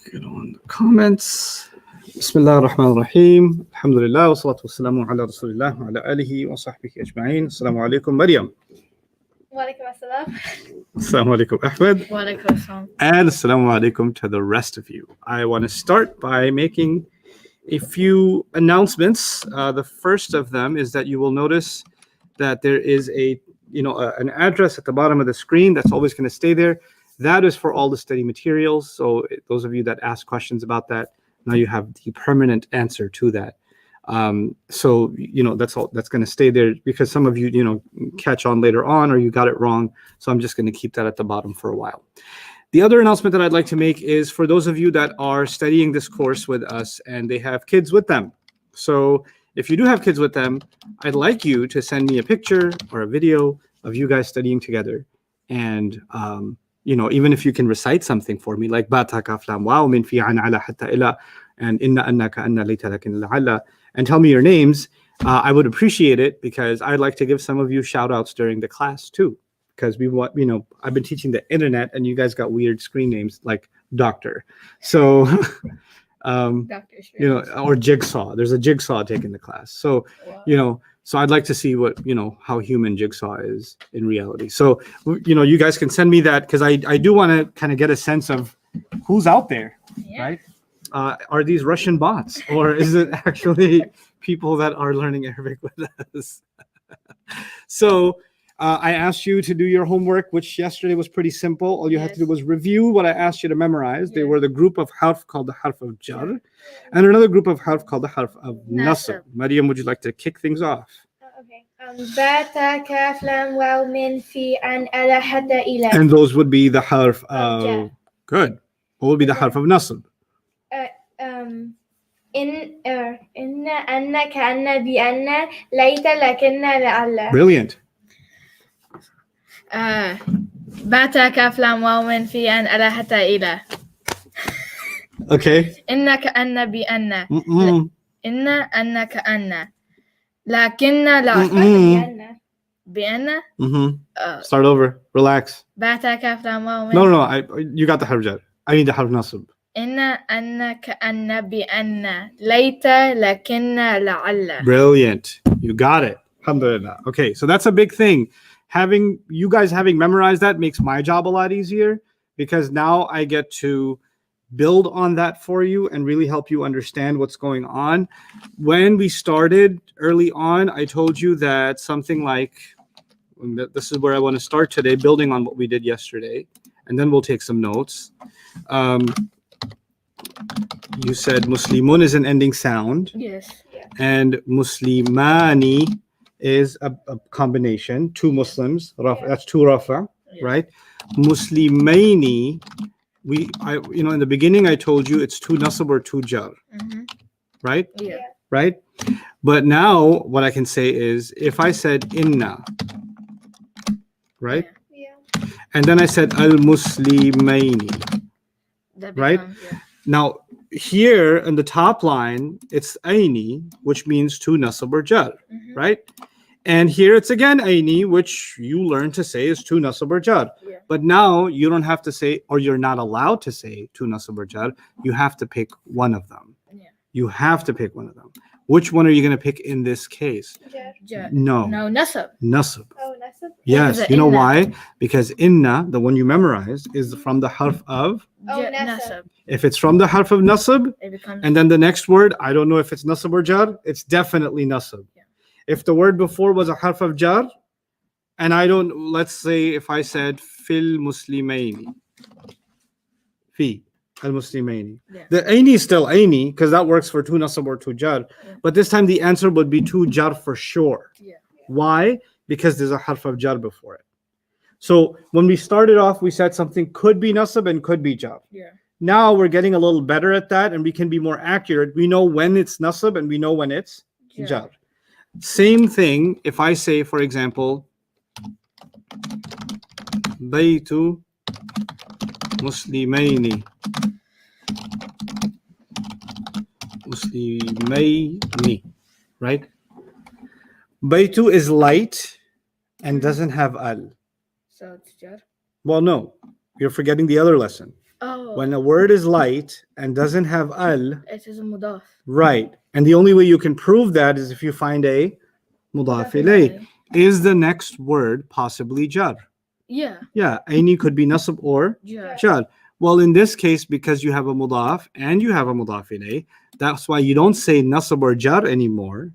Get on the comments. Bismillah ar-Rahman ar-Rahim. Alhamdulillah wa salatu wassalamu ala Rasulillah wa ala alihi wa sahbihi ajma'in. Assalamu alaikum, Maryam. Wa alaikum assalam. Assalamu alaikum, Ahmed. Wa alaikum assalam. And assalamu alaikum to the rest of you. I want to start by making a few announcements. The first of them is that you will notice that there is an address at the bottom of the screen that's always going to stay there. That is for all the study materials. So those of you that ask questions about that, now you have the permanent answer to that. So that's all that's going to stay there, because some of you catch on later on, or you got it wrong. So I'm just going to keep that at the bottom for a while. The other announcement that I'd like to make is for those of you that are studying this course with us and they have kids with them. So if you do have kids with them, I'd like you to send me a picture or a video of you guys studying together. And even if you can recite something for me, like bata kaf lam waw min fi an ala hatta ila and inna annaka anna layta lakin la'alla, and tell me your names, I would appreciate it, because I'd like to give some of you shout outs during the class too. Because I've been teaching the internet and you guys got weird screen names like Doctor. So or Jigsaw. There's a Jigsaw taking the class. So, Wow. So I'd like to see how human Jigsaw is in reality. So, you guys can send me that, because I do want to kind of get a sense of who's out there, right? Are these Russian bots, or is it actually people that are learning Arabic with us? So I asked you to do your homework, which yesterday was pretty simple. All you had to do was review what I asked you to memorize. They were the group of harf called the harf of jar, and another group of harf called the harf of nasr. Maryam, would you like to kick things off? Okay. Bata kaf lam waw min fi an ala hatta ila. And those would be the harf of good. What would be the harf of nasr? Inna anna ka anna bi anna layta lakinna la'alla. Brilliant. Bata kaf lam waw min fi an ala hatta ila. Okay. Inna ka anna bi anna. Inna anna ka anna. Lakinna la'alla. Bi anna? Start over. Relax. Bata kaf lam waw min. No. You got the harf jar. I need the harf nasb. Inna anna ka anna bi anna layta lakinna la'alla. Brilliant. You got it. Alhamdulillah. Okay, so that's a big thing. You guys having memorized that makes my job a lot easier, because now I get to build on that for you and really help you understand what's going on. When we started early on, I told you that something like, this is where I want to start today, building on what we did yesterday, and then we'll take some notes. You said Muslimun is an ending sound. Yes. And Muslimani is a combination, two Muslims. That's two rafa, right? Muslimaini, in the beginning I told you it's two nasab or two jar, right? Yeah. Right? But now what I can say is, if I said inna, right? Yeah. And then I said al-muslimaini, right? Now, here in the top line, it's aini, which means two nasab or jar, right? And here it's again aini, which you learn to say is two nasab or jar. Yeah. But now you don't have to say, or you're not allowed to say two nasab or jar. You have to pick one of them. Yeah. You have to pick one of them. Which one are you going to pick in this case? Jar. No, nasab. Nasab. Oh, nasab? Yes, you know why? Because inna, the one you memorized, is from the harf of. Nasab. If it's from the harf of nasab, and then the next word, I don't know if it's nasab or jar, it's definitely nasab. Yeah. If the word before was a harf of jar, and let's say if I said fil muslimaini, fi al muslimaini, the aini is still aini, because that works for two nasab or two jar, but this time the answer would be two jar for sure. Yeah. Why? Because there's a harf of jar before it. So when we started off, we said something could be nasab and could be jar. Yeah. Now we're getting a little better at that, and we can be more accurate. We know when it's nasab and we know when it's jar. Same thing if I say, for example, Baytu Muslimaini. Muslimaini, right? Baytu is light and doesn't have al. So it's jar. Well, no, you're forgetting the other lesson. Oh. When a word is light and doesn't have al, it is mudaf. right. And the only way you can prove that is if you find a mudaf ilayh. Is the next word possibly jar? Yeah. Yeah, aini could be nasab or Jar. jar. Well, in this case, because you have a mudaf and you have a mudaf ilayh, that's why you don't say nasab or jar anymore.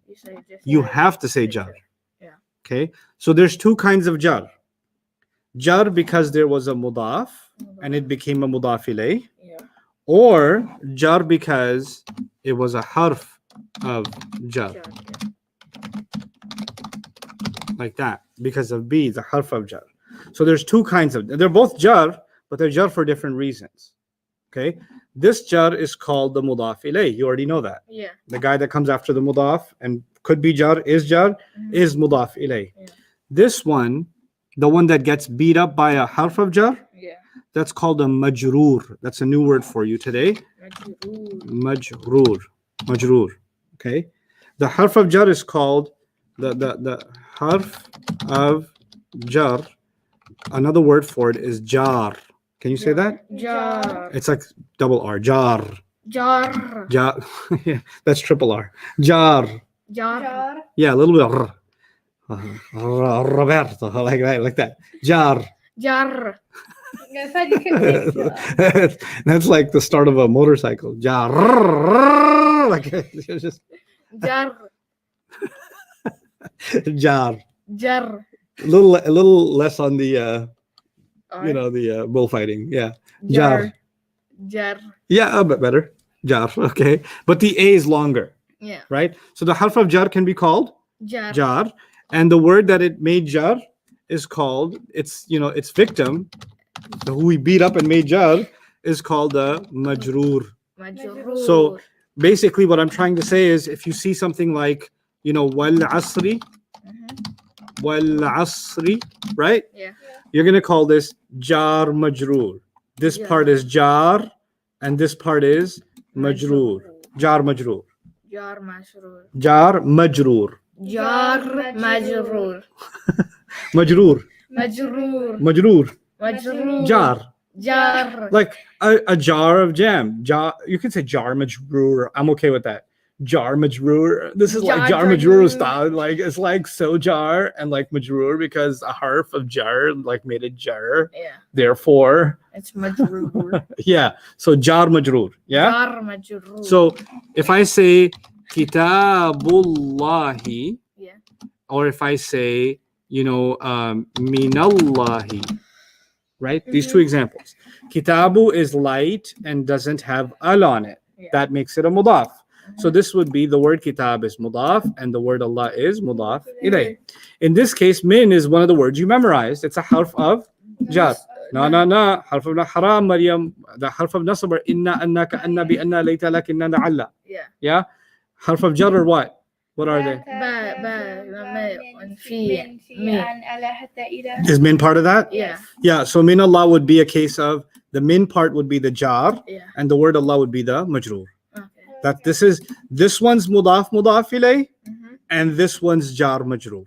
You have to say jar. Yeah. Okay, so there's two kinds of jar. Jar because there was a mudaf and it became a mudaf ilayh, Yeah. or jar because it was a harf of jar, Jar. like that, because of b, the harf of jar. So there's two kinds of, they're both jar, but they're jar for different reasons. Okay, this jar is called the mudaf ilayh. You already know that. Yeah. The guy that comes after the mudaf and could be jar, is mudaf ilayh. Yeah. This one, the one that gets beat up by a harf of jar, Yeah. that's called a majroor. That's a new word for you today. Majroor. Okay, the harf of jar is called the harf of jar. Another word for it is jar. Can you say that? Jar. It's like double R. Jar. Jar. Jar. Yeah, that's triple R. Jar. Jar. Yeah, a little bit of R. Roberto, like that. Jar. Jar. That's like the start of a motorcycle. Jar. Like it's just Jar. jar. Jar. A little less on the the bullfighting. Yeah. Jar. Jar. Yeah, a bit better. Jar. Okay. But the A is longer. Yeah. Right? So the harf of jar can be called Jar. jar. And the word that it made jar is called, its victim, who we beat up and made jar, is called the majroor. Majroor. So basically what I'm trying to say is if you see something like, wal asri, right? Yeah. You're going to call this jar majroor. This part is jar and this part is majroor. Jar majroor. Jar majroor. Jar majroor. Jar majroor. Majroor. Majroor. Majroor. Majroor. Jar. Jar. Like a jar of jam. Jar. You can say jar majroor. I'm okay with that. Jar majroor. This is like jar majroor style. Like it's like so jar and like majroor because a harf of jar like made it jar. Yeah. Therefore, it's majroor. Yeah. So jar majroor. Yeah. Jar majroor. So if I say kitabullahi, yeah. or if I say minallahi, right? These two examples. Kitabu is light and doesn't have al on it. Yeah. That makes it a mudaf. So this would be the word kitab is mudaf and the word Allah is mudaf ilayh. In this case, min is one of the words you memorized. It's a harf of jar. No. Harf of haram, Maryam. The harf of nasab, inna, annaka, anna, bi, anna, layta, lak, inna, Allah. Yeah. Yeah. Harf of jar or what? What are they? Is min part of that? Yeah. Yeah. So min Allah would be a case of the min part would be the jar, and the word Allah would be the majroor. That this one's mudaf ilayh, and this one's jar majroor.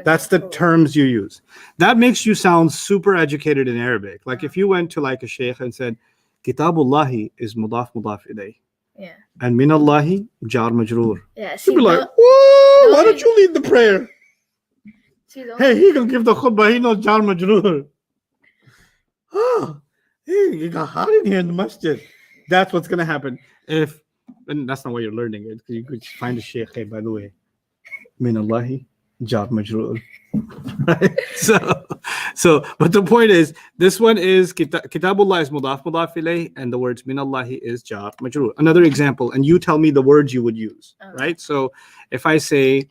That's the terms you use. That makes you sound super educated in Arabic. Like if you went to like a sheikh and said, Kitabullahi is mudaf ilayh. Yeah. And minallahi jar majroor. Yeah. You'd be like, whoa, why don't you lead the prayer? Hey, he can give the khutbah, he knows jar majroor. Oh, hey, you got hot in here in the masjid. That's what's gonna happen. And that's not why you're learning it. You could find a sheikh, hey, by the way, minallahi jar majroor. Right? So but the point is, this one is kitabullah is mudaf ilayh, and the words minallahi is jar majroor. Another example, and you tell me the words you would use, right? So if I say,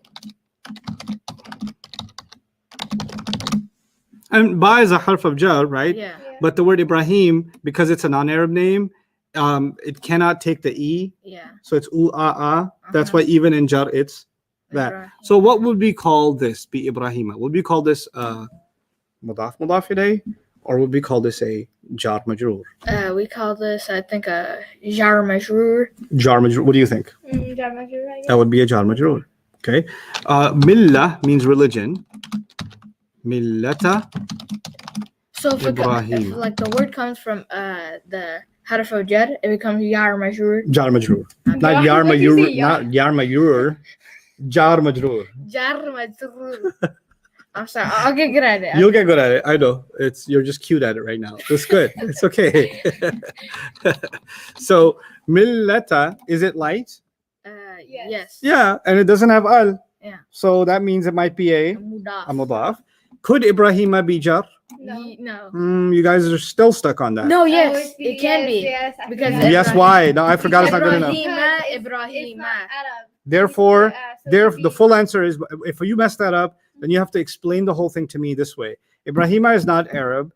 and ba is a harf of jar, right? Yeah. But the word Ibrahim, because it's a non-Arab name, it cannot take the e. Yeah. So it's a. That's why even in jar it's that. Ibrahim. So what would we call this? Be Ibrahima. Would we call this mudaf ilayh, or would we call this a jar majroor? We call this, I think, a jar majroor. Jar majroor. What do you think? Jar majroor. That would be a jar majroor. Okay. Millah means religion. Millata. So if Ibrahim. like the word comes from the harf of jar, it becomes yar majrur. Jar majroor. Not Why yar would you majroor. say yar? Not yar majroor. Jar majroor. Jar majrur. I'm sorry. I'll get good at it. You'll get good at it. I know. You're just cute at it right now. It's good. It's okay. So millata, is it light? Yes. Yeah, and it doesn't have al. Yeah. So that means it might be a Mudaf. mudaf. Could Ibrahima be jar? No. No. You guys are still stuck on that. No. Oh, Yes. It can be. Yes, I Because forgot. Yes, why? No, I forgot it's not good enough. Ibrahima, It's Ibrahima. not Arab. Therefore, So the full answer is, if you mess that up, then you have to explain the whole thing to me this way. Ibrahima is not Arab,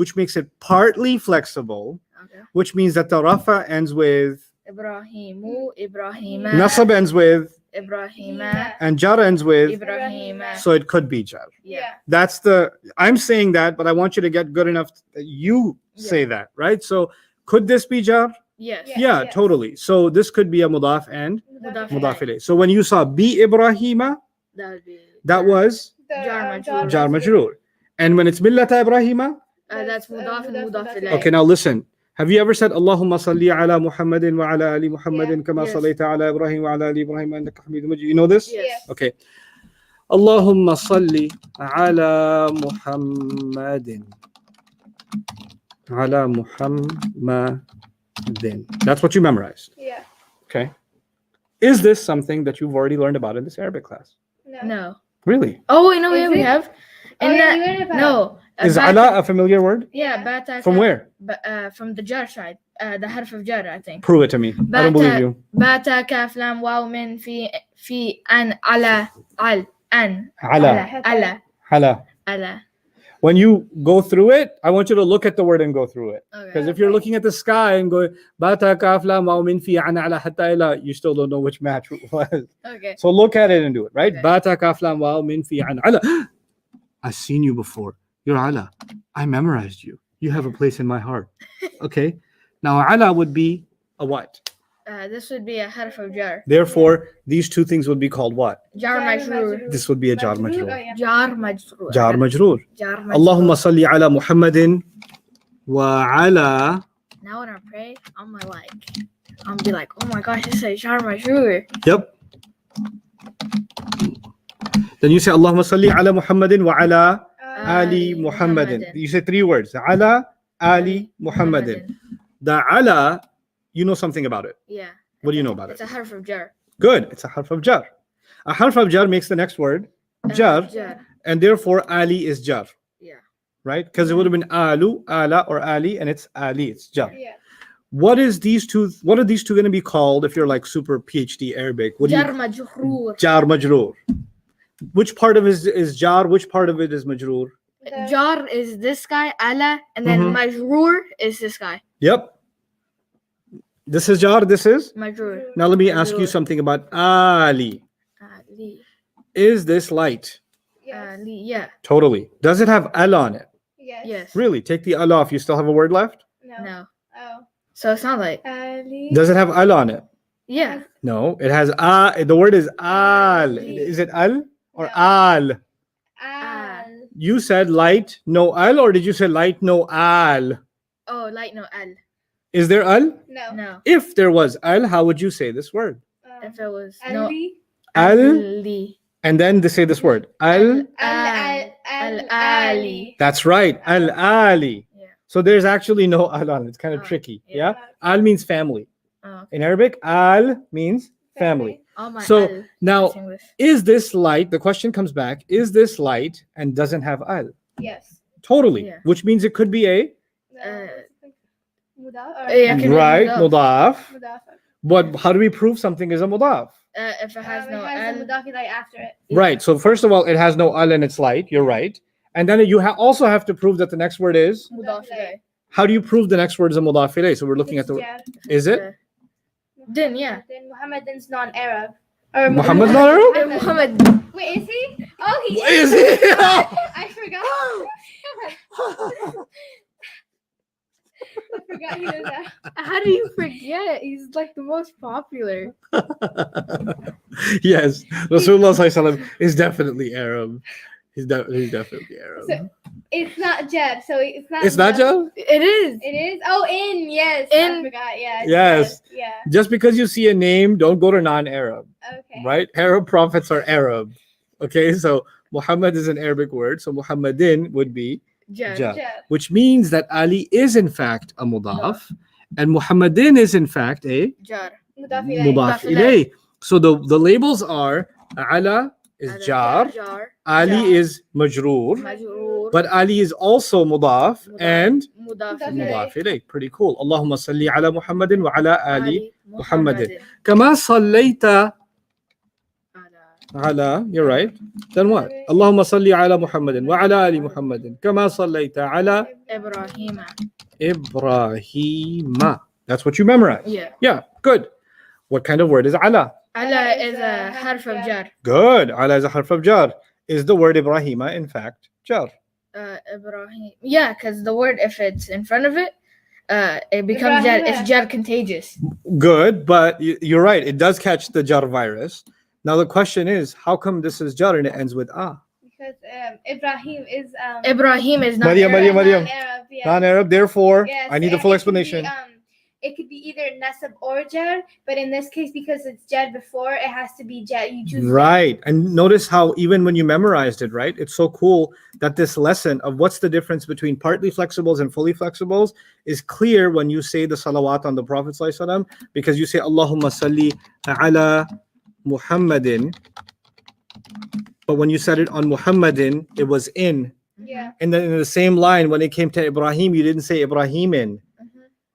which makes it partly flexible, Okay. which means that the rafa ends with, Ibrahimu, Ibrahima. nasab ends with, Ibrahima, and jar ends with, Ibrahima. so it could be jar. Yeah. I'm saying that, but I want you to get good enough that you say Yeah. that, right? So could this be jar? Yes. Yeah, yes. totally. So this could be a mudaf and Mudaf mudaf ilayh. So when you saw bi Ibrahima, That would be. that was Jar majroor. jar majroor. And when it's millata Ibrahima, That's mudaf and mudaf ilayh. okay, now listen. Have you ever said Allahumma salli ala Muhammadin wa ala ali Muhammadin kama Yes. sallaita ala Ibrahim wa ala ali Ibrahim innaka Hamidum Majid? You know this? Yes. Okay. Allahumma salli ala Muhammadin. Ala Muhammadin. That's what you memorized. Yeah. Okay. Is this something that you've already learned about in this Arabic class? No. Really? Oh wait, no, Is yeah, we it? have. Oh, In yeah, that, you learned about no. Is bata- ala a familiar word? Yeah, bata. From where? From the jar side. The harf of jar, I think. Prove it to me. I don't believe you. Bata kaf lam waw min fi an ala al an Ala. ala Ala. ala. When you go through it, I want you to look at the word and go through it. Because Okay. if you're looking at the sky and going bata kaf lam waw min fi an ala hatta ila, you still don't know which match it was. Okay. So look at it and do it, right? Okay. Bata kaf lam waw min fi an ala. I've seen you before. You're ala. I memorized you. You have a place in my heart. Okay. Now ala would be a what? This would be a harf of jar. Therefore, these two things would be called what? Jar majrur. This would be a jar Oh, majroor. yeah. Jar majrur. Jar majroor. Jar majrur. Allahumma salli ala Muhammadin wa ala. Now when I pray, I'm be like, oh my gosh, this is jar majrur. Yep. Then you say Allahumma salli ala Muhammadin wa ala Ali Muhammadin. You say three words. Ala Ali Muhammadin. The ala, you know something about it. Yeah. What do you know about It's it? a harf of jar. Good. It's a harf of jar. A harf of jar makes the next word jar, Jar. and therefore Ali is jar, Yeah. right? Because it would have been alu, ala, or ali, and it's ali. It's jar. Yeah. What are these two going to be called if you're like super PhD Arabic? What do Jar you majrur. jar majroor? Which part of it is jar? Which part of it is majroor? Jar is this guy, ala, and then Mhm. majrur is this guy, Yep. This is jar. This is. majrur. Now let me ask you Majroor. something about ali. Ali. Is this light? Yes. Ali. Yeah. Totally. Does it have al on it? Yes. Yes. Really? Take the al off. You still have a word left? No. No. Oh. So it's not like. Ali. Does it have al on it? Yeah. No. It has the word is al. Is it al or No. al? Al. You said light, no al, or did you say light, no al? Oh, like no al. Is there al? No. No. If there was al, how would you say this word? If it was no. Ali. Al, Ali. and then they say this word. Al. Ali. That's right. Al ali. Yeah. So there's actually no al on it. It's kind of Oh, tricky. yeah. Yeah. Al means family. Oh, okay. In Arabic, al means family. All my So al now, is English. is this light? The question comes back. Is this light and doesn't have al? Yes. Totally. Yeah. Which means it could be a Mudaf. Yeah, can be right mudaf. mudaf. Mudaf. But how do we prove something is a mudaf? If it has no it has al. a mudaf like after it. Yeah. Right. So first of all, it has no al and it's light. You're right. And then you also have to prove that the next word is. Mudaf ilayh. How do you prove the next word is a mudaf ilayh? So we're looking at the. Jar. Is it? Then, yeah. Then Muhammadin's non-Arab. Or Muhammad's not Arab? Muhammad. Wait, is he? Oh, he Is he? I forgot. I forgot he was that. How do you forget? He's like the most popular. Yes. Rasulullah Sallallahu Alaihi Wasallam is definitely Arab. He's definitely Arab. So, it's not jar, so it's not. It's not mudaf. Jar? It is. It is. Oh, in yes. In. I forgot. Yeah. Yes. Yeah. Just because you see a name, don't go to non-Arab, Okay. right? Arab prophets are Arab. Okay, so Muhammad is an Arabic word, so Muhammadin would be Jar. Jar, Jar. which means that Ali is in fact a mudaf, and Muhammadin is in fact a Jar. Mudaf ilayh. mudaf Mudaf ilayh. So the labels are Ala is Jar, Jar. Ali Jar. is Majroor, Majroor. but Ali is also mudaf and Mudaf Mudaf ilayh. mudaf ilayh. Pretty cool. Allahumma salli ala Muhammadin wa ala Ali Muhammadin. Muhammadin. Kama sallaita Ala. ala, you're right. Then what? Allahumma salli ala Muhammadin wa ala Ali Muhammadin. Kama sallaita ala Ibrahima. Ibrahima. That's what you memorize. Yeah. Yeah, good. What kind of word is ala? Ala is a harf of jar. Good. Ala is a harf of jar. Is the word Ibrahima in fact jar? Ibrahim. Yeah, because the word, if it's in front of it, it becomes jar. Ibrahima. It's jar contagious. Good, but you're right. It does catch the jar virus. Now the question is, how come this is jar and it ends with ah? Because Ibrahim is Ibrahim is not Maryam, Arab. Maryam. non-Arab. Yes. Non-Arab. Therefore, Yes, I need the and full it could be, explanation. It could be either nasab or jar, but in this case, because it's jar before, it has to be jar. You choose. Right. And notice how even when you memorized it, right? It's so cool that this lesson of what's the difference between partly flexibles and fully flexibles is clear when you say the salawat on the Prophet ﷺ, because you say Allahumma salli ala Muhammadin. But when you said it on Muhammadin, it was in. Yeah. And then in the same line, when it came to Ibrahim, you didn't say Ibrahimin.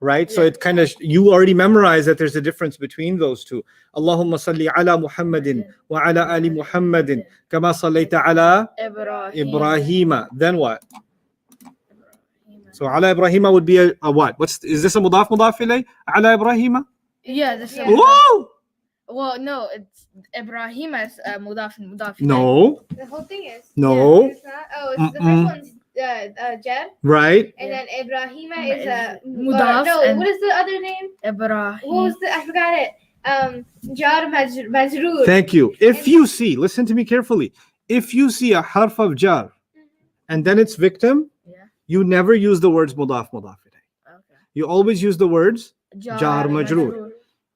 Right? So Yeah. it kind of, you already memorized that there's a difference between those two. Allahumma salli ala Muhammadin wa ala ali Muhammadin kama sallaita ala Ibrahima. Then what? So ala Ibrahima would be a what? Is this a mudaf ilayh? Ala Ibrahima? Yeah, this is. Yeah. Whoa! Well, no, it's Ibrahim as mudaf and mudaf. ilayh. No, The whole thing is. no, It's not. Oh, it's the Mm-mm. first one's jar, right? and Yeah. then Ibrahima Is is a mudaf No, and- what is the other name? Ibrahim. What was the? I forgot it. Jar majroor. Thank you. If you see, listen to me carefully. If you see a harf of jar and then its victim, Yeah. you never use the words mudaf ilayh. Okay. You always use the words Jar majroor.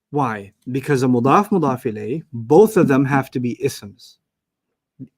Why? Because a mudaf ilayh, both of them have to be isms.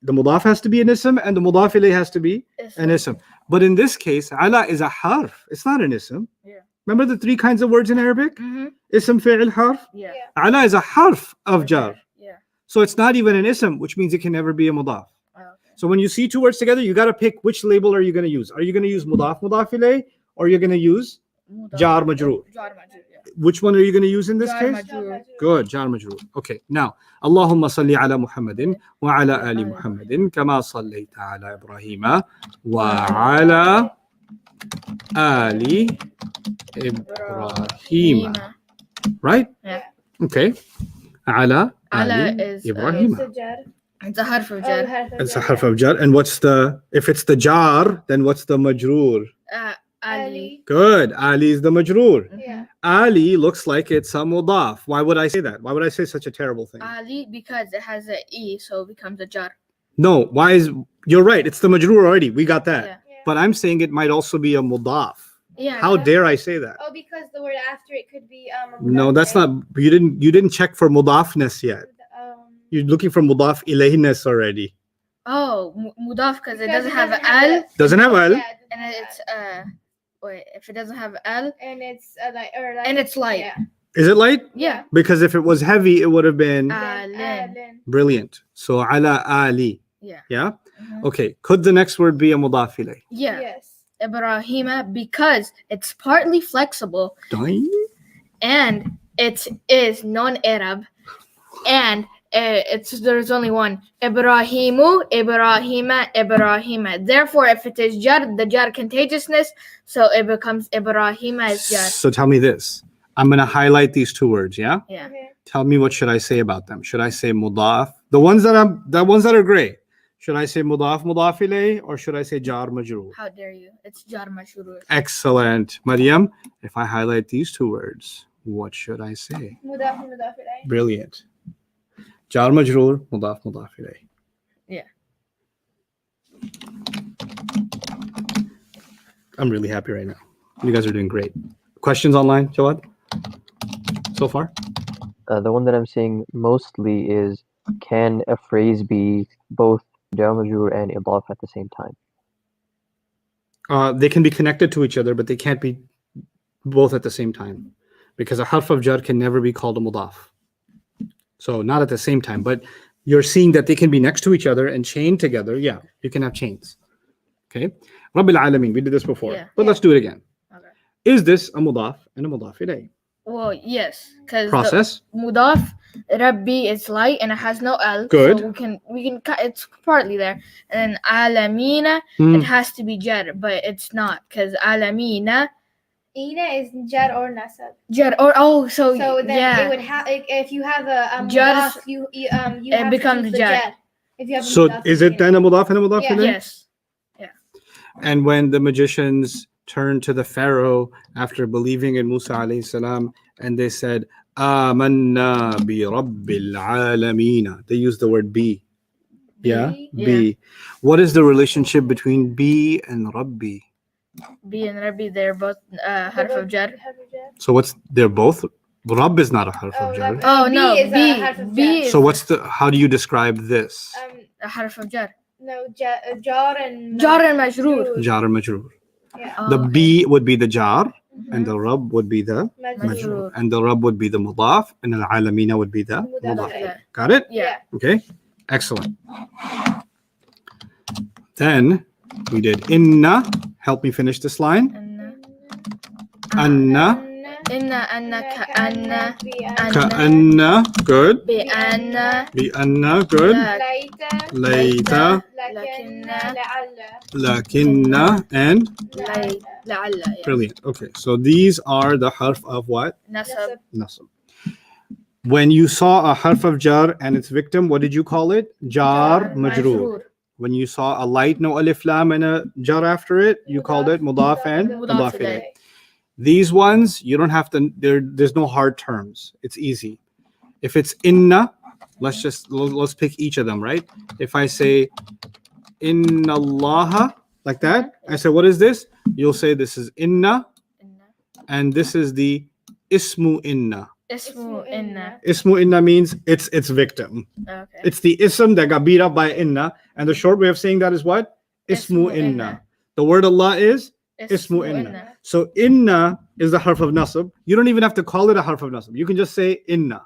The mudaf has to be an ism and the mudaf ilayh has to be an ism. But in this case, ala is a harf. It's not an ism. Yeah. Remember the three kinds of words in Arabic? Mm-hmm. Ism, fi'l, harf. Yeah. Ala is a harf of jar. Yeah. So it's not even an ism, which means it can never be a mudaf. Oh, okay. So when you see two words together, you got to pick which label are you going to use. Are you going to use mudaf ilayh, or you're going to use Mudaf. jar majroor? Jar majroor. Yeah. Which one are you going to use in this Jar case? majroor. Good, jar majroor. Okay, now Allahumma salli ala Muhammadin wa ala ali Muhammadin kama sallaita ala Ibrahima wa ala ali Ibrahima. Right? Yeah. Okay. Ala Ala ali is, Ibrahima. It's a jar. It's a harf of Oh, jar. harf of It's a jar. harf of jar. And what's the, if it's the jar, then what's the majroor? Ali. Good. Ali is the majroor. Yeah. Ali looks like it's a mudaf. Why would I say that? Why would I say such a terrible thing? Ali because it has a e, so it becomes a jar. No, why is, you're right. It's the majroor already. We got that. Yeah. Yeah. But I'm saying it might also be a mudaf. Yeah. How dare I say that? Oh, because the word after it could be a No, mudaf that's ilayh. not, you didn't check for mudafness yet. You're looking for mudaf ilayhness already. Oh, mudaf because it Because doesn't it have doesn't al, have Doesn't have al. Yeah, it doesn't and have it's al. wait, if it doesn't have al, And it's like and it's light. Yeah. Is it light? Yeah. Because if it was heavy, it would have been Alin. Alin. brilliant. So ala ali. Yeah. Yeah? Mhm. Okay. Could the next word be a mudaf ilayh? Yeah. Yes. Ibrahima because it's partly flexible Dang. and it is non-Arab and there's only one Ibrahimu, Ibrahima, Ibrahima. Therefore, if it is jar, the jar contagiousness, so it becomes Ibrahima as jar. So tell me this. I'm going to highlight these two words, yeah? Yeah. Okay. Tell me what should I say about them? Should I say mudaf? The ones that are gray. Should I say mudaf ilayh or should I say jar majroor? How dare you? It's jar mashurur. Excellent. Maryam, if I highlight these two words, what should I say? Mudaf ilayh. Brilliant. Jar majroor, mudaf ilayh. Yeah. I'm really happy right now. You guys are doing great. Questions online, Jawad? So far? The one that I'm seeing mostly is, can a phrase be both jar majrur and idaf at the same time? They can be connected to each other, but they can't be both at the same time, because a harf of jar can never be called a mudaf. So not at the same time, but you're seeing that they can be next to each other and chained together. Yeah, you can have chains. Okay. Rabbil Alameen, we did this before, Yeah. but let's do it again. Okay. Is this a mudaf and a mudaf ilayh? Well, yes, because Process. mudaf Rabbi is light and it has no L. Good. So we can cut, it's partly there. And then alamina, Hmm. it has to be jar, but it's not, because alamina Ina is jar or nasab. jar or so then yeah. it would have if you have a Jar- mudaf, you it have becomes to choose the jar. jar. If you have a So mudaf is in it then a mudaf and a mudaf Yeah. ilayh? Yes. And when the magicians turned to the Pharaoh after believing in Musa alayhi salam, and they said, Amanna bi Rabbil Alameen. They used the word bi. Yeah? Yeah. Bi. What is the relationship between bi and Rabbi? B and Rabbi, they're both harf of jar. So they're both, Rabb is not a harf Oh, of jar. Rabb- Oh B no, is a B harf of B jar. is So how do you describe this? a harf of jar. No, jar and Jar and majroor. Jar and majroor. Yeah. The Oh, B would be the jar, Mhm. and the Rabb would be the Majroor. majroor. And the Rabb would be the mudaf, and the Alamina would be the Mudaf mudaf. ilayh. Got it? yeah. Okay, excellent. Then we did inna. Help me finish this line. Anna, Inna ka'anna ka'anna, good. bi anna Bi anna, good. Layta, Layta, lakinna, lakinna, and la'alla, yeah. brilliant. Okay, so these are the harf of what? Nasab. Nasab. When you saw a harf of jar and its victim, what did you call it? Jar majroor. When you saw a light no alif lam and a jar after it, you called it mudaf and Mudaf mudaf ilayh. ilayh. These ones, you don't have to, there's no hard terms. It's easy. If it's inna, let's pick each of them, right? If I say inna allaha, like that, I say, what is this? You'll say this is inna, and this is the ismu inna. Ismu inna. Ismu inna means it's victim. Okay. It's the ism that got beat up by inna, and the short way of saying that is what? Ismu Ismu inna. inna. The word Allah is Ismu inna. So inna is the harf of nasab. You don't even have to call it a harf of nasab. You can just say inna.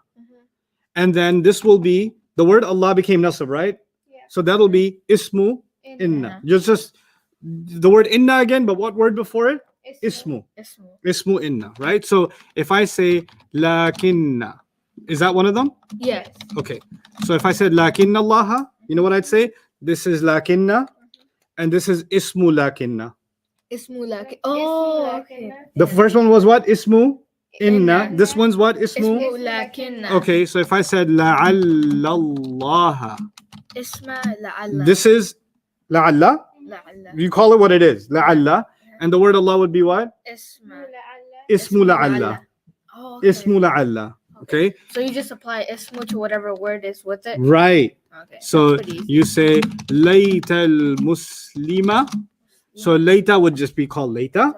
And then this will be, the word Allah became nasab, right? Yeah. So that'll be ismu inna. Just the word inna again, but what word before it? Ismu. Ismu. Ismu inna, right? So if I say lakinna, is that one of them? Yes. Okay. So if I said lakinna allaha, you know what I'd say? This is lakinna, and this is ismu lakinna. Ismu laki. Oh, okay. The first one was what? Ismu inna. Inna. This one's what? Ismu. Ismu lakinna. Okay, so if I said la'allallaha, Isma la'alla. this is la'alla. La'alla. You call it what it is, la'alla. And the word Allah would be what? Isma. Ismu la'alla. Oh, okay. Ismu la'alla. Okay, So you just apply ismu to whatever word is with it. right. Okay. So That's pretty easy. you say layta al-muslima. So layta would just be called layta,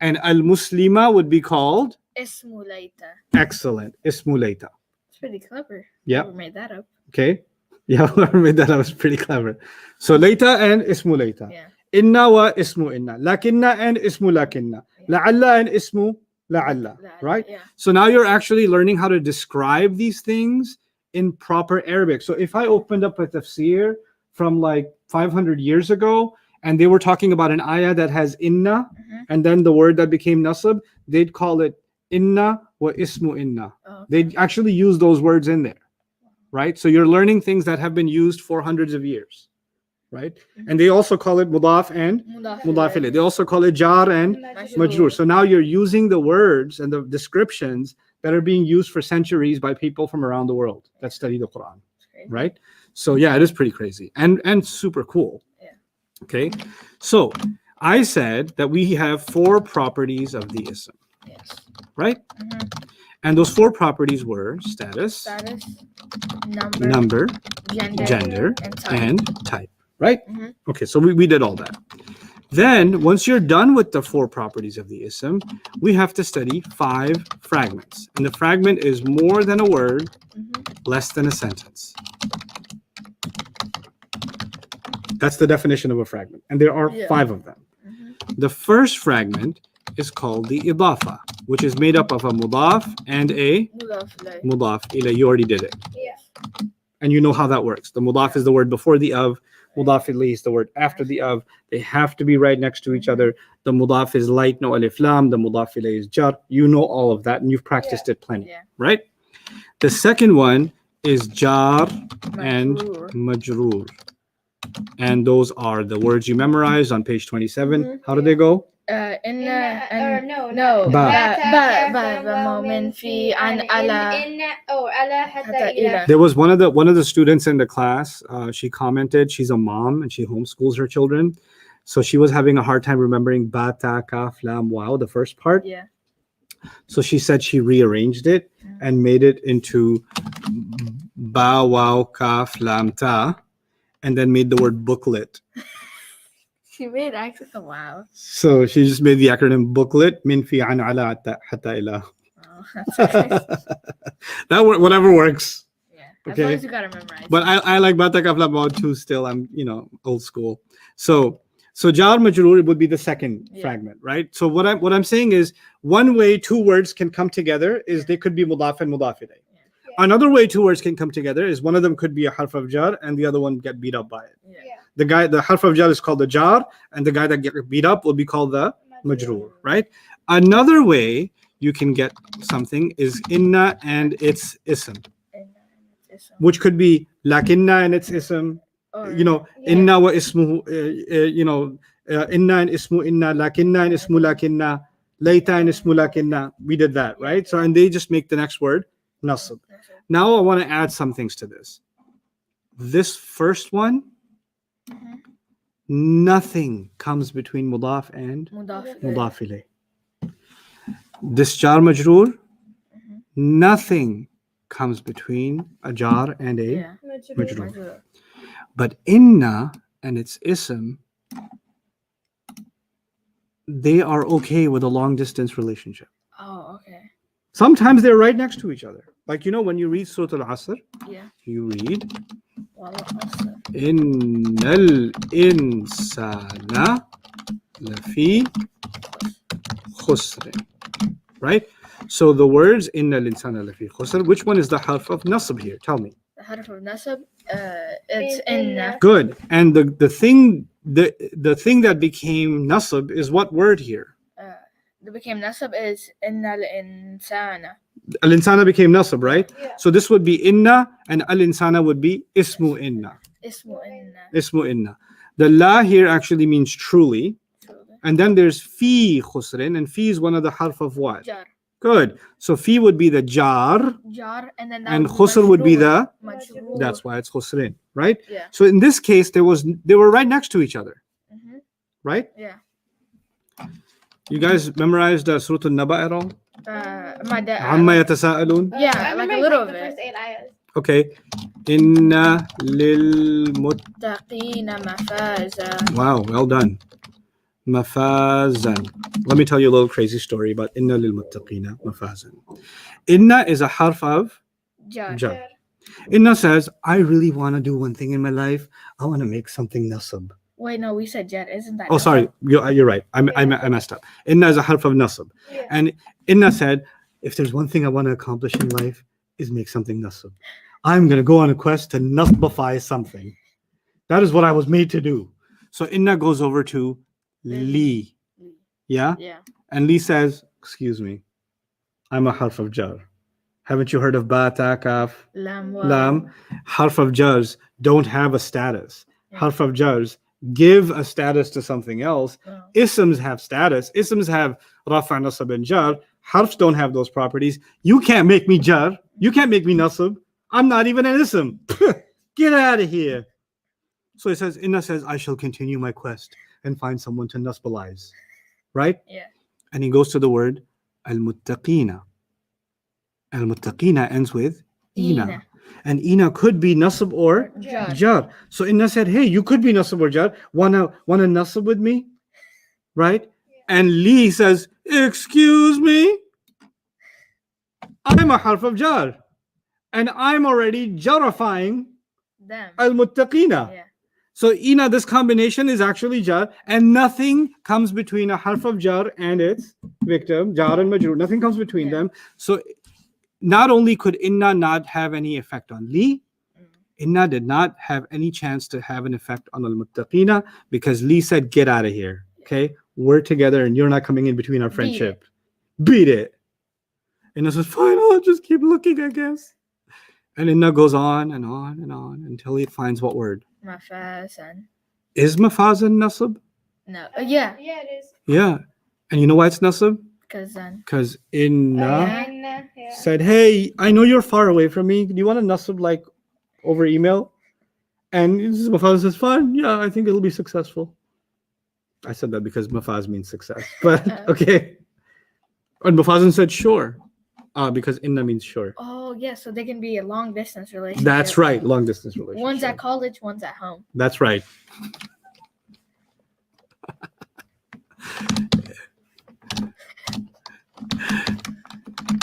and al-muslima would be called Ismu laita. excellent. Ismu layta. It's pretty clever. Yep. Whoever made that up. Okay. Yeah, whoever made that was pretty clever. So layta and ismu layta. Yeah. Inna wa ismu inna. Lakinna and ismu lakinna. La'alla and ismu la'alla. Right? Yeah. So now you're actually learning how to describe these things in proper Arabic. So if I opened up a tafsir from like 500 years ago, and they were talking about an ayah that has inna, and then the word that became nasab, they'd call it inna wa ismu inna. Oh, okay. They'd actually use those words in there, right? So you're learning things that have been used for hundreds of years, right? And they also call it mudaf and mudaf ilayh. They also call it jar and majroor. So now you're using the words and the descriptions that are being used for centuries by people from around the world that study the Quran, right? So yeah, it is pretty crazy and super cool. Yeah. Okay, so I said that we have 4 properties of the ism, Yes. right? And those 4 properties were status, Status, number, number, gender, gender, and type. and type. right? Mhm. Okay, so we did all that. Then, once you're done with the 4 properties of the ism, we have to study 5 fragments. And the fragment is more than a word, less than a sentence. That's the definition of a fragment. And there are Yeah. 5 of them. The first fragment is called the idafa, which is made up of a mudaf and a مضاف إليه. mudaf ilayh. You already did it. Yeah. And you know how that works. The mudaf is the word before the of, mudaf ilayh is the word after the of. They have to be right next to each other. The mudaf is light, no alif lam. The mudaf ilayh is jar. You know all of that, and you've practiced it plenty, Yeah. right? The second one is jar and Majroor. majroor. And those are the words you memorized on page 27. How do they go? إن or no no Ba. ومن في عن على إن or على حتى حتى إلى. إلى. There was one of the students in the class. She commented. She's a mom and she homeschools her children, so she was having a hard time remembering ba, ta, kaf, lam, wow, the first part. Yeah. So she said she rearranged it and made it into ba, wow, kaf, lam, ta, and then made the word booklet. She made accent. Wow. So she just made the acronym booklet. Min fi an ala hatta ila. Oh, that's nice. Whatever works. Yeah. As Okay. long as you gotta memorize. But I like Bata Kaf Lam Wow too still. I'm old school. So Jar Majroor would be the second Yeah. fragment, right? So what I'm saying is one way 2 words can come together is they could be mudaf and mudaf ilayh. Yeah. Another way 2 words can come together is one of them could be a harf of jar and the other one get beat up by it. Yeah. The harf of jar is called the jar and the guy that get beat up will be called the majroor, right? Another way you can get something is inna and its ism, which could be lakinna and its ism, Or, inna wa ismu, inna and ismu inna, lakinna and ismu lakinna, layta and ismu lakinna. We did that, right? So, and they just make the next word nasab. Now I want to add some things to this. This first one, nothing comes between mudaf and مضاف إليه. mudaf ilayh. This jar majroor, nothing comes between a jar and a Yeah. majroor. Majroor. But inna and its ism, they are okay with a long distance relationship. Oh, okay. Sometimes they're right next to each other. Like when you read Surah Al-Asr, Yeah. you read Wallah, awesome. Innal insana lafi khusr. Right? So the words Innal insana lafi khusr, which one is the harf of nasab here? Tell me. The harf of nasab, it's Inna. in. Good. And the thing that became nasab is what word here? That became nasab is inna al-insana. Al-insana became nasab, right? Yeah. So this would be inna and al-insana would be ismu inna. Ismu inna. Ismu inna. The la here actually means truly. And then there's fi khusrin, and fi is one of the harf of what? Jar. Good. So fi would be the jar, Jar, and then that and would be khusr would be the. majroor. That's why it's khusrin, right? Yeah. So in this case, they were right next to each other, Mhm. right? Yeah. You guys memorized Surah An-Naba at all? My dad. Amma yatasa'alun? Yeah, I like remember a little the bit. first 8 ayahs. Okay. Inna lil Taqina mafaza. Wow, well done. Mafazan. Let me tell you a little crazy story about Inna lil muttaqina mafazan. Inna is a harf of Jar. jar. Inna says, I really want to do one thing in my life. I want to make something nasab. Wait, no, we said jar. Isn't that? Oh, sorry. You're right. I messed up. Inna is a harf of nasab. Yeah. And Inna said, if there's one thing I want to accomplish in life is make something nasab. I'm going to go on a quest to nasbify something. That is what I was made to do. So Inna goes over to Li. Yeah? Yeah. And Li says, excuse me, I'm a harf of jar. Haven't you heard of ba, ta, kaf, Lam. lam? Harf of jars don't have a status. Yeah. Harf of jars give a status to something else. Oh. Isms have status. Isms have rafa, nasab, and jar. Harfs don't have those properties. You can't make me jar. You can't make me nasab. I'm not even an ism. Get out of here. So it says, Inna says, I shall continue my quest and find someone to nasbalize. Right? Yeah. And he goes to the word al-muttaqina. Al-muttaqina ends with ina. And inna could be nasab or Jar. jar. So inna said, hey, you could be nasab or jar. Wanna nasab with me? Right? And Li says, excuse me? I'm a harf of jar. And I'm already jarifying Them. al-muttaqina. Yeah. So ina, this combination is actually jar, and nothing comes between a harf of jar and its victim, jar and majrur. Nothing comes between Yeah. them. So not only could inna not have any effect on Li, inna did not have any chance to have an effect on al-muttaqina because Li said, get out of here. Okay? We're together and you're not coming in between our friendship. Beat it. Inna says, fine, I'll just keep looking, I guess. And inna goes on and on and on until it finds what word? Mafaz and Is mafazan nasab? no. Yeah. Yeah, it is. Yeah. And you know why it's nasab? Because then. Because inna And, yeah. said, hey, I know you're far away from me. Do you want a nasab like over email? And Mafaz says, fine. Yeah, I think it'll be successful. I said that because Mafaz means success. But okay. And Mafazan said, sure. Because inna means sure. Oh yeah, so they can be a long distance relationship. That's right. Long distance relationship. One's at college, one's at home. That's right.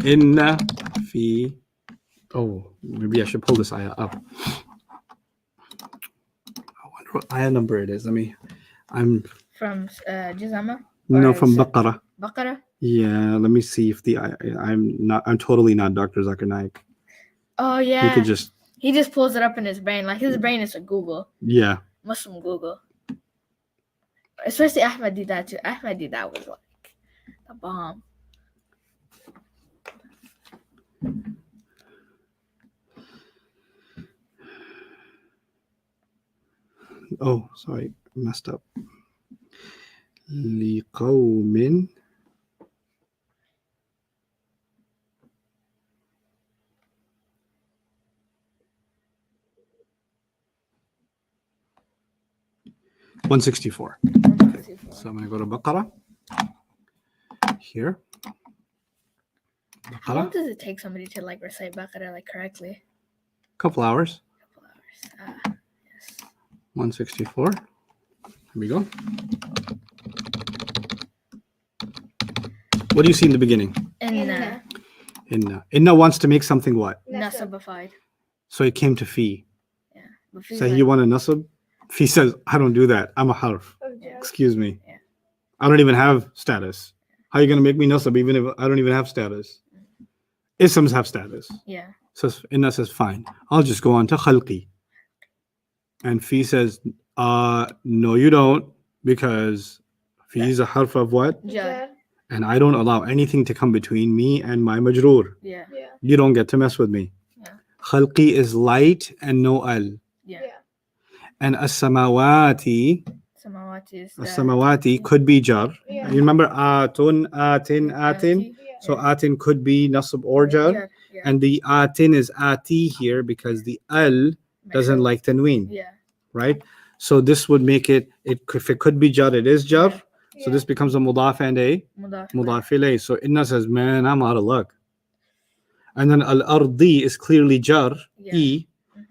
Inna fi. Oh, maybe I should pull this ayah up. I wonder what ayah number it is. I'm From Jazama? no Or from is it Baqarah. Baqarah? Yeah, let me see if the I'm totally not Dr. Zakir Naik. Oh He yeah. could just He just pulls it up in his brain. Like his brain is a Google. yeah. Muslim Google. Especially Ahmed did that too. Ahmed did that was like a bomb. Oh, sorry, messed up. لقوم $164. So I'm gonna go to Baqarah here. How long Baqarah, does it take somebody to like recite Baqarah like correctly? couple hours. A couple hours. Yes. 164. Here we go. What do you see in the beginning? And Inna wants to make something what? nasabified. So it came to fi. Yeah. But she's Say like, you want a nasab? Fi says, I don't do that. I'm a harf. Excuse me. Yeah. I don't even have status. How are you gonna make me nasab even if I don't even have status? Isms have status. yeah. So Inna says, fine. I'll just go on to khalqi. And fi says, no, you don't, because fi is a harf of what? Jar. And I don't allow anything to come between me and my majroor. Yeah. Yeah. You don't get to mess with me. Yeah. Khalqi is light and no al. Yeah. And as-samawati, Samawati is as-samawati could be jar. Yeah. You remember atun, atin, atin? Yeah. So atin could be nasab or jar. Yeah. And the atin is ati here because the al doesn't like tanween, Yeah. right? So this would make it, if it could be jar, it is jar. So this becomes a mudaf and a Mudaf. mudaf ilayh. So inna says, man, I'm out of luck. And then al-ardi is clearly jar, Yeah. e,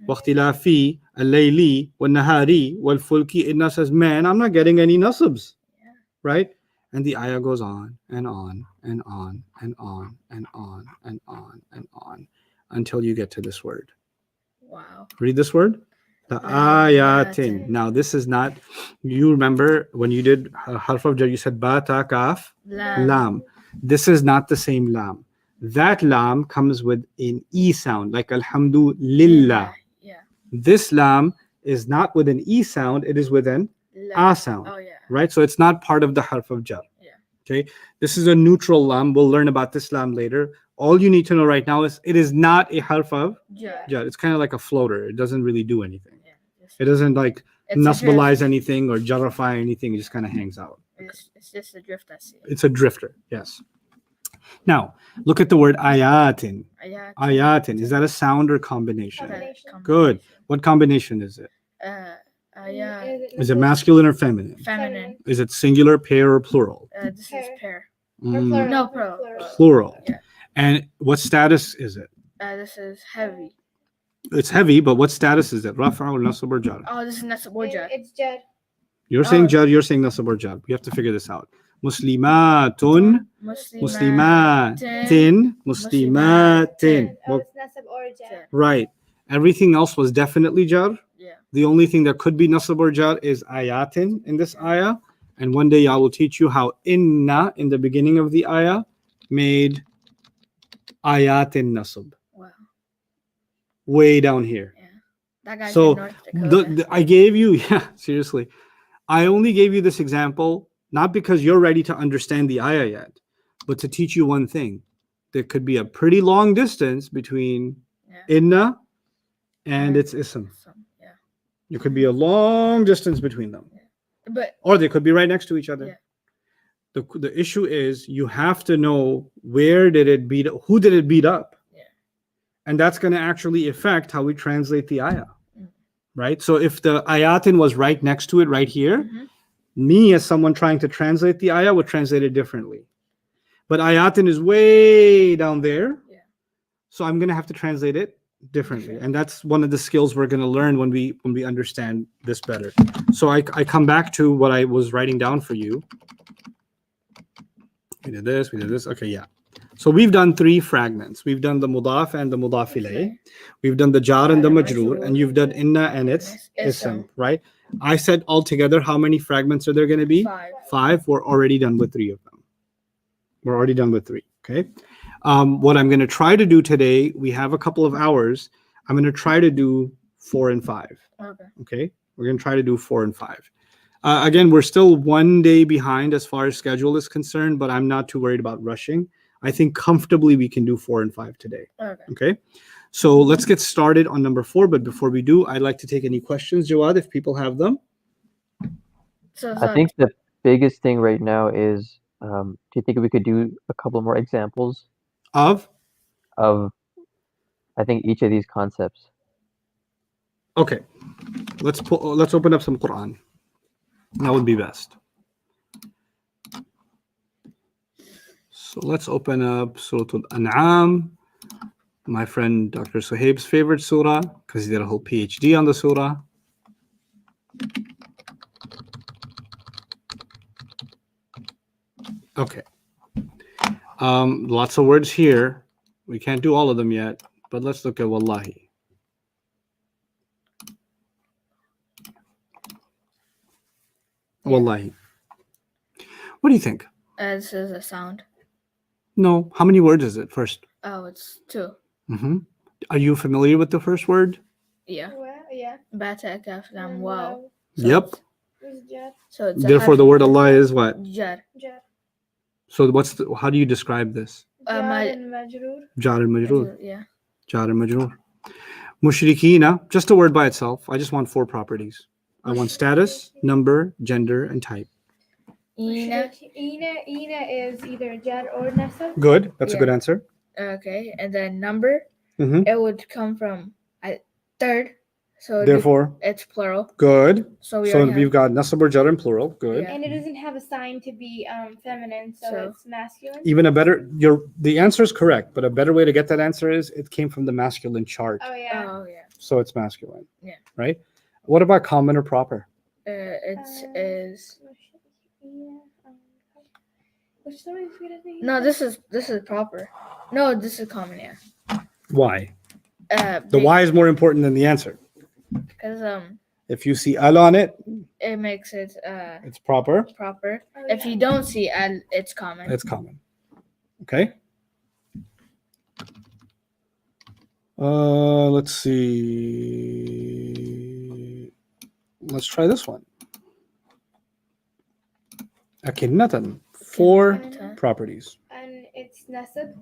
waqtilafi, al-layli, wal-nahari, wal-fulki. Inna says, man, I'm not getting any nasabs, Yeah. right? And the ayah goes on and on and on and on and on and on and on until you get to this word. Wow. Read this word. The ayatin. Now this is not, you remember when you did harf of jar, you said ba, ta, kaf, lam. This is not the same lam. That lam comes with an e sound, like alhamdulillah. Yeah. This lam is not with an e sound, it is with an a sound, Oh yeah. right? So it's not part of the harf of jar. Yeah. Okay. This is a neutral lam. We'll learn about this lam later. All you need to know right now is it is not a harf of Jar. jar. It's kind of like a floater. It doesn't really do anything. Yeah. It doesn't like It's a nasbalize drift. anything or jarify anything. It just kind of hangs out. It's just a drift. I see. It's a drifter. Yes. Now look at the word ayatin. Yeah. Ayatin. Is that a sound or combination? Combination. Good. What combination is it? Yeah. Is it masculine or feminine? Feminine. Is it singular, pair, or plural? This is pair. Mm, No, pro. plural. Yeah. And what status is it? This is heavy. It's heavy, but what status is it? Rafa or nasab or jar? Oh, this is nasab or jar. It's jar. You're saying Oh. jar, you're saying nasab or jar. We have to figure this out. Muslimatun, muslimatin, muslimatin. Oh, it's nasab or jar. Right. Everything else was definitely jar. Yeah. The only thing that could be nasab or jar is ayatin in this ayah. And one day I will teach you how inna in the beginning of the ayah made ayatin nasab. Wow. Way down here. Yeah. That guy's So in North Dakota. I gave you, yeah, seriously. I only gave you this example, not because you're ready to understand the ayah yet, but to teach you one thing. There could be a pretty long distance between Yeah. inna and its ism. Yeah. There could be a long distance between them. But Or they could be right next to each other. Yeah. The issue is you have to know where did it beat up, who did it beat up? Yeah. And that's going to actually affect how we translate the ayah. Right? So if the ayatin was right next to it right here, Mhm. me as someone trying to translate the ayah would translate it differently. But ayatin is way down there. Yeah. So I'm going to have to translate it differently. And that's one of the skills we're going to learn when we understand this better. So I come back to what I was writing down for you. We did this. Okay, yeah. So we've done 3 fragments. We've done the mudaf and the mudaf ilayh. We've done the jar and the majroor, and you've done inna and its ism, right? I said altogether, how many fragments are there going to be? 5. 5. We're already done with 3 of them. We're already done with 3. Okay. What I'm going to try to do today, we have a couple of hours. I'm going to try to do 4 and 5. Okay. Okay. We're going to try to do 4 and 5. Again, we're still one day behind as far as schedule is concerned, but I'm not too worried about rushing. I think comfortably we can do 4 and 5 today. Okay. Okay. So let's get started on number 4. But before we do, I'd like to take any questions, Jawad, if people have them. So I think the biggest thing right now is, do you think we could do a couple more examples Of? I think each of these concepts? Okay. Let's open up some Quran. That would be best. So let's open up Surah Al-An'am. My friend Dr. Suhaib's favorite surah, because he did a whole PhD on the surah. Okay. Lots of words here. We can't do all of them yet, but let's look at Wallahi. Wallahi. What do you think? this is a sound. No. How many words is it first? Oh, it's 2. Mm-hmm. Are you familiar with the first word? Yeah. Well, yeah. Bata kaf lam wow. Yep. It's jar. So it's a Therefore, the harf. word Allah is what? Jar. Jar. So how do you describe this? Jar my- and majroor. Jar and majroor. Yeah. Jar and majroor. Mushrikina, just a word by itself. I just want 4 properties. I want status, number, gender, and type. Ina. Ina is either jar or nasab. Good. That's a Yeah. good answer. Okay, and then number, Mhm. it would come from third. So Therefore, it's plural. good. So we So already we've got nasab or jar in plural. Good. Yeah. And it doesn't have a sign to be feminine, so So- it's masculine. Even a better, the answer is correct, but a better way to get that answer is it came from the masculine chart. Oh yeah. Oh yeah. So it's masculine. Yeah. Right? What about common or proper? It is Which one is gonna be? no. This is proper. No, this is common. Yeah. Why? The why is more important than the answer. Because If you see al on it, it makes it it's proper. proper. Oh, If yeah. you don't see it's common. It's common. Okay. Let's see. Let's try this one. Akinnatan. 4 Akinnatan. properties. And it's nasab.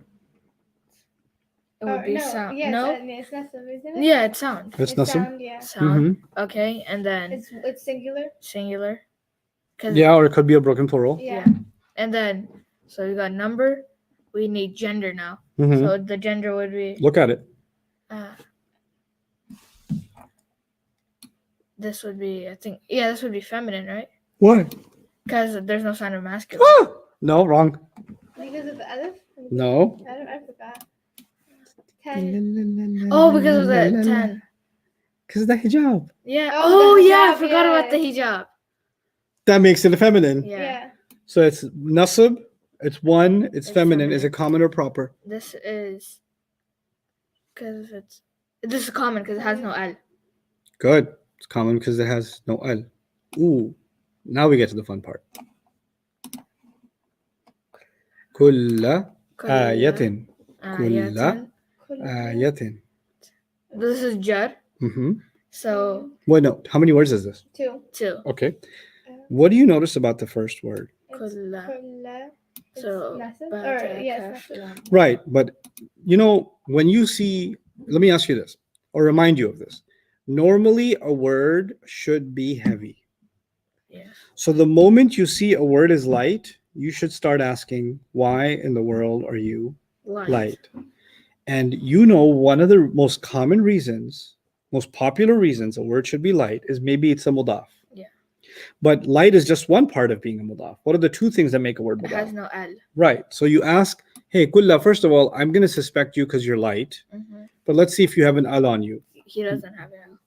It would be no, sound. Yes, No. it's nasab, isn't it? Yeah, it's sound. It's nasab. sound, yeah. Sound. Mhm. Okay, and then It's singular. singular. 'Cause- Yeah, or it could be a broken plural. Yeah. And then so we got number. We need gender now. Mhm. So the gender would be Look at it. this would be this would be feminine, right? Why? Because there's no sign of masculine. No, wrong. Because of the alif. No. I forgot. Ten. Oh, because of the 10. Because of the hijab. Yeah. Oh, Oh, the yeah. I hijab, forgot about the yeah. hijab. That makes it feminine. Yeah. Yeah. So it's nasab, it's one, it's It's feminine. Is feminine. it common or proper? This is because this is common because it has no al. Good. It's common because it has no al. Ooh. Now we get to the fun part. Kulla ayatin. Kulla ayatin. This is jar. Mm-hmm. So Wait, no. How many words is this? 2. 2. Okay. What do you notice about the first word? Kulla. Kulla. So Nasab? ba, Or, ta, yes, kaf, lam. Right. But, you know, when you see, let me ask you this or remind you of this. Normally, a word should be heavy. Yes. So the moment you see a word is light, you should start asking, why in the world are you light? And you know, one of the most common reasons, most popular reasons a word should be light is maybe it's a mudaf. Yeah. But light is just one part of being a mudaf. What are the two things that make a word It has mudaf? no al. Right. So you ask, hey, kulla, first of all, I'm going to suspect you because you're light, but let's see if you have an al on you. He doesn't have al.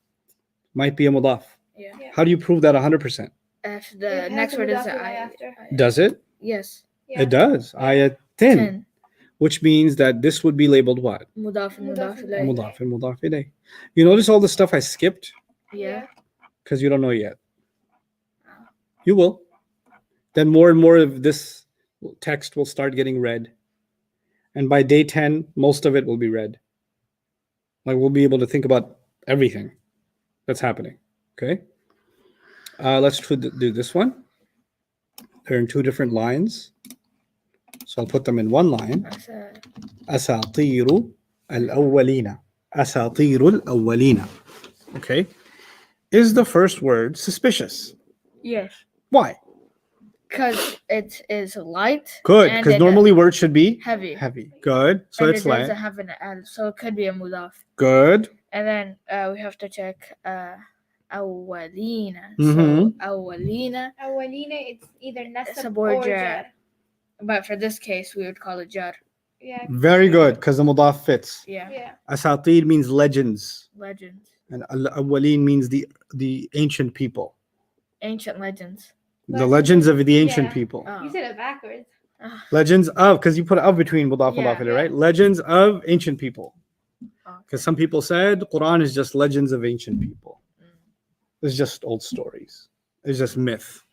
Might be a mudaf. Yeah. How do you prove that 100%? If It the has next a word is mudaf a ilayh I. after. Does it? Yes. Yeah. It does. Yeah. Ayat 10, which means that this would be labeled what? Mudaf and Mudaf mudaf and ilayh. Mudaf and mudaf ilayh. You notice all the stuff I skipped Yeah. because you don't know yet. You will. Then more and more of this text will start getting read. And by day 10, most of it will be read. Like we'll be able to think about everything that's happening. Okay. Let's do this one. They're in two different lines. So I'll put them in one line. أساطير الأولين. أساطير الأولين. Okay. Is the first word suspicious? Yes. Why? Because it is light. Good. and Because it- normally words should be heavy. heavy. Good. So and it's it light. doesn't have an al, so it could be a mudaf. Good. And then we have to check awalina. Mhm. So awalina, Awalina, it's either it's a nasab board or jar. jar. But for this case, we would call it jar. Yeah. Very good. Because the mudaf fits. Yeah. Yeah. Asatir means legends. Legends. And al-awwalin means the ancient people. Ancient legends. The legends of the ancient Yeah. people. Oh. You said it backwards. Legends of, because you put of between mudaf and Yeah. mudaf ilayh, right? Legends of ancient people. Okay. Because some people said Quran is just legends of ancient people. It's just old stories. It's just myth.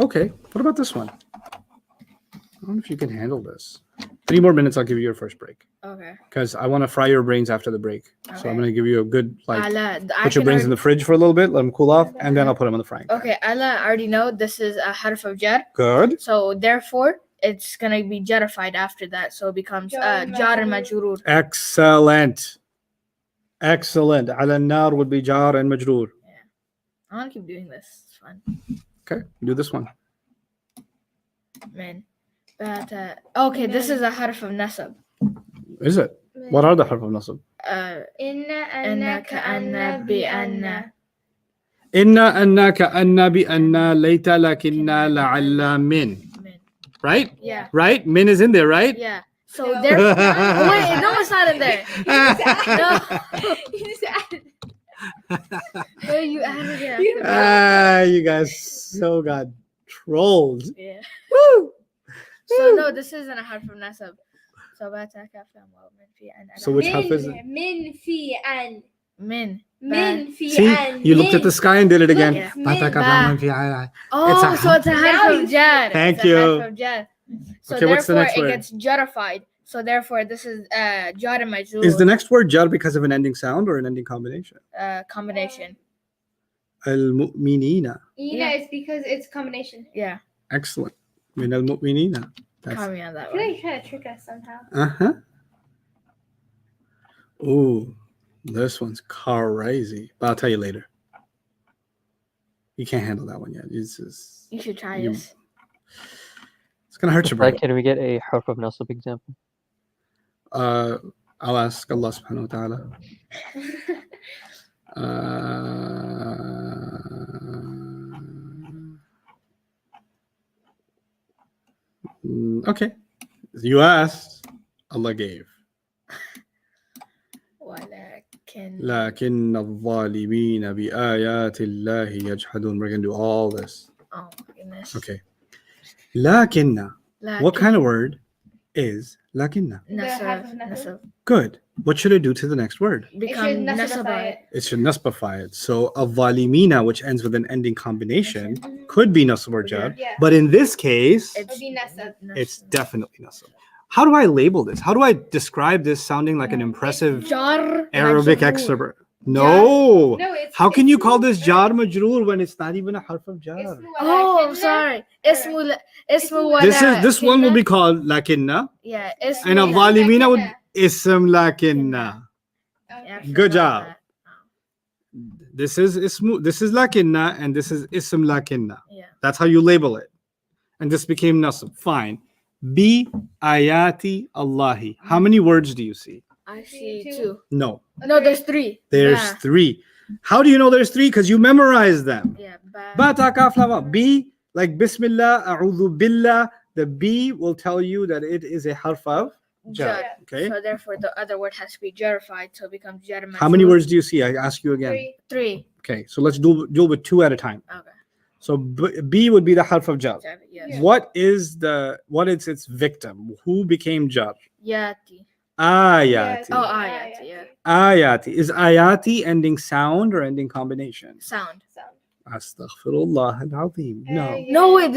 Okay, what about this one? I don't know if you can handle this. 3 more minutes, I'll give you your first break. Okay. Because I want to fry your brains after the break. So I'm Okay. going to give you a good, like, Ala, I put your can brains in the fridge for a little bit, let them cool off, and then I'll put them in the frying pan. Okay, Ala, I already know this is a harf of jar. Good. So therefore, it's gonna be jarified after that. So it becomes Jar jar and majroor. majrur. Excellent. Excellent. Ala nar would be jar and majroor. I want to keep doing this. It's fun. Okay, do this one. Man. But okay, this is a harf of nasab. Is it? What are the harf of nasab? Inna Anna annaka ka'anna anna bi bi anna. anna. Inna anna ka'anna bi anna layta lakinna la'alla min. Min. Right? Yeah. Right? Min is in there, right? Yeah. So No. there. Oh, wait, no, it's not in there. No. You just added. No, you added it. After that. You guys so got trolled. Yeah. Woo! So no, this isn't a harf of nasab. So bata kafam wa min fi an. So which harf is it? Min fi an. Min. Min fi See, an. you looked at the sky and did it again. Yeah. Bata Min. kafam fi ay. Oh, a so it's a harf Now of you- jar. Thank It's a you. harf of jar. So Okay, what's the therefore, next it word? gets jarified. So therefore, this is jar and majrur. Is the next word jar because of an ending sound or an ending combination? Combination? Al-mu'minina. Ina Yeah. is because it's a combination. Yeah. Excellent. Min al-mu'minina. That's Caught me on that I feel one. like you're trying to trick us somehow. uh-huh. Ooh, this one's crazy. But I'll tell you later. You can't handle that one yet. It's just, You should try You- this. it's gonna hurt your brain. Can we get a harf of nasab example? I'll ask Allah subhanahu wa ta'ala. Okay. You asked, Allah gave. ولكن لكن الظالمين بآيات الله يجحدون. We're going to do all this. oh my goodness. Okay. لكن. What kind of word is لكن? Nasab. Good. What should it do to the next word? Become should nasabify nasabah. it. It should nasbify it. So الظالمين, which ends with an ending combination, could be nasb or jar. Yeah. But in this case, It'll be nasab. it's definitely nasb. How do I label this? How do I describe this sounding like an impressive Jar Arabic majroor. excerpt? No. No, it's How can you call this ismu- jar majroor when it's not even a harf of jar? ismu Oh, walakinna. sorry. Ismu This one will walakinna. be called lakinna, Yeah, and ismu الظالمين would lakinna. ism lakinna. Okay. Yeah, I Good forgot job. that. This is lakinna, and this is ism lakinna. Yeah. That's how you label it. And this became nasb. Fine. Bi ayati Allahi. How many words do you see? I see Two. two. No. No, there's three. There's Ba. 3. How do you know there's 3? Because you memorize them. Yeah, ba. Ba ta kaf lam mim. B, like Bismillah, A'udhu Billah. The B will tell you that it is a harf of jar. Jar. Okay. So therefore, the other word has to be jarified, so it becomes jar. How many words do you see? I ask you again. 3. 3. Okay. So let's deal with 2 at a time. Okay. So B would be the harf of jar. Jar, yes. Yeah. What is its victim? Who became jar? Yati. Ayati. Oh, ayati, yeah. Ayati. Is ayati ending sound or ending combination? Sound. Sound. Astaghfirullah al-azim. No. Yeah. No, wait.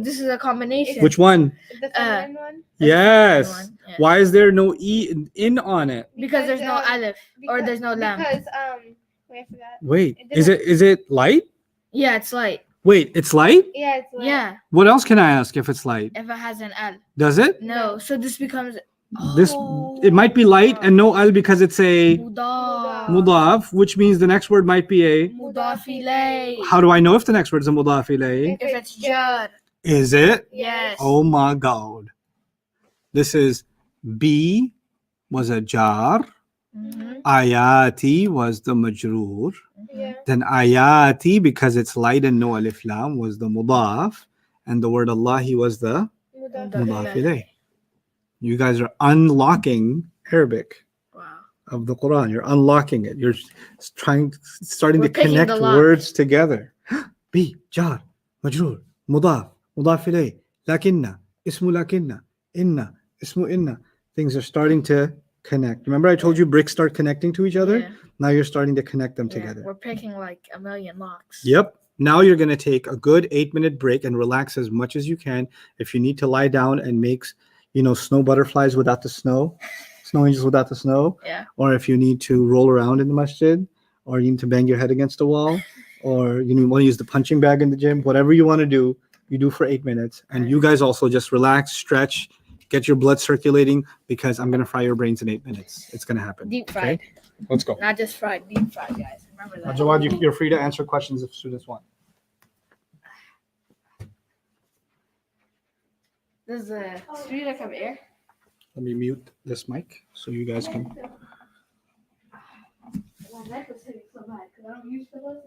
This is a combination. Which one? The feminine one. Yes. one, yeah. Why is there no E in on it? Because there's no alif or because- there's no lam. Because wait, I forgot. Wait, It is it light? Yeah, it's light. Wait, it's light? Yeah, it's like, Yeah, What else can I ask if it's light? if it has an al. Does it? No, so this becomes This it might be light and no al because it's a mudaf. mudaf, which means the next word might be a. Mudaf ilay. How do I know if the next word is a mudaf ilayh? If it's jar. Is it? Yes. Oh my god. This is B was a jar. Mhm. Ayati was the majroor. Yeah. Then ayati, because it's light and no alif lam, was the mudaf. And the word Allahi was the Mudaf mudaf ilayh. ilayh. You guys are unlocking Arabic Wow. of the Quran. You're unlocking it. You're starting We're to picking connect the lock. words together. Bi, jar, majroor, mudaf, mudaf ilayh, lakinna, ismu lakinna, inna, ismu inna. Things are starting to connect. Remember I told you bricks start connecting to each other? Yeah. Now you're starting to connect them Yeah, together. we're picking like a million locks. Yep. Now you're going to take a good 8-minute break and relax as much as you can. If you need to lie down and make, snow butterflies without the snow, snow angels without the snow, Yeah. or if you need to roll around in the masjid, or you need to bang your head against a wall, or you want to use the punching bag in the gym, whatever you want to do, you do for 8 minutes. And you guys also just relax, stretch, get your blood circulating, because I'm going to fry your brains in 8 minutes. It's going to happen. Deep fried. Okay? Let's go. Not just fried, deep fried, guys. Remember that. Jawad, you're free to answer questions if students want. Does the speeder have air? Let me mute this mic so you guys can. My neck was hurting so bad because I don't use pillows.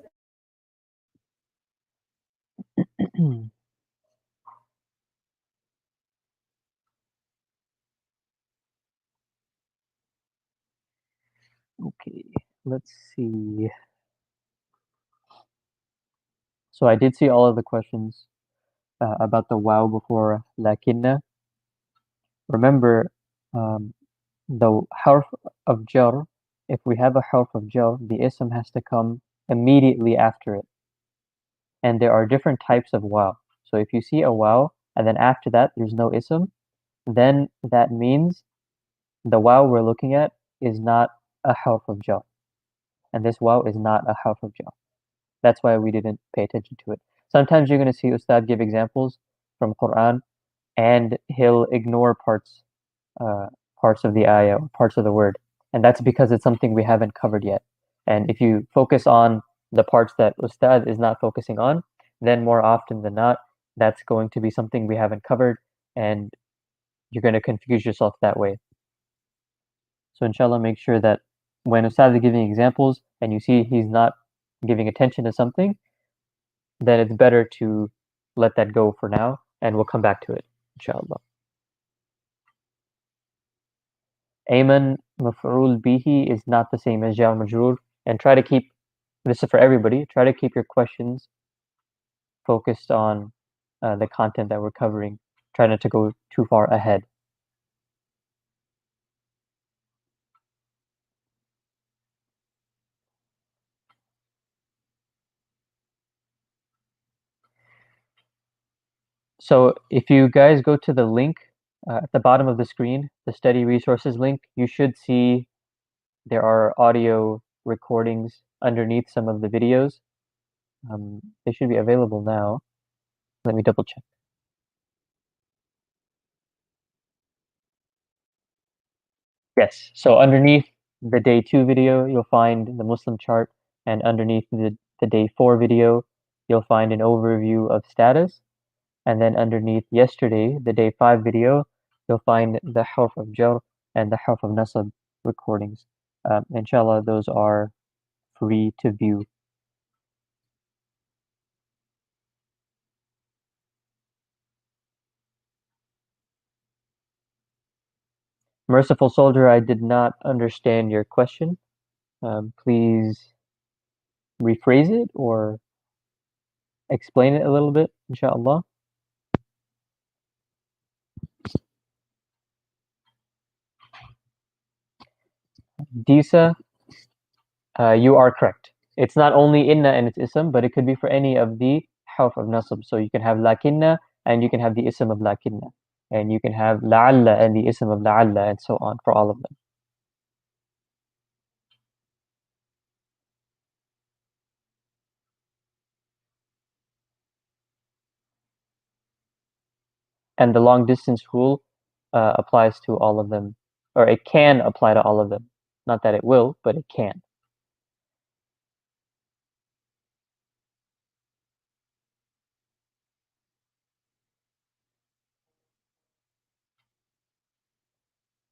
Okay, let's see. So I did see all of the questions about the wow before lakinna. Remember, the harf of jar, if we have a harf of jar, the ism has to come immediately after it. And there are different types of wow. So if you see a wow, and then after that there's no ism, then that means the wow we're looking at is not a harf of jar. And this wow is not a harf of jar. That's why we didn't pay attention to it. Sometimes you're going to see Ustad give examples from Quran, and he'll ignore parts of the ayah, or parts of the word. And that's because it's something we haven't covered yet. And if you focus on the parts that Ustad is not focusing on, then more often than not, that's going to be something we haven't covered, and you're going to confuse yourself that way. So inshallah, make sure that when Ustad is giving examples and you see he's not giving attention to something, then it's better to let that go for now, and we'll come back to it, inshallah. Ayman maf'ul bihi is not the same as jar majroor. And try to keep, this is for everybody, try to keep your questions focused on the content that we're covering. Try not to go too far ahead. So if you guys go to the link at the bottom of the screen, the study resources link, you should see there are audio recordings underneath some of the videos. They should be available now. Let me double check. Yes, so underneath the day 2 video, you'll find the Muslim chart, and underneath the day 4 video, you'll find an overview of status. And then underneath yesterday, the day 5 video, you'll find the harf of jar and the harf of nasab recordings. Inshallah, those are free to view. Merciful Soldier, I did not understand your question. Please rephrase it or explain it a little bit, inshallah. Disa, you are correct. It's not only inna and its ism, but it could be for any of the harf of nasab. So you can have lakinna and you can have the ism of lakinna. And you can have la'alla and the ism of la'alla and so on for all of them. And the long distance rule applies to all of them, or it can apply to all of them. Not that it will, but it can.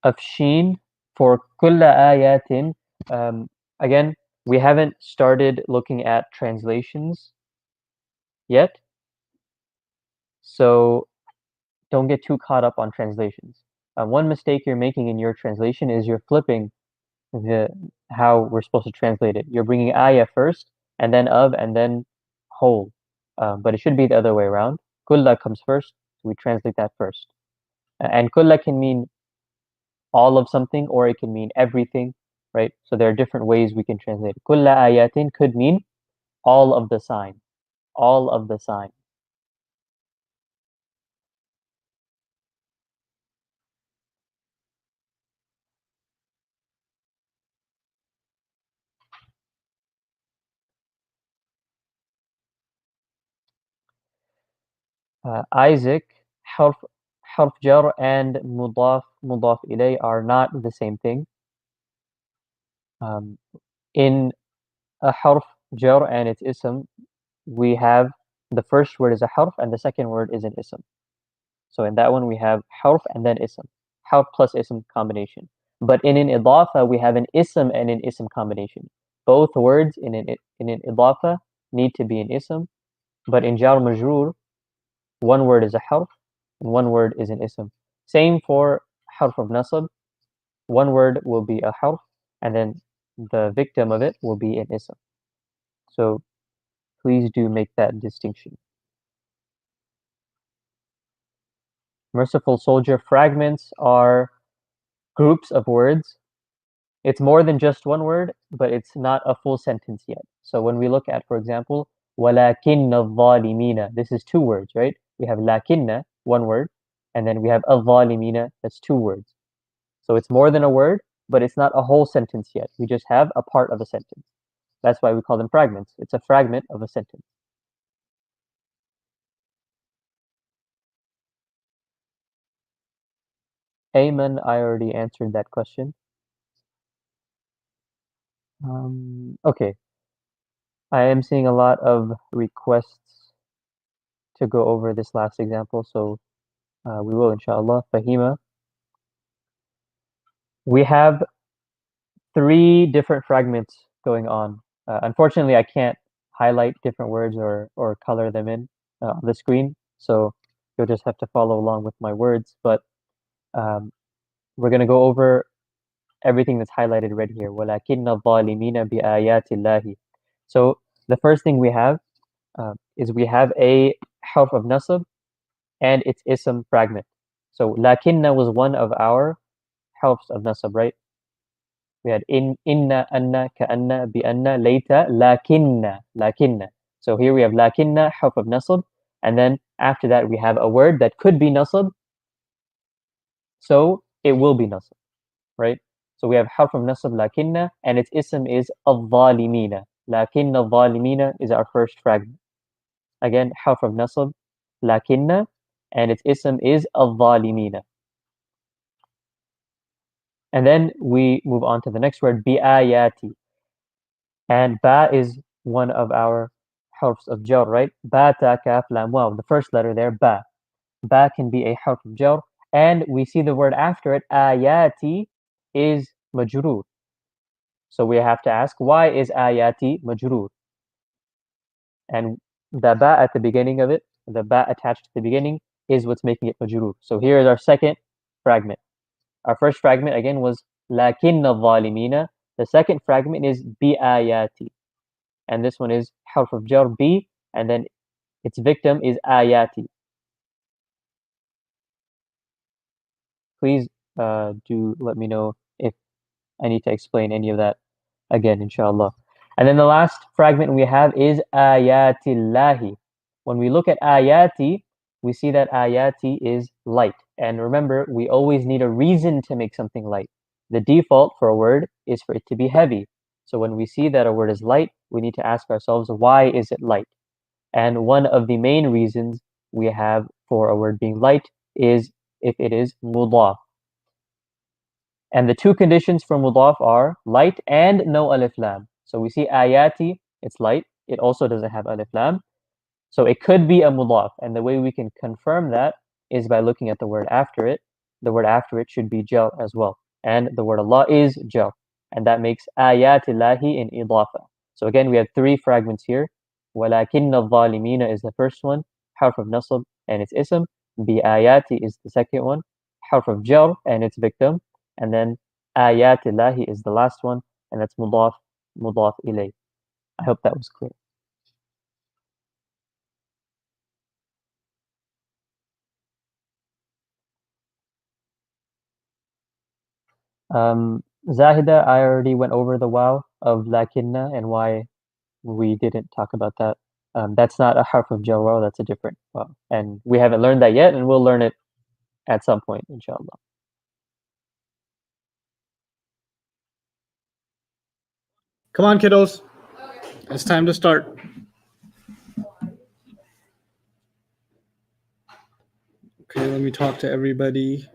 Of Sheen for kulla ayatin, again, we haven't started looking at translations yet, so don't get too caught up on translations. One mistake you're making in your translation is you're flipping how we're supposed to translate it. You're bringing ayah first, and then of, and then whole. But it should be the other way around. Kulla comes first, so we translate that first. And kulla can mean all of something, or it can mean everything, right? So there are different ways we can translate it. Kulla ayatin could mean all of the sign, all of the sign. Isaac, harf jar and mudaf ilay are not the same thing. In a harf jar and its ism, we have the first word is a harf and the second word is an ism. So in that one we have harf and then ism, harf plus ism combination. But in an idafa we have an ism and an ism combination. Both words in an idafa need to be an ism, but in jar majroor, one word is a harf and one word is an ism. Same for harf of nasab. One word will be a harf and then the victim of it will be an ism. So please do make that distinction. Merciful Soldier, fragments are groups of words. It's more than just one word, but it's not a full sentence yet. So when we look at, for example, وَلَكِنَّ الظَّالِمِينَ, this is two words, right? We have lakinna, one word, and then we have الظَّالِمِينَ, that's two words. So it's more than a word, but it's not a whole sentence yet. We just have a part of a sentence. That's why we call them fragments. It's a fragment of a sentence. Ayman, I already answered that question. Okay. I am seeing a lot of requests to go over this last example, so we will, inshallah. Fahima. We have three different fragments going on. Unfortunately, I can't highlight different words or color them in on the screen, so you'll just have to follow along with my words. But we're going to go over everything that's highlighted red here. وَلَكِنَّ الظَّالِمِينَ بِآيَاتِ اللَّهِ. So the first thing we have is we have a harf of nasab and its ism fragment. So lakinna was one of our harfs of nasab, right? We had inna, anna, ka'anna, bi'anna, layta, lakinna. So here we have lakinna, harf of nasab, and then after that we have a word that could be nasab, so it will be nasab, right? So we have harf of nasab lakinna, and its ism is al-zalimina. Lakinna al-zalimina is our first fragment. Again, harf of nasab lakinna, and its ism is al-zalimina. And then we move on to the next word, bi'ayati. And ba is one of our harfs of jar, right? Ba, ta, kaf, lam, waw. The first letter there, ba. Ba can be a harf of jar. And we see the word after it, ayati, is majroor. So we have to ask, why is ayati majroor? And the ba at the beginning of it, the ba attached to the beginning, is what's making it majroor. So here is our second fragment. Our first fragment again was lakinna zalimina. The second fragment is bi'ayati. And this one is harf of jar bi, and then its victim is ayati. Please do let me know if I need to explain any of that again, inshallah. And then the last fragment we have is ayatillahi. When we look at ayati, we see that ayati is light. And remember, we always need a reason to make something light. The default for a word is for it to be heavy. So when we see that a word is light, we need to ask ourselves, why is it light? And one of the main reasons we have for a word being light is if it is mudaf. And the two conditions for mudaf are light and no alif lam. So we see ayati, it's light. It also doesn't have alif lam. So it could be a mudaf. And the way we can confirm that is by looking at the word after it. The word after it should be jar as well. And the word Allah is jar. And that makes ayatillahi in idafa. So again, we have three fragments here. وَلَكِنَّ الظَّالِمِينَ is the first one, harf of nasab and its ism. Bi-ayati is the second one, harf of jar and its victim. And then ayatillahi is the last one, and that's mudaf ilay. I hope that was clear. Zahida, I already went over the wow of lakinna and why we didn't talk about that. That's not a harf of jar wow, that's a different wow. And we haven't learned that yet, and we'll learn it at some point, inshallah. Come on, kiddos. It's time to start. Okay, let me talk to everybody.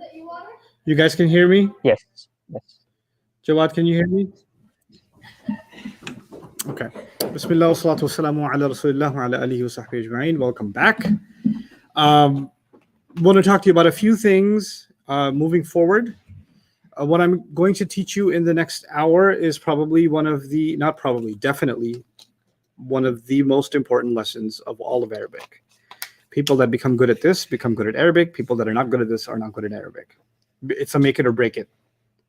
You guys can hear me? Yes, yes. Jawad, can you hear me? Okay. Bismillah wa salatu wassalamu ala rasulillah wa ala alihi wa sahbihi ajma'in. Welcome back. Want to talk to you about a few things moving forward. What I'm going to teach you in the next hour is probably definitely one of the most important lessons of all of Arabic. People that become good at this become good at Arabic. People that are not good at this are not good at Arabic. It's a make it or break it.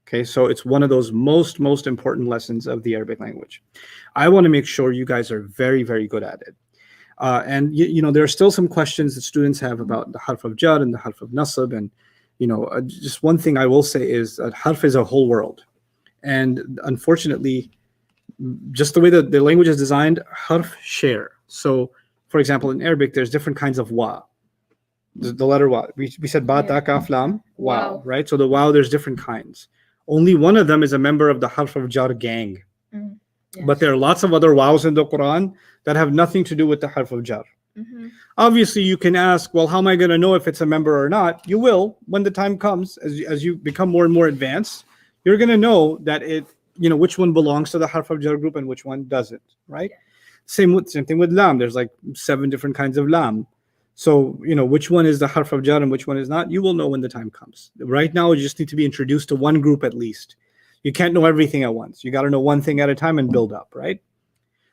Okay, so it's one of those most important lessons of the Arabic language. I want to make sure you guys are very, very good at it. And you know, there are still some questions that students have about the harf of jar and the harf of nasab. And you know, just one thing I will say is that harf is a whole world. And unfortunately, just the way that the language is designed, harf share. So, for example, in Arabic, there's different kinds of wa. The letter wa. We said ba, ta, kaf, lam, wow, right? So the wow, there's different kinds. Only one of them is a member of the harf of jar gang. Yes. But there are lots of other wows in the Quran that have nothing to do with the harf of jar. Obviously, you can ask, well, how am I going to know if it's a member or not? You will when the time comes. As you become more and more advanced, you're going to know that which one belongs to the harf of jar group and which one doesn't, right? Yeah. Same thing with lam. There's like 7 different kinds of lam. So, which one is the harf of jar and which one is not, you will know when the time comes. Right now, you just need to be introduced to one group at least. You can't know everything at once. You got to know one thing at a time and build up, right?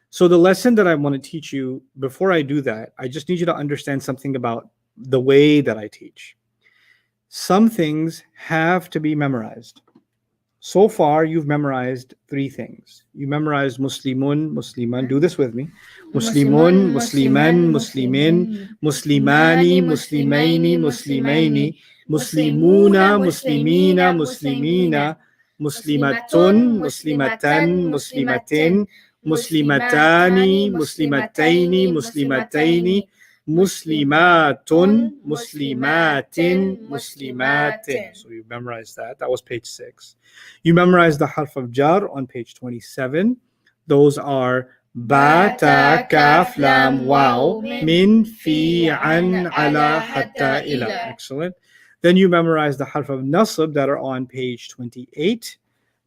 So the lesson that I want to teach you, before I do that, I just need you to understand something about the way that I teach. Some things have to be memorized. So far, you've memorized 3 things. You memorized Muslimun, Musliman. Do this with me. Muslimun, Musliman, Muslimin, Muslimani, Muslimaini, Muslimaini, Muslimuna, Muslimina, Muslimina, Muslimatun, Muslimatan, Muslimatin, Muslimatani, Muslimataini, Muslimataini, Muslimatun, Muslimatin, Muslimatin. So you memorized that. That was page 6. You memorized the harf of jar on page 27. Those are ba, ta, kaf, lam, waw, min, fi, an, ala, hatta, ila. Excellent. Then you memorize the harf of nasab that are on page 28.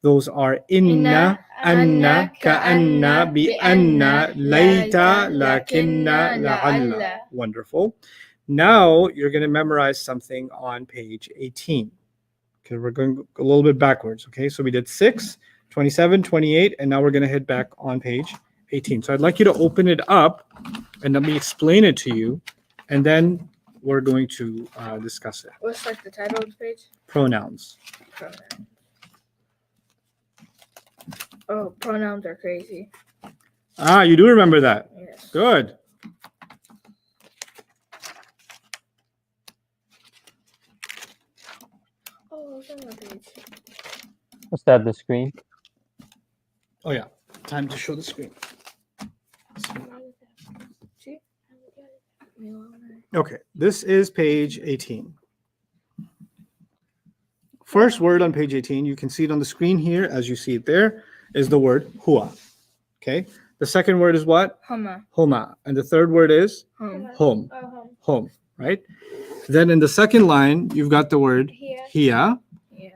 Those are inna, anna, ka'anna, bi anna, layta, lakinna, la'alla. Wonderful. Now you're going to memorize something on page 18. Okay, we're going a little bit backwards. Okay, so we did 6, 27, 28, and now we're going to head back on page 18. So I'd like you to open it up and let me explain it to you, and then we're going to discuss it. What's like the title of the page? Pronouns. Oh, pronouns are crazy. Ah, you do remember that. Yes. Good. Oh, it's on the page. What's that? The screen? Oh yeah, time to show the screen. See? Okay, this is page 18. First word on page 18, you can see it on the screen here, as you see it there, is the word huwa. Okay, the second word is what? Huma. Homa. And the third word is Hum. home. Oh, Home, right? Then in the second line, you've got the word Here. hiya. Yeah.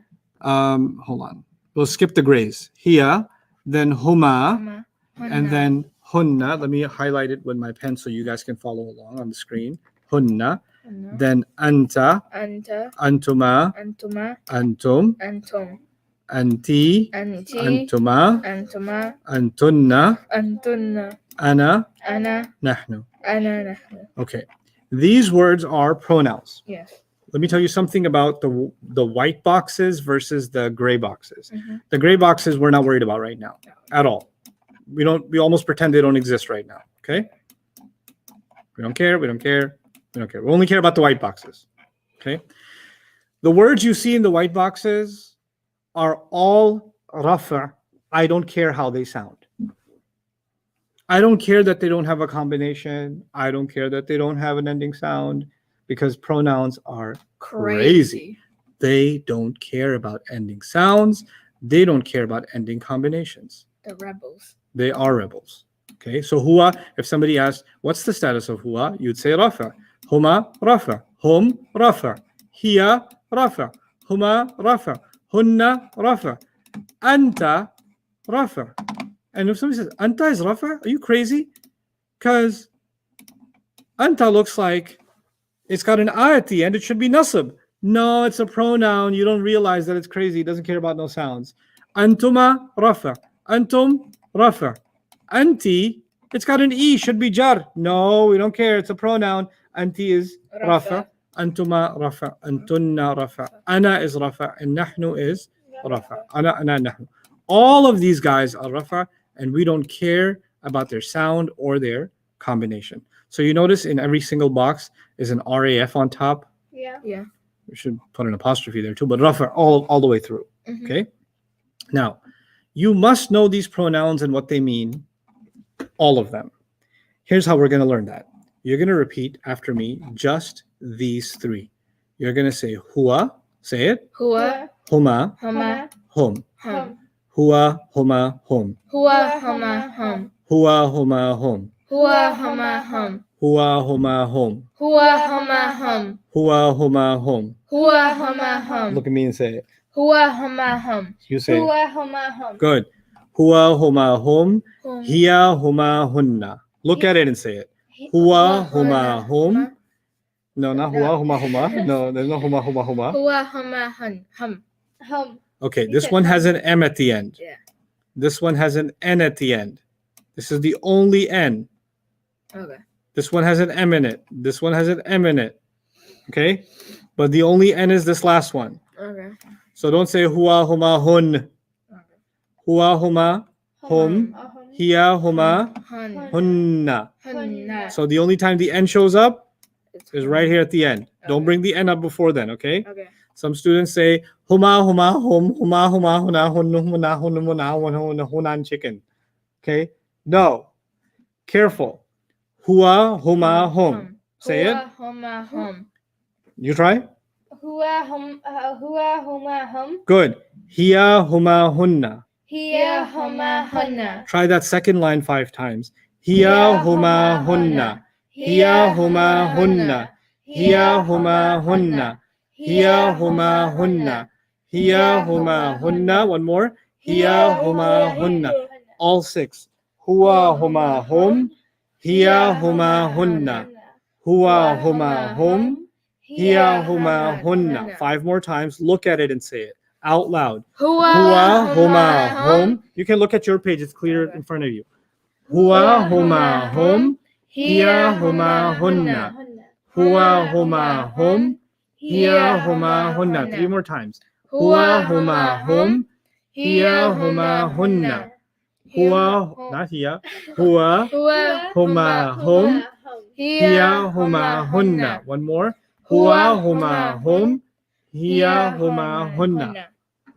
Hold on. We'll skip the grays. Hiya, then huma, Huma. and then hunna. Let me highlight it with my pen so you guys can follow along on the screen. Hunna. Hunna. Then anta, Anta. antuma, Antuma. antum, Antum. anti, Anti. antuma, Antuma. antunna, Antunna. ana, Ana. nahnu. Ana. Nahnu. Okay. These words are pronouns. Yes. Let me tell you something about the white boxes versus the gray boxes. Mhm. The gray boxes we're not worried about right now at all. We almost pretend they don't exist right now. Okay? We don't care. We don't care. We don't care. We only care about the white boxes. Okay? The words you see in the white boxes are all rafa. I don't care how they sound. I don't care that they don't have a combination. I don't care that they don't have an ending sound, because pronouns are crazy. They don't care about ending sounds. They don't care about ending combinations. The rebels. They are rebels. Okay, so huwa, if somebody asks, what's the status of huwa? You'd say rafa. Huma, rafa. Hum, rafa. Hiya, rafa. Huma, rafa. Hunna, rafa. Anta, rafa. And if somebody says, anta is rafa, are you crazy? Because anta looks like it's got an a at the end. It should be nasab. No, it's a pronoun. You don't realize that it's crazy. It doesn't care about no sounds. Antuma, rafa. Antum, rafa. Anti, it's got an e. Should be jar. No, we don't care. It's a pronoun. Anti is rafa. Antuma, rafa. Antunna, rafa. Ana is rafa. And nahnu is rafa. Ana, nahnu. All of these guys are rafa, and we don't care about their sound or their combination. So you notice in every single box is an RAF on top. Yeah. Yeah. We should put an apostrophe there too, but rafa all the way through. Mhm. Okay. Now, you must know these pronouns and what they mean, all of them. Here's how we're going to learn that. You're going to repeat after me just these 3. You're going to say huwa, say it. Hua. Huma, Huma. hum. Hum. Huwa, huma, hum. Hua. Huma. Hum. Huwa, huma, hum. Hua. Huma. Hum. Huwa, huma, hum. Hua. Huma. Hum. Huwa, huma, hum. Hua. Huma. Hum. Look at me and say it. Hua. Huma. Hum. You say it. Hua, huma, hum. Good. Huwa, huma, hum. Hum. Hiya, huma, hunna. Look at it and say it. Huwa, huma, hum. No, not huwa, huma, huma. No, there's no huma, huma, huma. Hua. Huma. Hun. Hum. Hum. Okay, You this said one has hum. an M at the end. Yeah. This one has an N at the end. This is the only N. Okay. This one has an M in it. This one has an M in it. Okay? But the only N is this last one. Okay. So don't say huwa, huma, hun. Huwa, huma, hum. Hiya, huma, hunna. Hunna. So the only time the N shows up It's is right here at the end. Don't Okay. bring the N up before then, okay? Okay. Some students say huma, huma, hum, huma, huma, huna, hun, huna, hun, huna, hun, hun, hunan chicken. Okay? No. Careful. Hua, huma, hum. Say it. Hua, huma, hum. You try. Hua huma hum. Good. Hiya, huma, hunna. Hiya huma hunna. Try that second line 5 times. Hiya, huma, hunna. Hiya, huma, hunna. Hiya, huma, hunna. Hiya, huma, hunna. Hiya, huma, hunna. One more. Hiya, huma, hunna. All 6. Hua, huma, hum. Hiya, huma, hunna. Hua, huma, hum. Hiya, huma, hunna. 5 more times. Look at it and say it out loud. Hua, huma, hum. You can look at your page. It's clear in front of you. Hua, huma, hum. Hiya, huma, hunna. Hua, huma, hum. Hiya, huma, hunna. 3 more times. Hua, huma, hum. Hiya, huma, hunna. Hua, not hiya. Hua, Hua, huma, hum. Hiya, huma, hunna. One more. Hua, huma, hum. Hiya, huma, hunna.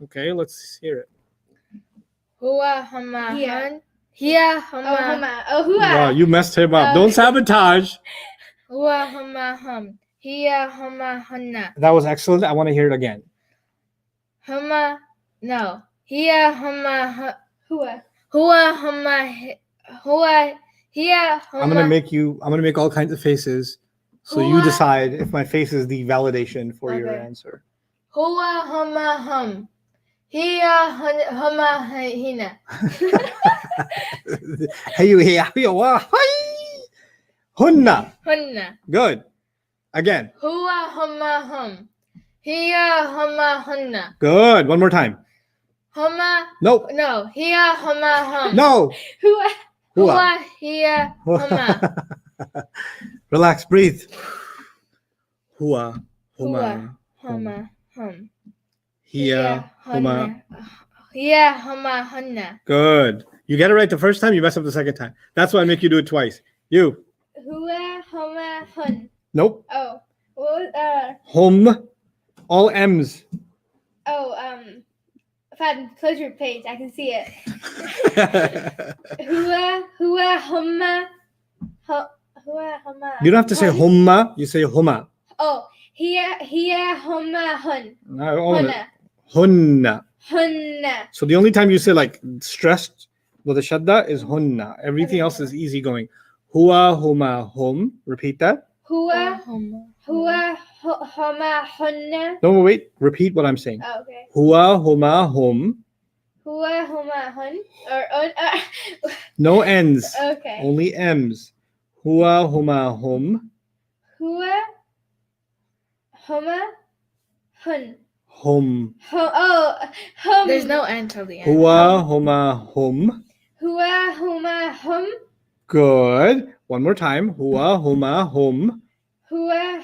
Okay, let's hear it. Hua, huma, Hiya. hun. Hiya, Oh huma. huma. Oh hua. Wow, you messed him up. Don't sabotage. Hua, huma, hum. Hiya, huma, hunna. That was excellent. I want to hear it again. Huma, no. Hiya, huma, Hua. hua, huma, hua, hiya, huma. I'm gonna make all kinds of faces. So you Hua. decide if my face is the validation for your Okay. answer. Hua, huma, hum. Hiya, huma, hina. Hey, you here? Hunna. Hunna. Good. Again. Hua, huma, hum. Hiya, huma, hunna. Good. One more time. Huma, Nope. no. Hiya, huma, hum. No. Hua. Hua. Hua, hiya, huma. Relax. Breathe. Hua. Huma. Huma, hum. Hiya. Huma. Hiya, huma, hunna. Good. You get it right the first time. You mess up the second time. That's why I make you do it twice. You. Hua huma hun. Nope. Oh. What was Hum. All M's. Fad, close your page. I can see it. Hua huma. Hua huma. You don't have to say hun. humma. You say huma. Oh, hiya huma hun. I own it. Hunna. Hunna. Hunna. So the only time you say like stressed with a shadda is hunna. Everything else is easy going. Hua, huma, hum. Repeat that. Hua Huma. huma hunna. No, wait. Repeat what I'm saying. Oh, okay. Hua, huma, hum. Hua huma hun. Or No N's. okay. Only M's. Hua, huma, hum. Hua huma hun. Hum. Hum. There's no N till the end. Hua, huma, hum. Hua huma hum. Good. One more time. Hua, huma, hum. Hua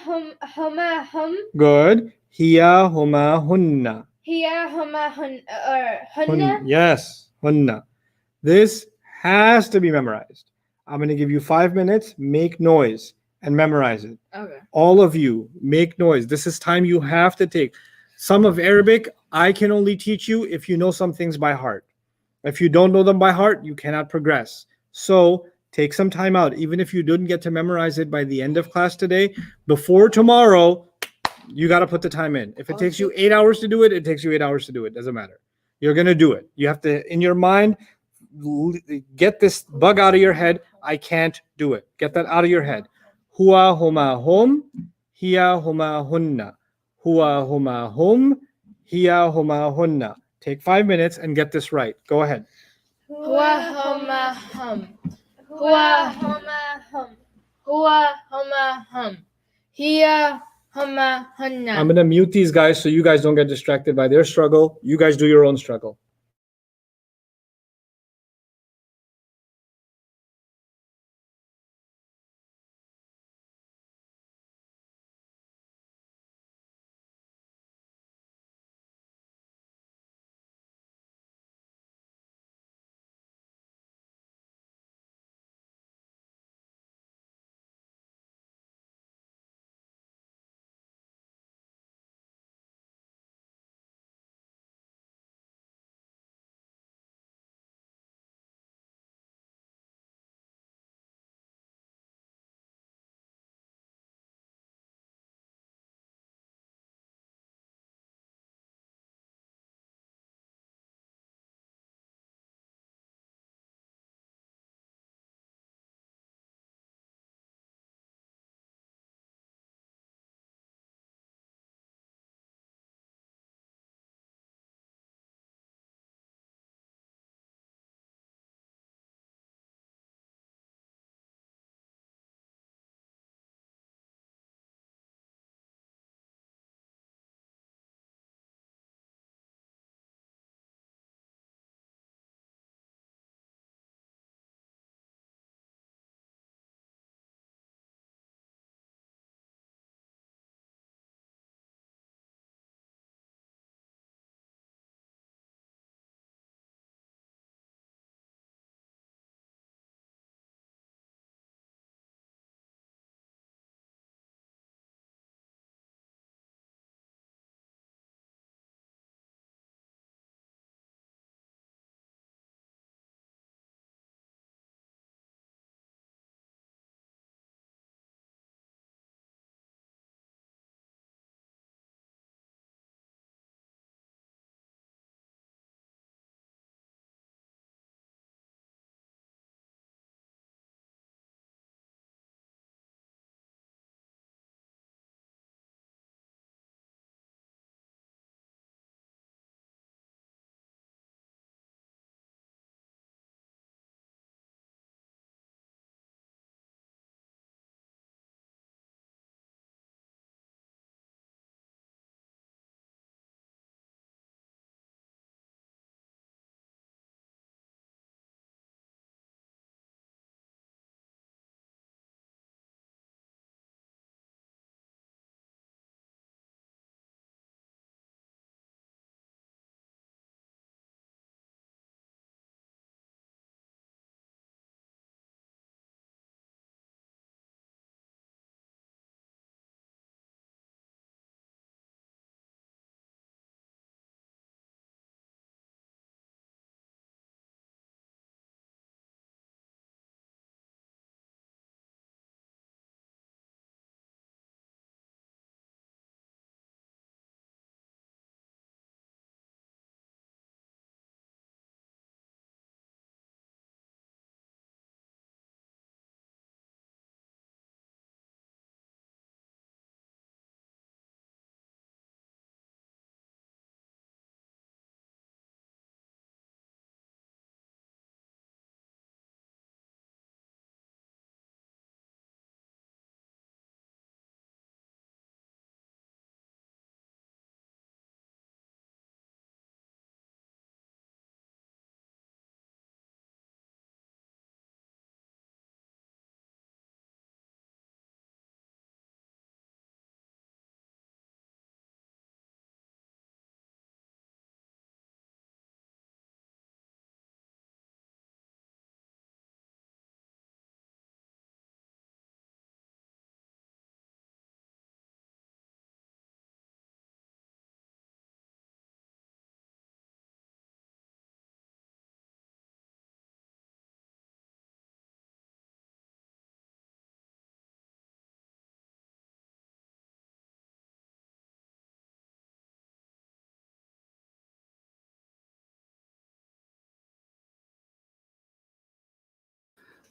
huma hum. Good. Hiya, huma, hunna. Hiya huma hun or hunna. Yes, hunna. This has to be memorized. I'm going to give you 5 minutes. Make noise and memorize it. Okay. All of you, make noise. This is time you have to take. Some of Arabic, I can only teach you if you know some things by heart. If you don't know them by heart, you cannot progress. So take some time out. Even if you didn't get to memorize it by the end of class today, before tomorrow, you got to put the time in. If it takes you 8 hours to do it, it takes you 8 hours to do it. Doesn't matter. You're going to do it. You have to, in your mind, get this bug out of your head. I can't do it. Get that out of your head. Hua, huma, hum. Hiya, huma, hunna. Hua, huma, hum. Hiya, huma, hunna. Take 5 minutes and get this right. Go ahead. Hua, huma, hum. Hua huma hum. Hua, huma, hum. Hiya, huma, hunna. I'm going to mute these guys so you guys don't get distracted by their struggle. You guys do your own struggle.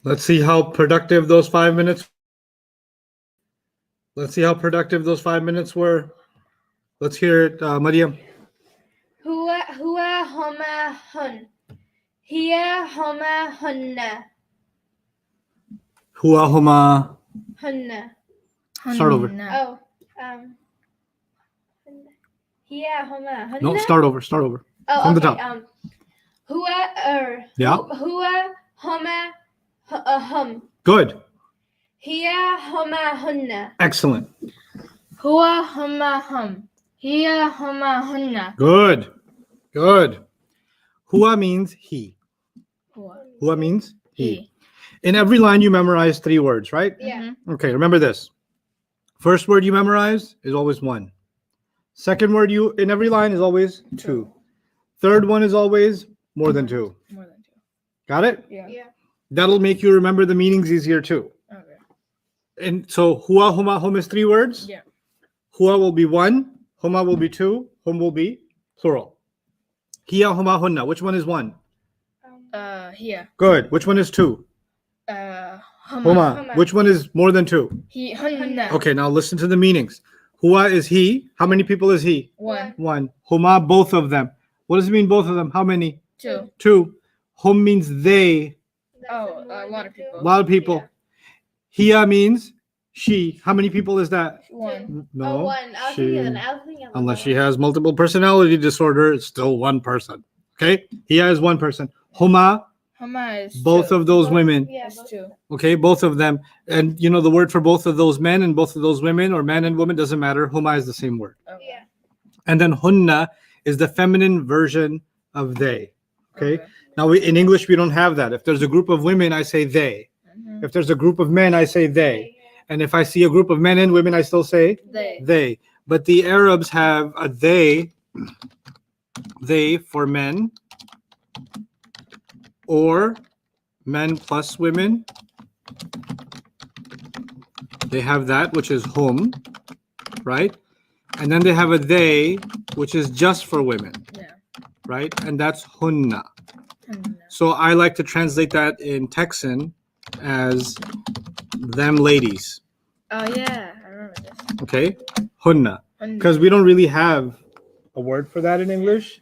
Let's see how productive those 5 minutes. Let's see how productive those 5 minutes were. Let's hear it, Mariam. هو هما هن. هي هما هن. Huwa huma. هن. Start over. Oh. هي هما هن. No, start over. Start over. Oh, from the okay. top. هو Yeah. هو هما هم. Good. هي هما هن. Excellent. هو هما هم. هي هما هن. Good. Good. Huwa means he. هو. Huwa means he. He. In every line, you memorize 3 words, right? Yeah. Okay, remember this. First word you memorize is always 1. Second word you in every line is always 2. Third one is always more than 2. More than 2. Got it? Yeah. Yeah. That'll make you remember the meanings easier too. Okay. And so huwa, huma, hum is 3 words. Yeah. Huwa will be 1. Huma will be 2. Hum will be plural. Hiya, huma, hunna. Which one is 1? Here. Good. Which one is 2? Huma. Huma. Which one is more than 2? He. Hunna. Okay, now listen to the meanings. Huwa is he. How many people is he? 1. 1. Huma, both of them. What does it mean, both of them? How many? 2. 2. Hum means they. Oh, a lot of A people. lot of people. Hiya means she. How many people is that? 1. No. Oh, one. I was she. thinking of Unless she has multiple personality disorder, it's still one person. Okay? Hiya is one person. Huma, Huma is both 2. of those women. Yeah. It's 2. Okay, both of them. And you know the word for both of those men and both of those women, or man and woman, doesn't matter. Huma is the same word. Okay. Yeah. And then hunna is the feminine version of they. Okay? Now in English we don't have that. If there's a group of women, I say they. Mhm. If there's a group of men, I say they. And if I see a group of men and women, I still say They. But the Arabs have a they for men, or men plus women. They have that, which is hum, right? And then they have a they, which is just for women, Yeah. right? And that's hunna. Hunna. So I like to translate that in Texan as them ladies, Oh yeah, I remember this. okay? Hunna. Hunna. Because we don't really have a word for that in English.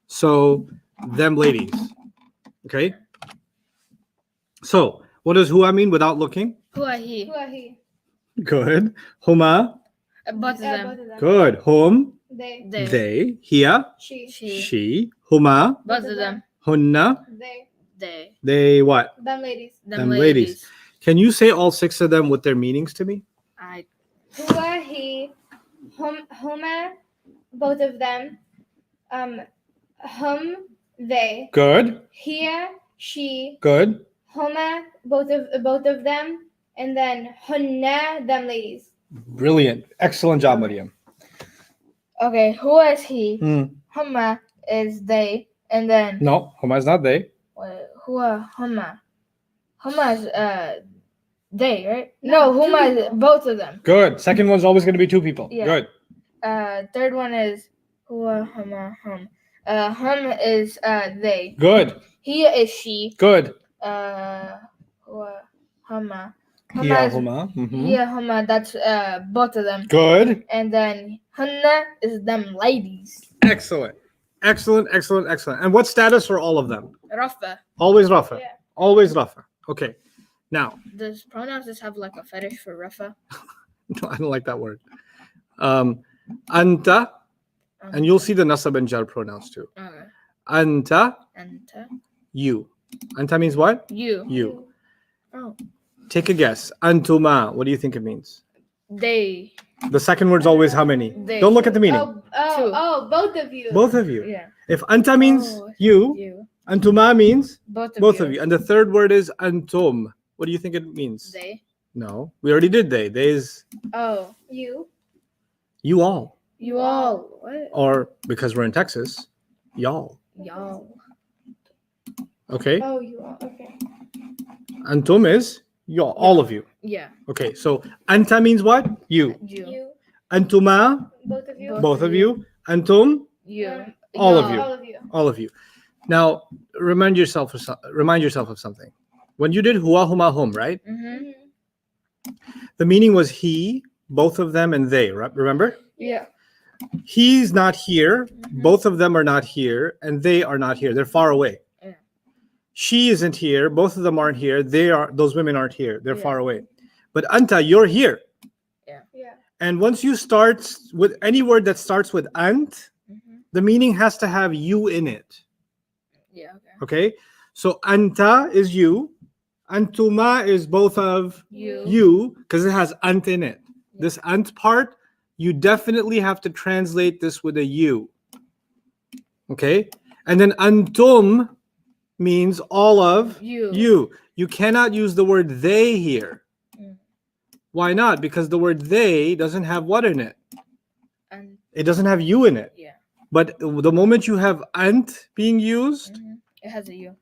So them ladies, okay? So what does hua mean without looking? Who are he? Who are he? Good. Huma, Both of Yeah, them. both of them. good. Hum, They. they. Hiya, She. she. Huma, Both of them. hunna, They. they what? Them ladies. Them ladies. Can you say all 6 of them with their meanings to me? Who are he? Huma. Both of them. Hum. They. Good. Here. She. Good. Huma. Both of them. And then hunna. Them ladies. Brilliant. Excellent job, Mariam. Okay, who is he? Hmm. Huma is they, and then No, Huma is not they. who are Huma? Huma is they, right? No, No, Huma two is both of them. Good. Second one's always going to be 2 people. Yeah. Good. Third one is Hua Huma Hum. Hum is they. Good. He is she. Good. Hua Huma. Hiya, is Huma. Mhm. Hiya Huma. That's both of them. Good. And then Hunna is them ladies. Excellent. Excellent, excellent, excellent. And what status are all of them? Rafa. Always Rafa. Yeah. Always Rafa. Okay. Now, Does pronouns just have like a fetish for Rafa? no, I don't like that word. Anta, and you'll see the nasab and jar pronouns too. Okay. Anta, Anta. you. Anta means what? You. You. Oh. Take a guess. Antuma, what do you think it means? They. The second word's always how many? They. Don't look at the meaning. Oh, both of you. Both of you. Yeah. If anta means Oh, you, You. antuma means Both both of you. And the third word is antum. What do you think it means? They. No, we already did they. They is Oh. You. you all. You all. What? Or because we're in Texas, y'all. Y'all. Okay. Oh, you are. Okay. Antum is y'all, all of you. Yeah. Okay, so anta means what? You. You. You. Antuma, Both of you. both of you. Antum, You. all of Y'all. you. All of you. all of you. Now, remind yourself of something. When you did huwa, huma, hum, right? Mm-hmm. The meaning was he, both of them, and they, right? Remember? Yeah. He's not here, Mhm. both of them are not here, and they are not here. They're far away. Yeah. She isn't here, both of them aren't here. Those women aren't here. They're Yeah. far away. But anta, you're here. Yeah. And once you start with any word that starts with ant, Mm-hmm. the meaning has to have you in it. Yeah. Okay. Okay? So anta is you, antuma is both of You. you because it has ant in it. Yeah. This ant part, you definitely have to translate this with a you. Okay? And then antum means all of You. You cannot use the word they here. Mm. Why not? Because the word they doesn't have what in it? And It doesn't have you in it. yeah. But the moment you have ant being used, Mm-hmm. It has a you.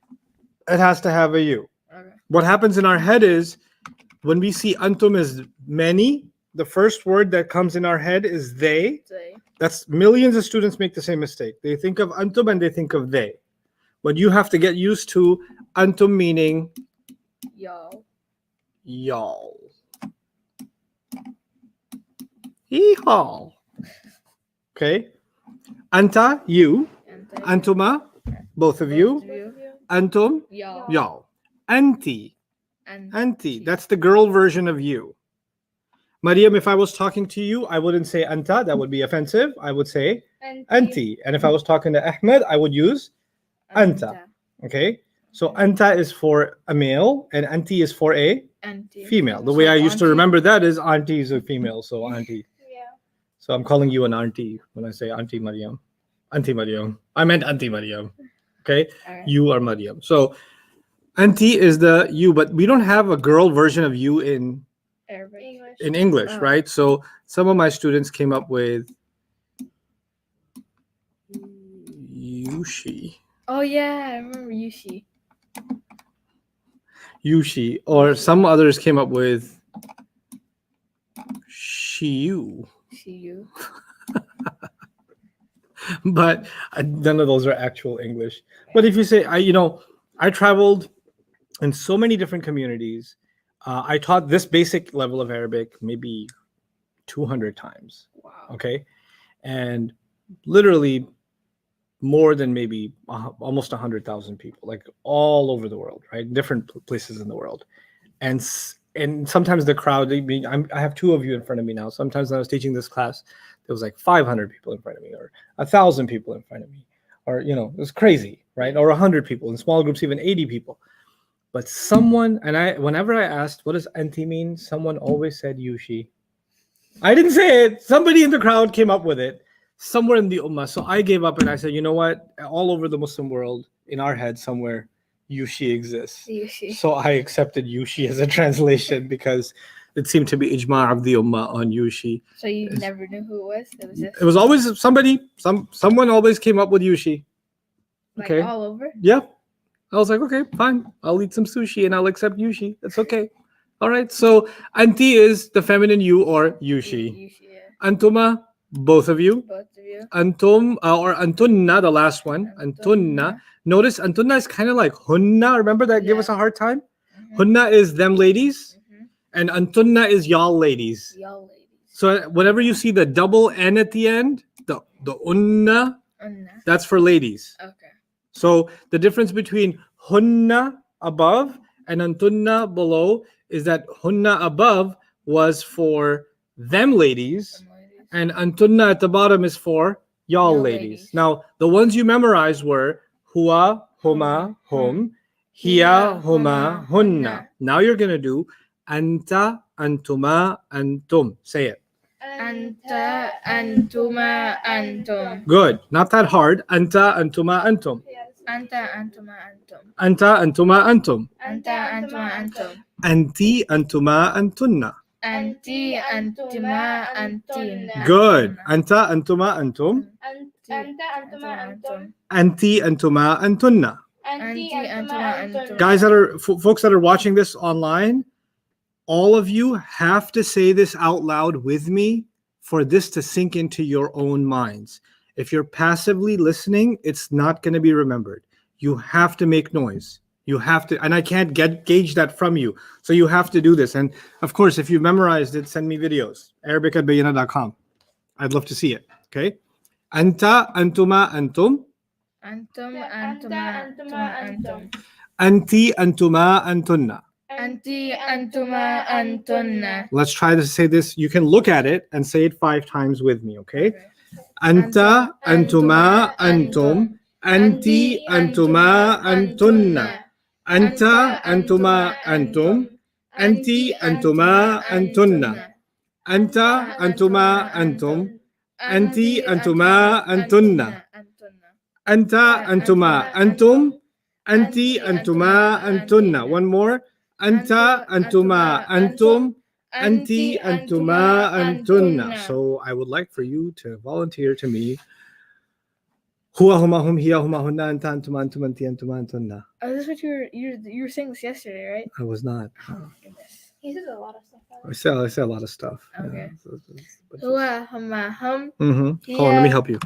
it has to have a you. Okay. What happens in our head is when we see antum as many, the first word that comes in our head is they. Say. That's millions of students make the same mistake. They think of antum and they think of they. But you have to get used to antum meaning Y'all. y'all. Yeehaw. Okay. Anta, you. And say. Antuma, both of you. Both of you. Antum, Y'all. y'all. Auntie, And auntie. That's the girl version of you. Mariam, if I was talking to you, I wouldn't say anta. That would be offensive. I would say auntie. And if I was talking to Ahmed, I would use anta. Okay. So anta is for a male and auntie is for a Auntie. female. The way So I used to auntie- remember that is auntie is a female. So auntie. Yeah. So I'm calling you an auntie when I say Auntie Mariam. Auntie Mariam. I meant Auntie Mariam. Okay? Okay. You are Mariam. So auntie is the you, but we don't have a girl version of you in Arabic. English. English, Oh. right? So some of my students came up with Yushi. Oh yeah, I remember Yushi. Yushi. Or some others came up with Shiu. See you. But none of those are actual English. But if you say, I traveled in so many different communities. I taught this basic level of Arabic maybe 200 times. Wow. Okay. And literally more than maybe almost 100,000 people, like all over the world, right? Different places in the world. And sometimes the crowd, I have two of you in front of me now. Sometimes when I was teaching this class, there was like 500 people in front of me or 1,000 people in front of me, or, it was crazy, right? Or 100 people in small groups, even 80 people. But whenever I asked, what does anti mean? Someone always said Yushi. I didn't say it. Somebody in the crowd came up with it somewhere in the ummah. So I gave up and I said, you know what? All over the Muslim world, in our head somewhere, Yushi exists. Yushi. So I accepted Yushi as a translation because it seemed to be ijma' of the ummah on Yushi. So you never knew who it was? It was just It was always someone always came up with Yushi. like Okay. all over? Yeah. I was like, okay, fine. I'll eat some sushi and I'll accept Yushi. That's okay. All right. So anti is the feminine you or Yushi. Yushi, yeah. Antuma, both of you. Both of you. Antum or antunna, the last one. Antunna. Notice antunna is kind of like hunna. Remember that gave Yeah. us a hard time? Mhm. Hunna is them ladies Mhm. and antunna is y'all ladies. Y'all ladies. So whenever you see the double N at the end, the unna, Unna. that's for ladies. Okay. So the difference between hunna above and antunna below is that hunna above was for them ladies Some ladies. and antunna at the bottom is for y'all Y'all ladies. ladies. Now, the ones you memorized were huwa, huma, hum, hiya, huma, hunna. Now you're going to do anta, antuma, antum. Say it. Anta, antuma, antum. Good. Not that hard. Anta, antuma, antum. Yes. Anta, antuma, antum. Anta, antuma, antum. Anta, antuma, antum. Anti, antuma, antunna. Anti, antuma, antin. Good. Anta, antuma, antum. Anta, antuma, antum. Anti, antuma, antunna. Anti, antuma, antum. Guys folks that are watching this online, all of you have to say this out loud with me for this to sink into your own minds. If you're passively listening, it's not going to be remembered. You have to make noise. You have to, and I can't gauge that from you. So you have to do this. And of course, if you've memorized it, send me videos. Arabic@bayyinah.com. I'd love to see it. Okay. Anta, antuma, antum. Antum, Anta, antuma, antum. Anti, antuma, antunna. Anti, antuma, antunna. Let's try to say this. You can look at it and say it 5 times with me. Okay. Anta, antuma, antum. Anti, antuma, antunna. Anta, antuma, antum. Anti, antuma, antunna. Anta, antuma, antum. Anti, antuma, antunna. Anta, antuma, antum. Anti, antuma, antunna. One more. Anta, antuma, antum. Anti, antuma, antunna. So I would like for you to volunteer to me. Huwa, huma, hum, hiya, huma, hunna, anta, antuma, antum, anti, antuma, antunna. Oh, this is what you were saying this yesterday, right? I was not. Oh goodness. He says a lot of stuff. I say a lot of stuff. Okay. Yeah. Huwa, huma, hum. Mm-hmm. Hold on, let me help you.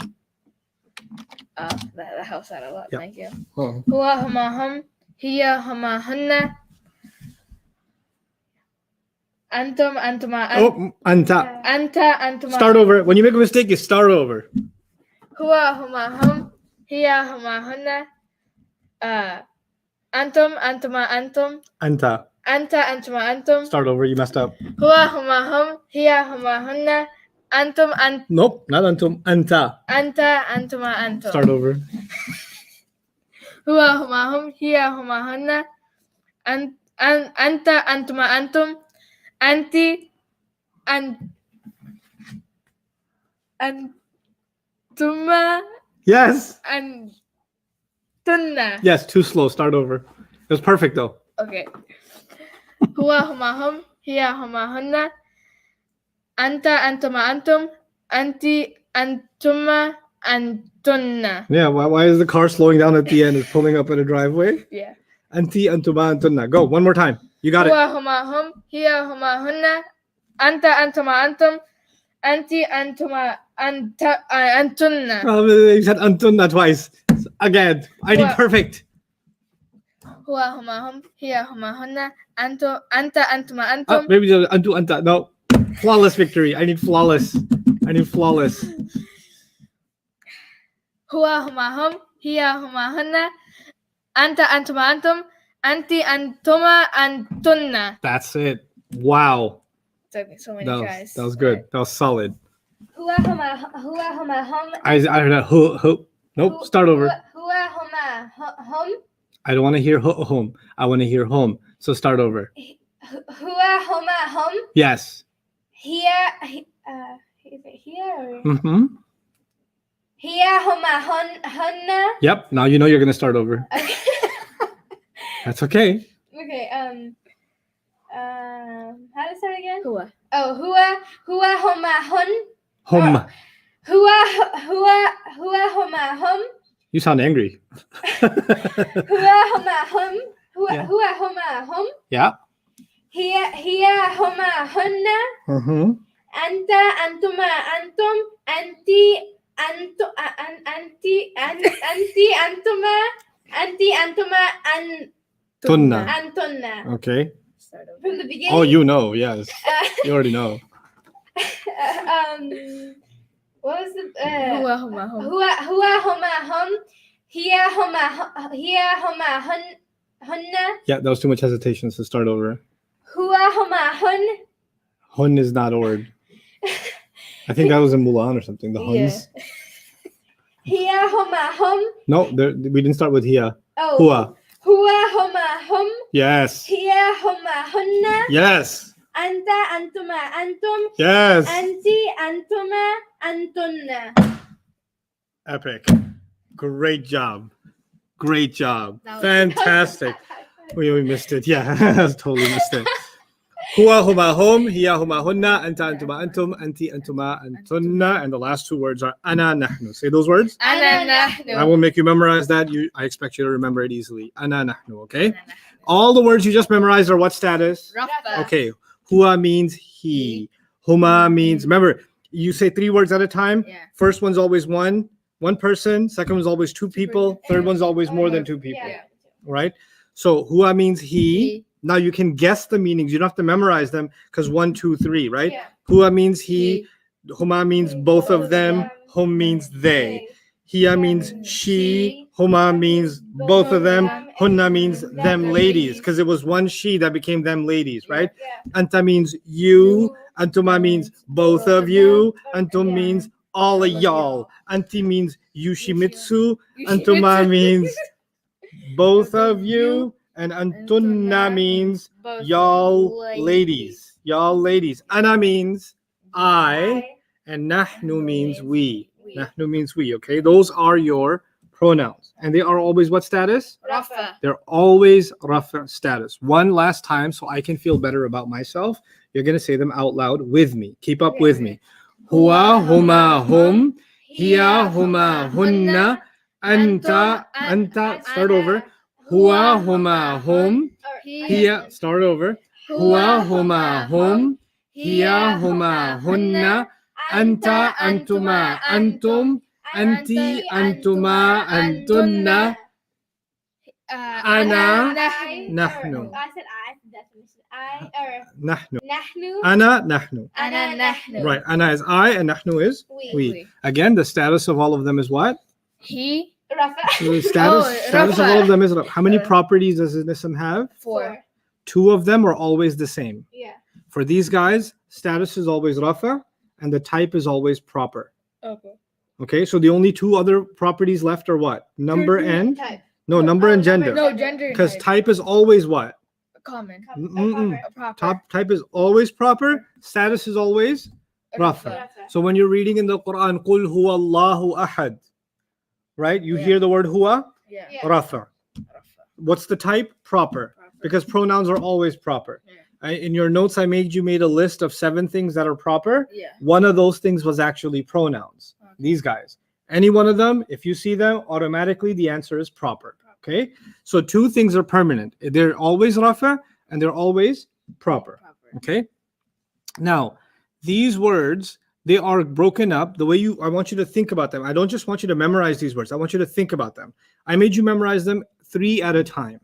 Oh, that helps out a lot. Yeah. Thank you. Oh. Huwa, huma, hum. Hiya, huma, hunna. Antum, antuma, Oh, anta. anta, antuma. Start over. When you make a mistake, you start over. Huwa, huma, hum. Hiya, huma, hunna. Antum, antuma, antum. Anta. Anta, antuma, antum. Start over. You messed up. Huwa, huma, hum. Hiya, huma, hunna. Antum, Nope, not antum. Anta. anta, antuma, antum. Start over. Huwa, huma, hum. Hiya, huma, hunna. Anta, antuma, antum. Anti, antuma, Yes. antunna. Yes, too slow. Start over. It was perfect though. Okay. Huwa, huma, hum. Hiya, huma, hunna. Anta, antuma, antum. Anti, antuma, antunna. Yeah, why is the car slowing down at the end? It's pulling up in a driveway. Yeah. Anti, antuma, antunna. Go, one more time. You got it. Huwa, huma, hum. Hiya, huma, hunna. Anta, antuma, antum. Anti, antuma, antunna. Oh, you said antunna twice. Again, I did What? perfect. Huwa, huma, hum. Hiya, huma, hunna. Anta, antuma, antum. Maybe the antu, anta. No. Flawless victory. I need flawless. I need flawless. Huwa, huma, hum. Hiya, huma, hunna. Anta, antuma, antum. Anti, antuma, antunna. That's it. Wow. Took me so many That tries. was good. That was solid. Huwa, huma, hum. I heard that. Nope. Start over. Huwa, huma, hum. I don't want to hear home. I want to hear home. So start over. Huwa, huma, hum. Yes. Here, is it here or? Mm-hmm. Here, huma, hunna. Yep. Now you know you're gonna start over. Okay. That's okay. Okay. How to start again? Huwa. Oh, huwa, huma, hun. Home. Huwa, huma, hum. You sound angry. Huwa, huma, hum. Yeah. Huwa, huma, hum. Yeah. Here, huma, hunna. Mm-hmm. Anta, antuma, antum. Anti, antuma. Anti, antuma, Tunna. antunna. Okay. Start over. From the beginning. Oh, you know. Yes. You already know. What was the Huwa, huma, hum. huwa, huma, hum. Here, huma, hunna. Yeah, that was too much hesitation. So start over. Huwa, huma, hun. Hun is not a word. I think that was in Mulan or something. The Huns. Here, huma, hum. No, we didn't start with Hia. Oh. Hua. Huwa, huma, hum. Yes. Here, huma, hunna. Yes. Anta, antuma, antum. Yes. Anti, antuma, antunna. Epic. Great job. Great job. That was- Fantastic. We missed it. Yeah, I totally missed it. Huwa huma hum, hiya huma hunna, anta antuma antum, anti antuma antunna. And the last 2 words are ana nahnu. Say those words. Ana nahnu. I won't make you memorize that. I expect you to remember it easily. Ana nahnu, okay? All the words you just memorized are what status? Rafa. Okay. Huwa means he. Huma means, remember, you say 3 words at a time. Yeah. First one's always one person. Second one's always 2 people. Third one's always more than 2 people. Yeah. Right? So huwa means he. He. Now you can guess the meanings. You don't have to memorize them because 1, 2, 3, right? Yeah. Huwa means he. Huma means both of them. Hum means they. Hiya means she. Huma means both of them. Hunna means them ladies, because it was one she that became them ladies, right? Yeah. Anta means you. Antuma means both of you. Antum means all of y'all. Anti means Yushimitsu. Antuma means both of you. And Antunna means y'all ladies. Y'all ladies. Ana means I. And Nahnu means we. Nahnu means we, okay? Those are your pronouns. And they are always what status? Rafa. They're always rafa status. One last time so I can feel better about myself. You're going to say them out loud with me. Keep up with me. Huwa, huma, hum. Hiya, huma, hunna. Anta. Start over. Huwa, huma, hum. Hiya. Start over. Huwa, huma, hum. Hiya, huma, hunna. Anta, antuma, antum. Anti, antuma, antunna. Ana, nahnu. I said I. Definition. I or Nahnu. nahnu. Ana, nahnu. Ana nahnu. Right. Ana is I and nahnu is We. we. Again, the status of all of them is what? He. Rafa. The status of all of them is how many properties does an ism have? 4. 2 of them are always the same. Yeah. For these guys, status is always rafa and the type is always proper. Okay. Okay, so the only 2 other properties left are what? Number and Type. number and gender. No, gender. and Because type. type is always what? Common. Mm-mm. A proper. Type is always proper. Status is always rafa. Rafa. So when you're reading in the Quran, "Qul huwa Allahu ahad," right? You Yeah. hear the word huwa, Yeah. Yeah. rafa. What's the type? Proper. Because pronouns are always proper. Yeah. In your notes, I made a list of 7 things that are proper. Yeah. One of those things was actually pronouns. Okay. These guys. Any one of them, if you see them, automatically the answer is proper. Okay? So 2 things are permanent. They're always rafa and they're always proper. Okay? Now, these words, they are broken up the way I want you to think about them. I don't just want you to memorize these words. I want you to think about them. I made you memorize them 3 at a time,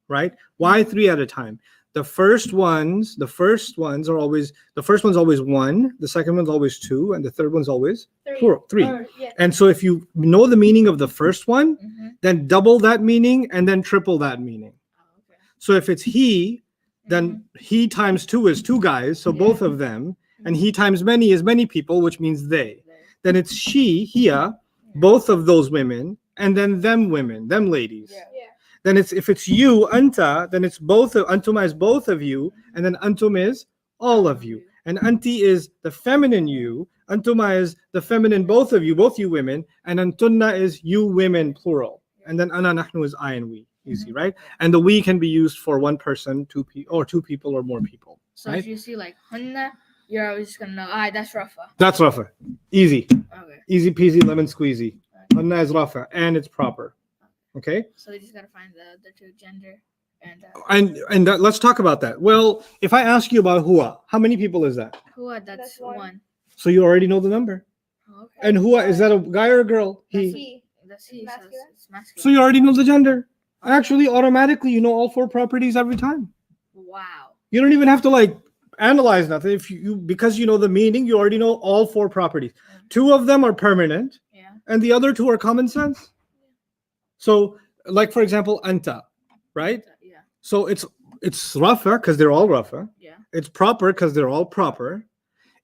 right? Why 3 at a time? The first one's always 1, the second one's always 2, and the third one's always 3. Yeah. And so if you know the meaning of the first one, Mm-hmm. then double that meaning and then triple that meaning. Okay. So if it's he, then he times 2 is 2 guys, so both of them, and he times many is many people, which means they. Then it's she, hiya, both of those women, and then them women, them ladies. Yeah. Yeah. Then if it's you, anta, then it's both of antuma is both of you, and then antum is all of you. And anti is the feminine you, antuma is the feminine both of you, both you women, and antunna is you women plural. And then ana nahnu is I and we. Easy, right? And the we can be used for 1 person, 2 people, or 2 people or more people. So Right? if you see like hunna, you're always just gonna know, that's Rafa. That's rafa. Easy. Okay. Easy peasy lemon squeezy. Anna is rafa and it's proper. Okay? So we just gotta find the 2 gender and And let's talk about that. Well, if I ask you about hua, how many people is that? Hua, that's That's 1. 1. So you already know the number. Okay. And hua, is that a guy or a girl? That's He. He. That's he. So Masculine? it's masculine. So you already know the gender. Actually, automatically, you know all 4 properties every time. Wow. You don't even have to analyze nothing. If you because you know the meaning, you already know all 4 properties. 2 of them are permanent, Yeah. and the other 2 are common sense. So, like for example, anta, right? Yeah. So it's rafa because they're all rafa. Yeah. It's proper because they're all proper.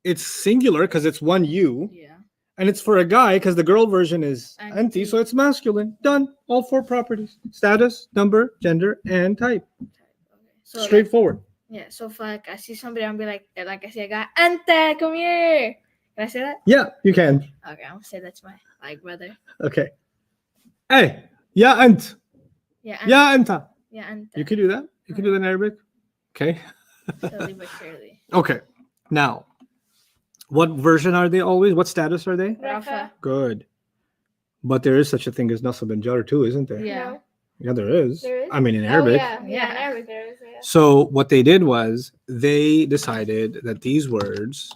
It's singular because it's 1 you, Yeah. and it's for a guy because the girl version is Anti. anti, so it's masculine. Done. All 4 properties: status, number, gender, and type. Okay. So Straightforward. yeah. So if I see somebody, I'll be like I see a guy, Ante, come here. Can I say that? Yeah, you can. Okay, I'm gonna say that's my brother. Okay. Hey, ya ant. Yeah. Ya anta. Yeah, Ante. You can do that. You can do that in Arabic. Okay. Slowly but surely. Okay. Now, what version are they always? What status are they? Rafa. Good. But there is such a thing as nasab and jar too, isn't there? Yeah. No. Yeah, there is. There is? I mean, in Oh, Arabic. yeah. Yeah. Yeah. In Arabic there is. Yeah. So what they did was they decided that these words,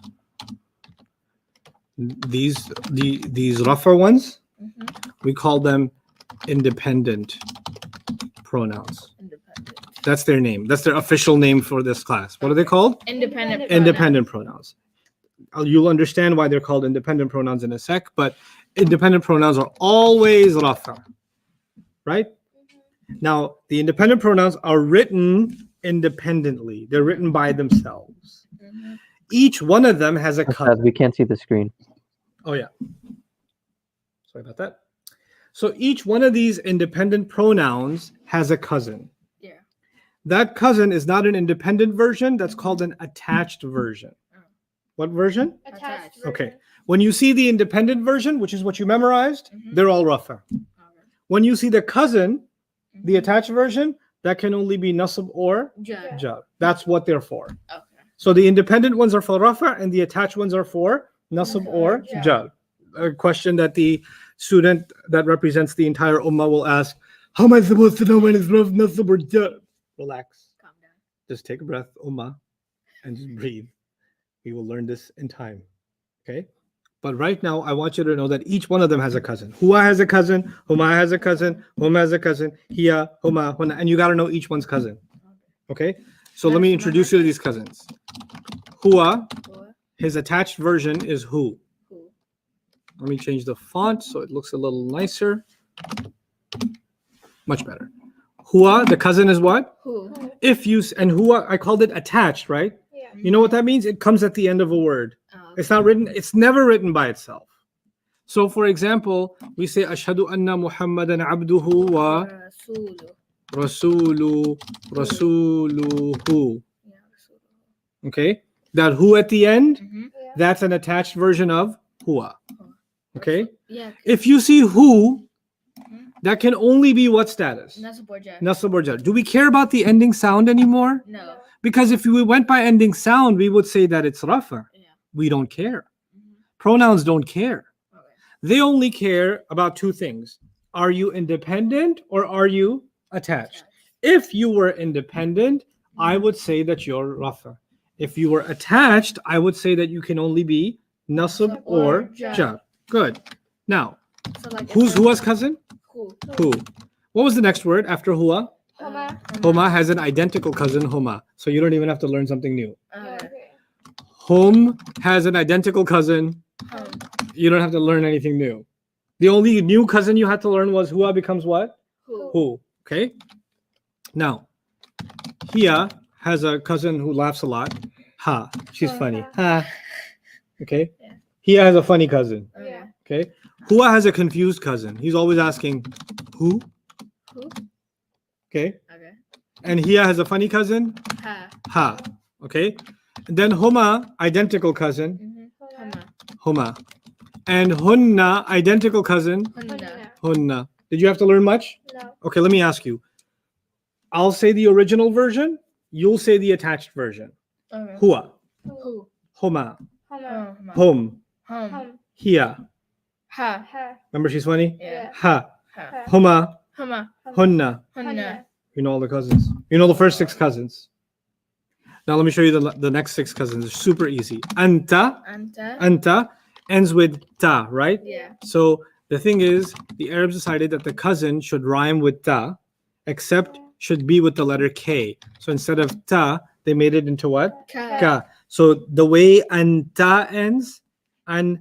these rougher ones, Mm-hmm. we call them independent pronouns. Independent. That's their name. That's their official name for this class. What are they called? Independent. Independent pronouns. You'll understand why they're called independent pronouns in a sec, but independent pronouns are always rafa, right? Now, the independent pronouns are written independently. They're written by themselves. Mhm. Each one of them has a Ustad, cousin. we can't see the screen. Oh, yeah. Sorry about that. So each one of these independent pronouns has a cousin. Yeah. That cousin is not an independent version. That's called an attached version. What version? Attached. Okay. version. When you see the independent version, which is what you memorized, Mhm. they're all rafa. Okay. When you see the cousin, the Mhm. attached version, that can only be nasab or Jar. jar. That's what they're for. Okay. So the independent ones are for rafa and the attached ones are for nasab or Jar. jar. A question that the student that represents the entire ummah will ask, how am I supposed to know when it's raf, nasab or jar? Relax. Calm down. Just take a breath, ummah, and just breathe. We will learn this in time. Okay? But right now, I want you to know that each one of them has a cousin. Huwa has a cousin, Huma has a cousin, Huma has a cousin, Hiya, Huma, Huna, and you got to know each one's cousin. Okay? So let me introduce you to these cousins. Huwa, Or his attached version is who. who? Let me change the font so it looks a little nicer. Much better. Huwa, the cousin is what? Who? If you, and Huwa, I called it attached, right? Yeah. You know what that means? It comes at the end of a word. Oh, It's not written, it's never written by itself. So for example, we say Ashhadu anna Muhammadan abduhu wa Rasulu. rasuluhu. Yeah, Rasulu. Okay? That who at the end, Mm-hmm. Yeah. that's an attached version of huwa. Okay? Yeah. If you see who, Mhm. that can only be what status? Nasab or jar. Nasab or jar. Do we care about the ending sound anymore? No. Because if we went by ending sound, we would say that it's rafa. Yeah. We don't care. Mhm. Pronouns don't care. Okay. They only care about two things. Are you independent or are you attached? If you were independent, I would say that you're rafa. If you were attached, I would say that you can only be nasab Nasab or or jar. jar. Good. Now, So like who's if Hua's there's a- cousin? Who? Who? What was the next word after Hua? Homa. Homa has an identical cousin, Homa. So you don't even have to learn something new. Okay. Okay. Hum has an identical cousin. Hum. You don't have to learn anything new. The only new cousin you had to learn was Hua becomes what? Who? Who. Okay. Now, Hia has a cousin who laughs a lot. Ha. She's Oh, funny. ha. Ha. Okay. Yeah. Hia has a funny cousin. Okay. Yeah. Okay. Hua has a confused cousin. He's always asking, who? Who? Okay. Okay. And Hia has a funny cousin. Ha. Ha. Okay. And then Homa, identical cousin. Mm-hmm. Hama. Homa. And Hunna, identical cousin. Hunna. Hunna. Did you have to learn much? No. Okay, let me ask you. I'll say the original version. You'll say the attached version. Okay. Hua. Who? Homa. Homa. Hum. Hum. Hum. Hum. Hia. Ha. Ha. Remember she's funny? Yeah. Ha. Ha. Ha. Homa. Hama. Hunna. Hunna. You know all the cousins. You know the first 6 cousins. Now let me show you the next 6 cousins. They're super easy. Anta. Anta. Anta ends with ta, right? Yeah. So the thing is, the Arabs decided that the cousin should rhyme with ta, except should be with the letter K. So instead of ta, they made it into what? Ka. Ka. So the way anta ends, anta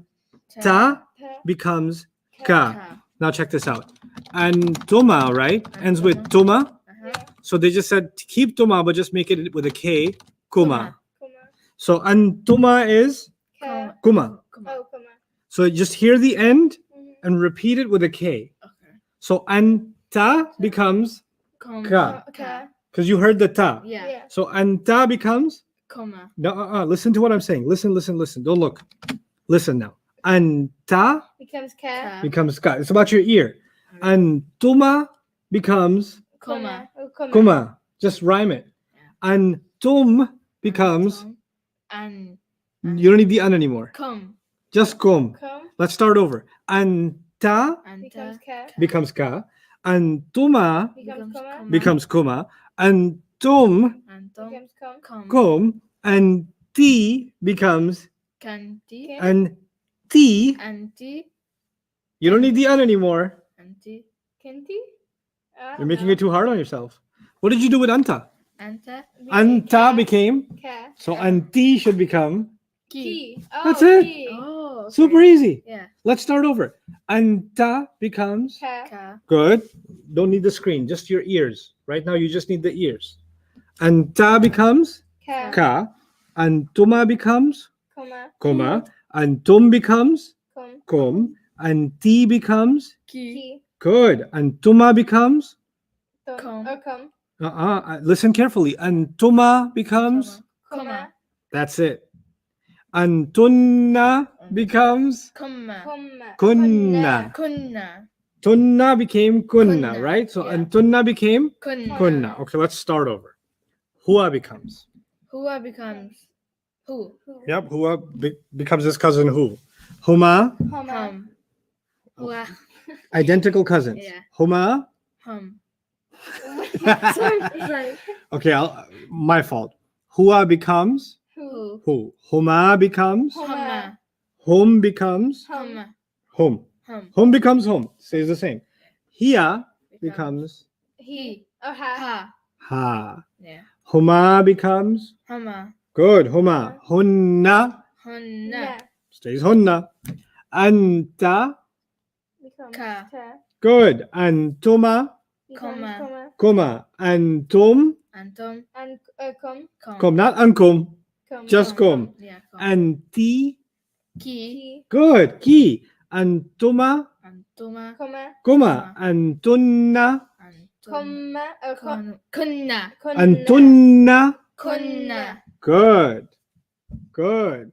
Ta. becomes ka. Ka. Now check this out. Antuma, right? Ends with tuma. Uh-huh. So they just said to keep tuma, but just make it with a K. Kuma. Kuma. So antuma is Ka. kuma. Kuma. Oh, kuma. So just hear the end Mhm. and repeat it with a K. Okay. So anta becomes Kum. Ka. Ka. because you heard the ta. Yeah. Yeah. So anta becomes Kuma. no. Listen to what I'm saying. Listen. Don't look. Listen now. Anta Becomes ka. Ka. becomes ka. It's about your ear. Antuma becomes Kuma. Oh, kuma. kuma. Just rhyme it. Antum becomes. Tum. An. You don't need the an anymore. Kum. Just kum. Kum. Let's start over. Anta Becomes Anta. ka. becomes ka. Antuma Becomes kuma. becomes kuma. Antum Antum. Becomes kum. Kum. kum. And ti becomes Kanti. and ti. Anti. You don't need the an anymore. Anti. Kinti. You're making it too hard on yourself. What did you do with anta? Anta. Anta became, Ka. so anti should become, Ki. Oh, That's it. ki. Oh. Okay. super easy. Yeah. Let's start over. Anta becomes, Ka. Ka. good. Don't need the screen, just your ears. Right now, you just need the ears. Anta becomes Ka. ka. Antuma becomes Koma. koma. Antum becomes Kum. kum. Anti becomes Ki. Ki. good. Antuma becomes Tum. Kum. Or kum. listen carefully. Antuma becomes Koma. that's it. Antunna becomes Kumma. Kumma. kunna. Kunna. Tunna became kunna, Kunna, right? So yeah. Antunna became Kunna. kunna. Okay, let's start over. Hua becomes. Hua becomes who? Yep, Hua becomes his cousin who? Huma, Homa. Hum. Hua. identical cousins. Yeah. Huma. Hum. Sorry. Okay, my fault. Hua becomes Who. who? Huma becomes Humma. hum becomes Humma. hum. Hum. Hum becomes hum. Stays the same. Hia becomes He. Or ha. Ha. ha. Yeah. Huma becomes Humma. good. Huma. Hunna Hunna. Na. stays hunna. Anta Becomes Ka. ka. good. Antuma Becomes Koma. koma. kuma. Antum Antum. And kum. kum. Not ankum. Kum. Just kum. Yeah. Kum. Anti Ki. Ki. good. Ki. Antuma Antuma. Koma. kuma. Antunna Antum. Kumma. Or kum. Kunna. Kunna. antunna Kunna. good. Good.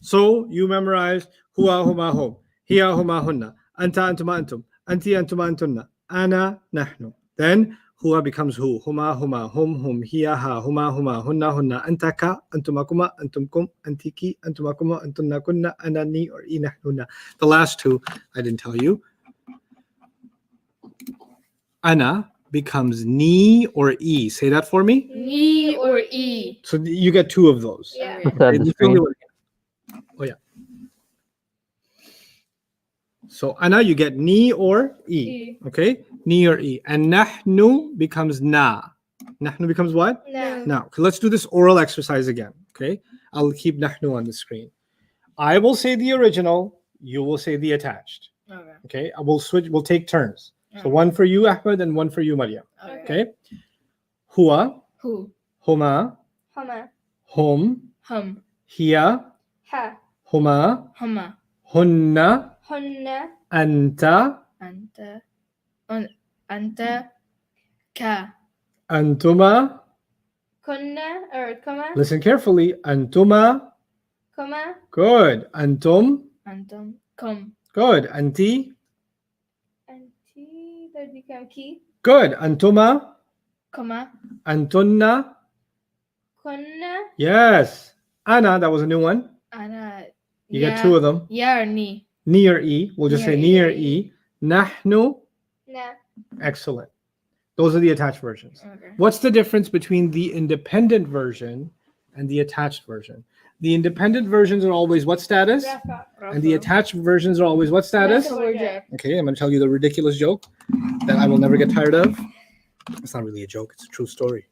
So you memorized hua huma hum. Hiya huma hunna. Anta antuma antum. Anti antuma antunna. Ana nahnu. Then hua becomes who. Huma huma. Hum hum. Hiya ha. Huma huma. Hunna hunna. Anta ka. Antuma kuma. Antum kum. Antiki. Antuma kuma. Antunna kunna. Ana ni or I nahnuna. The last two I didn't tell you. Ana becomes ni or e. Say that for me. Ni or e. So you get two of those. Yeah. Put that on the Let's do screen. it again. Oh yeah. So ana you get ni or e. E. Okay, ni or e, and nahnu becomes na. Nahnu becomes what? Na. Now let's do this oral exercise again. Okay, I'll keep nahnu on the screen. I will say the original. You will say the attached. Okay. Okay, I will switch. We'll take turns. So Okay. one for you, Ahmed, and one for you, Maryam. Okay. Okay. Hua, Who? huma, Homa. hum, Hum. hiya, Ha. huma, Humma. hunna, Hunna. anta, Anta. Anta. Ka. antuma. Kunna. Or koma. Listen carefully. Antuma. Koma. Good. Antum. Antum. Kum. Good. Anti. And T. That become ki. Good. Antuma. Koma. Antunna. Kunna. Yes. Ana, that was a new one. Ana. You get two of them. Yeah or ni? Ni or e. We'll just say ni or e. Nahnu. Na. Excellent. Those are the attached versions. Okay. What's the difference between the independent version and the attached version? The independent versions are always what status? Rafa. And the attached versions are always what status? Rafa. Subject. Okay, I'm going to tell you the ridiculous joke that I will never get tired of. It's not really a joke, it's a true story.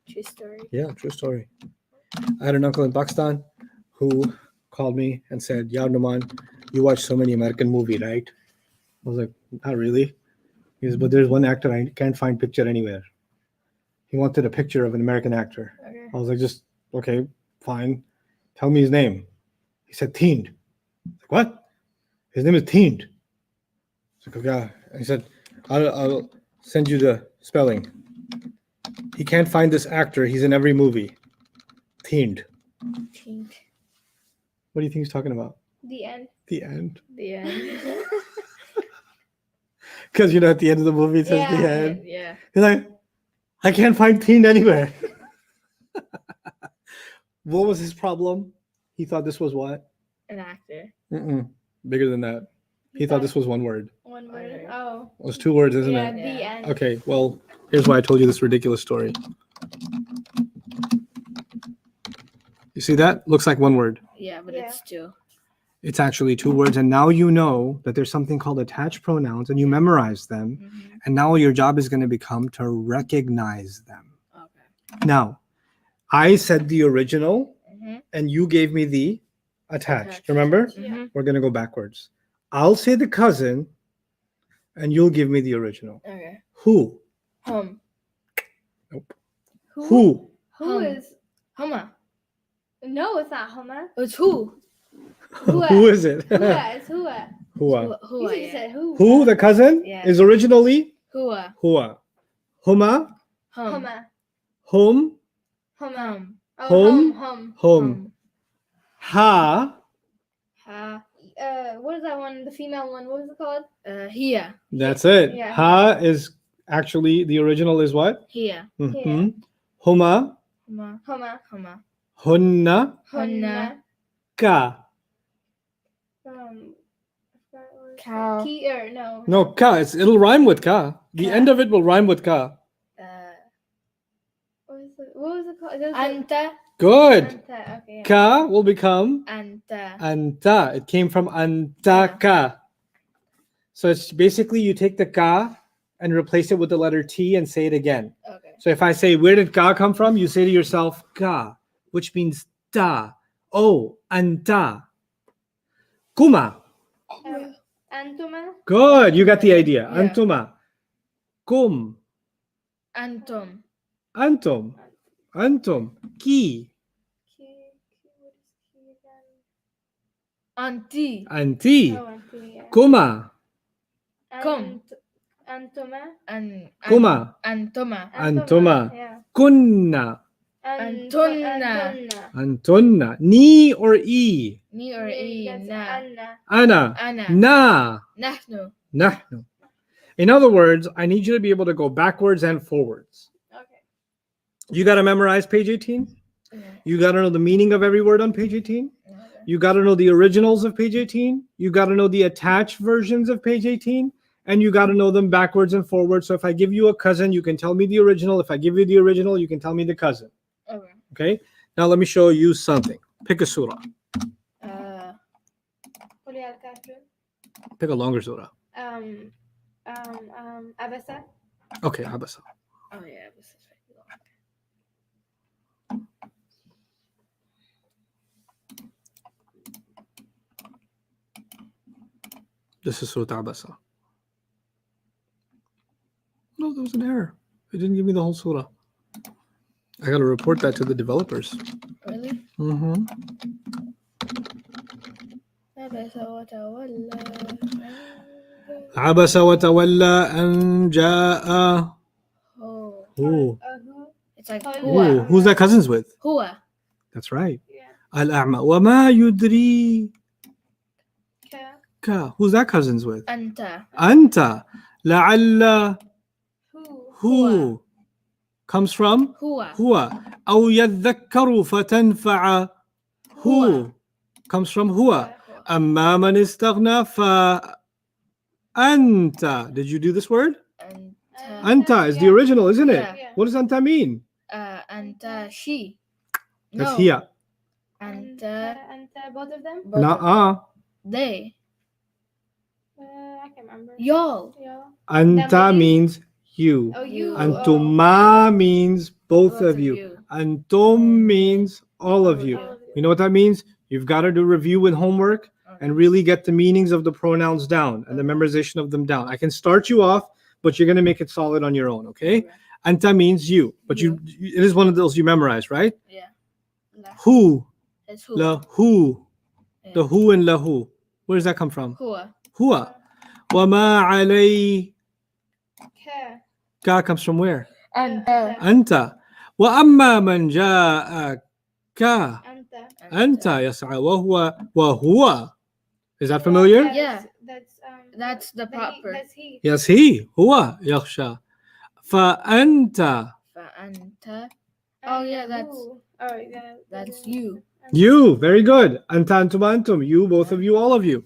True story. Yeah, true story. I had an uncle in Pakistan who called me and said, "Ya Numan, you watch so many American movies, right?" I was like, "Not really." He says, "But there's one actor I can't find picture anywhere." He wanted a picture of an American actor. Okay. I was like, "Just, okay, fine. Tell me his name." He said, "Theend." Like, what? His name is Theend. I was like, "Okay." He said, I'll send you the spelling. He can't find this actor. He's in every movie. Theend. Tink. What do you think he's talking about? The end. The end. The end. Because, you know, at the end of the movie, it says Yeah. the end. Yeah. He's like, I can't find Theend anywhere. What was his problem? He thought this was what? An actor. Bigger than that. He thought this was one word. One word. Okay. Oh. It was two words, isn't Yeah, it? the Yeah. end. Okay, well, here's why I told you this ridiculous story. You see that? Looks like one word. Yeah, but Yeah. it's two. It's actually two words. And now you know that there's something called attached pronouns and you memorize them. Mhm. And now your job is going to become to recognize them. Okay. Now, I said the original Mhm. and you gave me the attached. Attached. Remember? Mhm. We're going to go backwards. I'll say the cousin and you'll give me the original. Okay. Who? Hum. Who? Who Hum. is? Huma. No, it's not Huma. It's who? Who is it? Hua. It's Hua. Hua. You Yeah. said who? Who, the cousin, Yeah. is originally Hua. Hua. Huma, Hum. Huma. hum, Huma. Hum. Oh, Hum. hum. hum. Ha, Ha. What is that one? The female one. What was it called? Here. that's it. Yeah. Ha is actually, the original is what? Here. Mhm. Huma, Huma. Huma. Huma. hunna, Hunna. ka. I forgot what it's Cow. called. Key or no. No, ka. It'll rhyme with ka. The Ka. end of it will rhyme with ka. What was it called? It was Anta. Good. Anta. Okay. Yeah. Ka will become Anta. anta. It came from anta ka. So it's basically you take the ka and replace it with the letter T and say it again. Okay. So if I say, where did ka come from? You say to yourself, ka, which means ta. Oh, anta. Kuma. Antuma. Good. You got the idea. Yeah. Antuma. Kum. Antum. Antum. Antum. Ki. What is key again? Auntie. Anti. Oh, auntie. Yeah. Kuma. Kum. Antuma. Kuma. Antuma. Antuma. Yeah. Kunna. Antunna. Antunna. Ni or e? Ni or e. That's Na. Anna. Ana. Ana. Na. Nahnu. Nahnu. In other words, I need you to be able to go backwards and forwards. Okay. You got to memorize page 18. Yeah. You got to know the meaning of every word on page 18. Okay. You got to know the originals of page 18. You got to know the attached versions of page 18. And you got to know them backwards and forwards. So if I give you a cousin, you can tell me the original. If I give you the original, you can tell me the cousin. Okay. Okay? Now let me show you something. Pick a surah. قل يا الكافرون. Pick a longer surah. Abasa. Okay, Abasa. Oh yeah. This is right. This is Surah Abasa. No, there was an error. It didn't give me the whole surah. I got to report that to the developers. Really? Mm-hmm. عبس وتولى. عبس وتولى أن جاء. Oh. Ooh. It's like Ooh. Hua. Who's that cousins with? Hua. That's right. Yeah. الأعمى وما يدري. Ka. Who's that cousins with? Anta. أنت. لعل. Who. Who comes from Hua. هو أو يذكر فتنفع. Who comes from هو. أما من استغنى فأنت. Did you do this word? Anta. Anta is the original, isn't it? Yeah. What does Anta mean? Anta. She. That's No. here. Anta. Anta. Both of them. both of them. Nuh-uh. They. I can't remember. Y'all. Yeah. Anta That means you. Oh, you. Antuma means both of you. you. Antum means all of you. You know what that means? You've got to do review with homework and really get the meanings of the pronouns down and the memorization of them down. I can start you off, but you're going to make it solid on your own, okay? Anta means you, but it is one of those you memorize, right? Yeah. Who, It's who. lahu, Yeah. the who and lahu. Where does that come from? Hua. Huwa. Wama alay. Ka. Ka comes from where? Anta. Anta. Wa amma man ja'aka. Anta. Anta yas'a wa huwa. Is that familiar? Yeah. That's That's the proper. That's he. Yes, he. Huwa yakhsha. Fa anta. Anta. Oh, yeah, that's- Who. Oh yeah. That's you. You. Very good. Anta antum antum. You, both of you, all of you.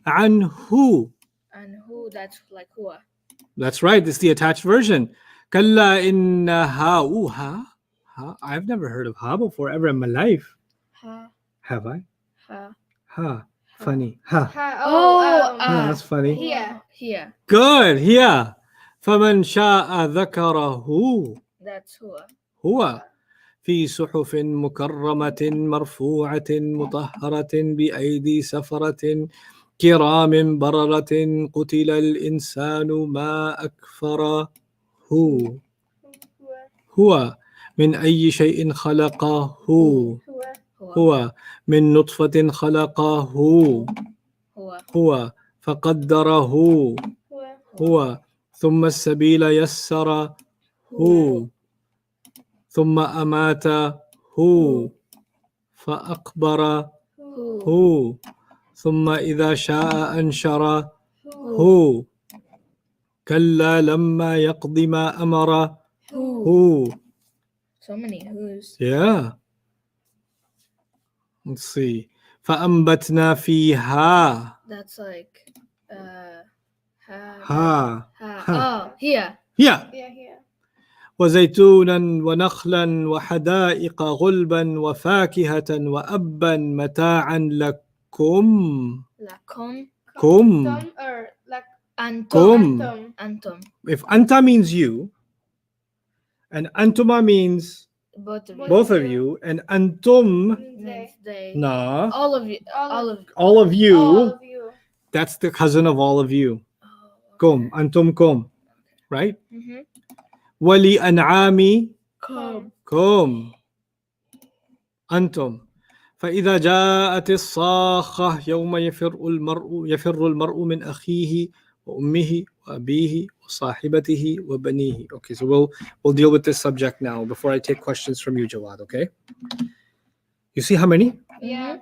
An who. And who, that's like Hua. That's right. This is the attached version. Kalla innaha. Ooh, ha? Ha? I've never heard of ha before ever in my life. Ha. Have I? Ha. Ha. Funny. Ha. That's funny. Here. Here. Good. Here. فمن شاء ذكره. That's هو. هو في صحف مكرمة مرفوعة مطهرة بأيدي سفرة كرام بررة قتل الإنسان ما أكفره. هو من أي شيء خلقه. هو من نطفة خلقه. هو فقدره. هو ثم السبيل يسره. ثم أماته فأقبره. ثم إذا شاء أنشره. كلا لما يقض ما أمره. So many who's. Yeah. Let's see. فأنبتنا فيها. That's like ha. ها. Oh, here. Yeah. Here. وزيتونا ونخلا وحدائق غلبا وفاكهة وأبا متاعا لكم. Lakum. كم. Or like Antum. كم. Antum. If anta means you, and antuma means both of you, and antum, Means they. na, All of you. All of. all of you, all of you. that's the cousin of all of you. Kum, antum kum, right? Mm-hmm. Wali an'ami Come. kum, antum. فإذا جاءت الصاخة يوم يفر المرء من أخيه وأمه وأبيه وصاحبته وبنيه. Okay, so we'll deal with this subject now before I take questions from you, Jawad. Okay, you see how many? Yeah.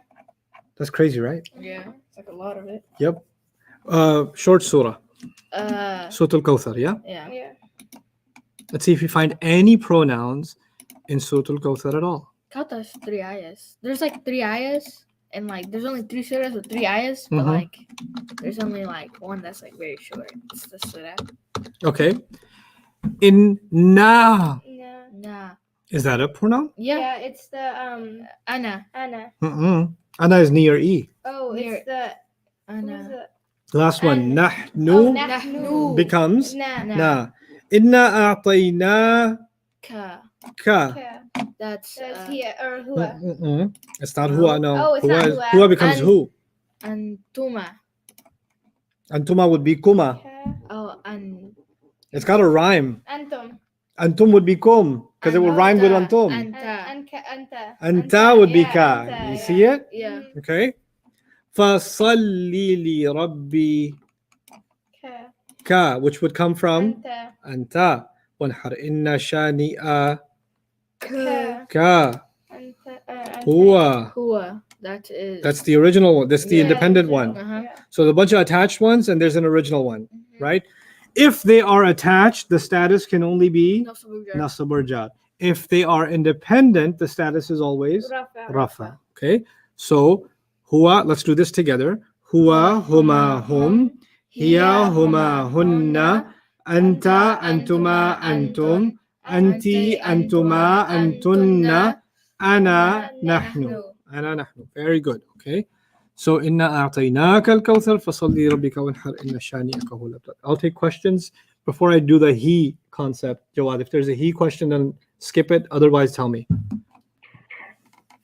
That's crazy, right? Yeah. It's like a lot of it. Yep. Short surah, Surah Al-Kawthar. Yeah. Yeah. Yeah. Let's see if you find any pronouns in Surah Al-Kawthar at all. Kauta has 3 ayahs. There's like 3 ayahs, and like there's only 3 surahs with 3 ayahs, but Mhm. like there's only like one that's like very short. It's the surah. Okay. Inna, No. Nah. is that a pronoun? Yeah. Yeah, it's the Ana. Anna. Anna is near E. Oh, Near- it's the who's Ana. the The last one, An- nahnu, Nahnu. becomes Nah. na. Inna a'tainaka. Ka. Okay. That's That's here or Hua. It's not No. huwa, no. Oh, it's not is- huwa. Huwa becomes An- who. Antuma. Antuma would be kuma. Okay. Oh, an. It's got a rhyme. Antum. Antum would be kum because it would rhyme with antum. Anta. Anta. Anta would be Yeah, ka. anta, You yeah. see it? Yeah. Okay. فَصَلِّ لِرَبِّكَ, Okay. which would come from Anta. anta. وَانْحَرْ إِنَّ شَانِئَكَ Okay. Anta. Anta. Huwa. Hua. That is. That's the original one. That's the Yeah. independent one. Uh-huh. Yeah. So the bunch of attached ones, and there's an original one, Mhm. right? If they are attached, the status can only be No subject. nasab or jar. If they are independent, the status is always Rafa. rafa. Okay, so huwa. Let's do this together. Huwa, huma, hum. Hiya, huma, hunna. Anta, antuma, antum. Anti, antuma, antunna. Ana, nahnu. Ana, nahnu. Very good. Okay. So inna a'tainaka al-kawthar fasalli rabbika wanhar inna shani'aka huwal abtar. I'll take questions before I do the he concept. Jawad, if there's a he question, then skip it. Otherwise, tell me.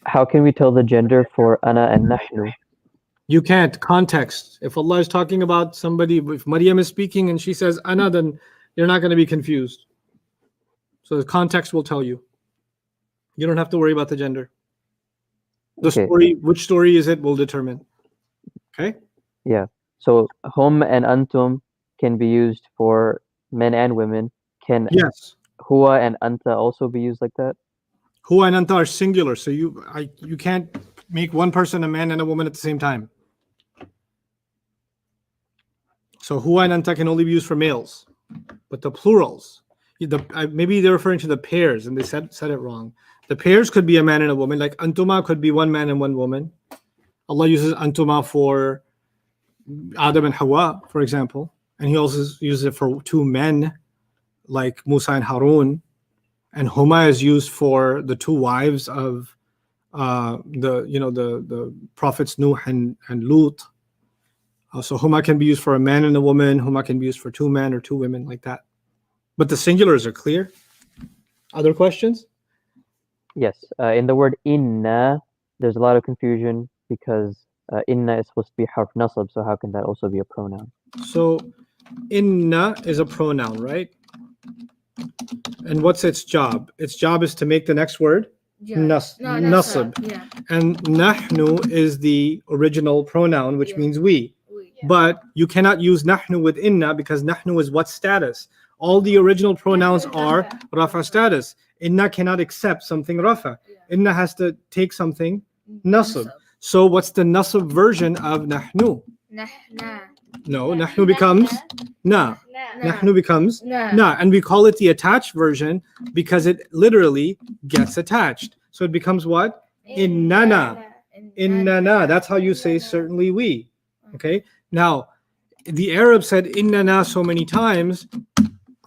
How can we tell the gender for ana and nahnu? You can't. Context. If Allah is talking about somebody, if Maryam is speaking and she says ana, then you're not going to be confused. So the context will tell you. You don't have to worry about the gender. The Okay. story, which story is it, will determine. Okay. So hum and antum can be used for men and women. Can Yes. huwa and anta also be used like that? Huwa and anta are singular, so you can't make one person a man and a woman at the same time. So huwa and anta can only be used for males, but the plurals, maybe they're referring to the pairs, and they said it wrong. The pairs could be a man and a woman, like antuma could be one man and one woman. Allah uses antuma for Adam and Hawa, for example, and He also uses it for two men, like Musa and Harun. And huma is used for the two wives of the prophets Nuh and Lut. So huma can be used for a man and a woman. Huma can be used for two men or two women, like that. But the singulars are clear. Other questions? Yes, in the word inna, there's a lot of confusion because inna is supposed to be harf nasab, so how can that also be a pronoun? So inna is a pronoun, right? And what's its job? Its job is to make the next word nasab. Yeah. And nahnu is the original pronoun, which means we. But you cannot use nahnu with inna because nahnu is what status? All the original pronouns are rafa status. Inna cannot accept something rafa. Inna has to take something nasab. So what's the nasab version of nahnu? Nah. No, nahnu becomes na. Nahnu becomes Nah. na. And we call it the attached version because it literally gets attached. So it becomes what? Innana. Innana. That's how you say certainly we. Okay. Now, the Arabs said innana so many times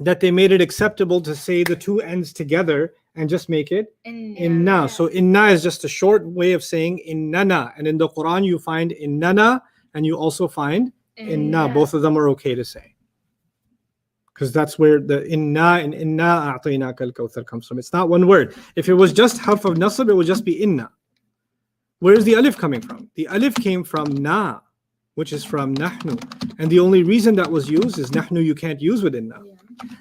that they made it acceptable to say the two ends together and just make it inna. So inna is just a short way of saying innana. And in the Quran, you find innana and you also find inna. Both of them are okay to say. Because that's where the inna and inna a'tainaka al-kawthar comes from. It's not one word. If it was just harf of nasab, it would just be inna. Where is the alif coming from? The alif came from na, which is from nahnu. And the only reason that was used is nahnu you can't use with inna.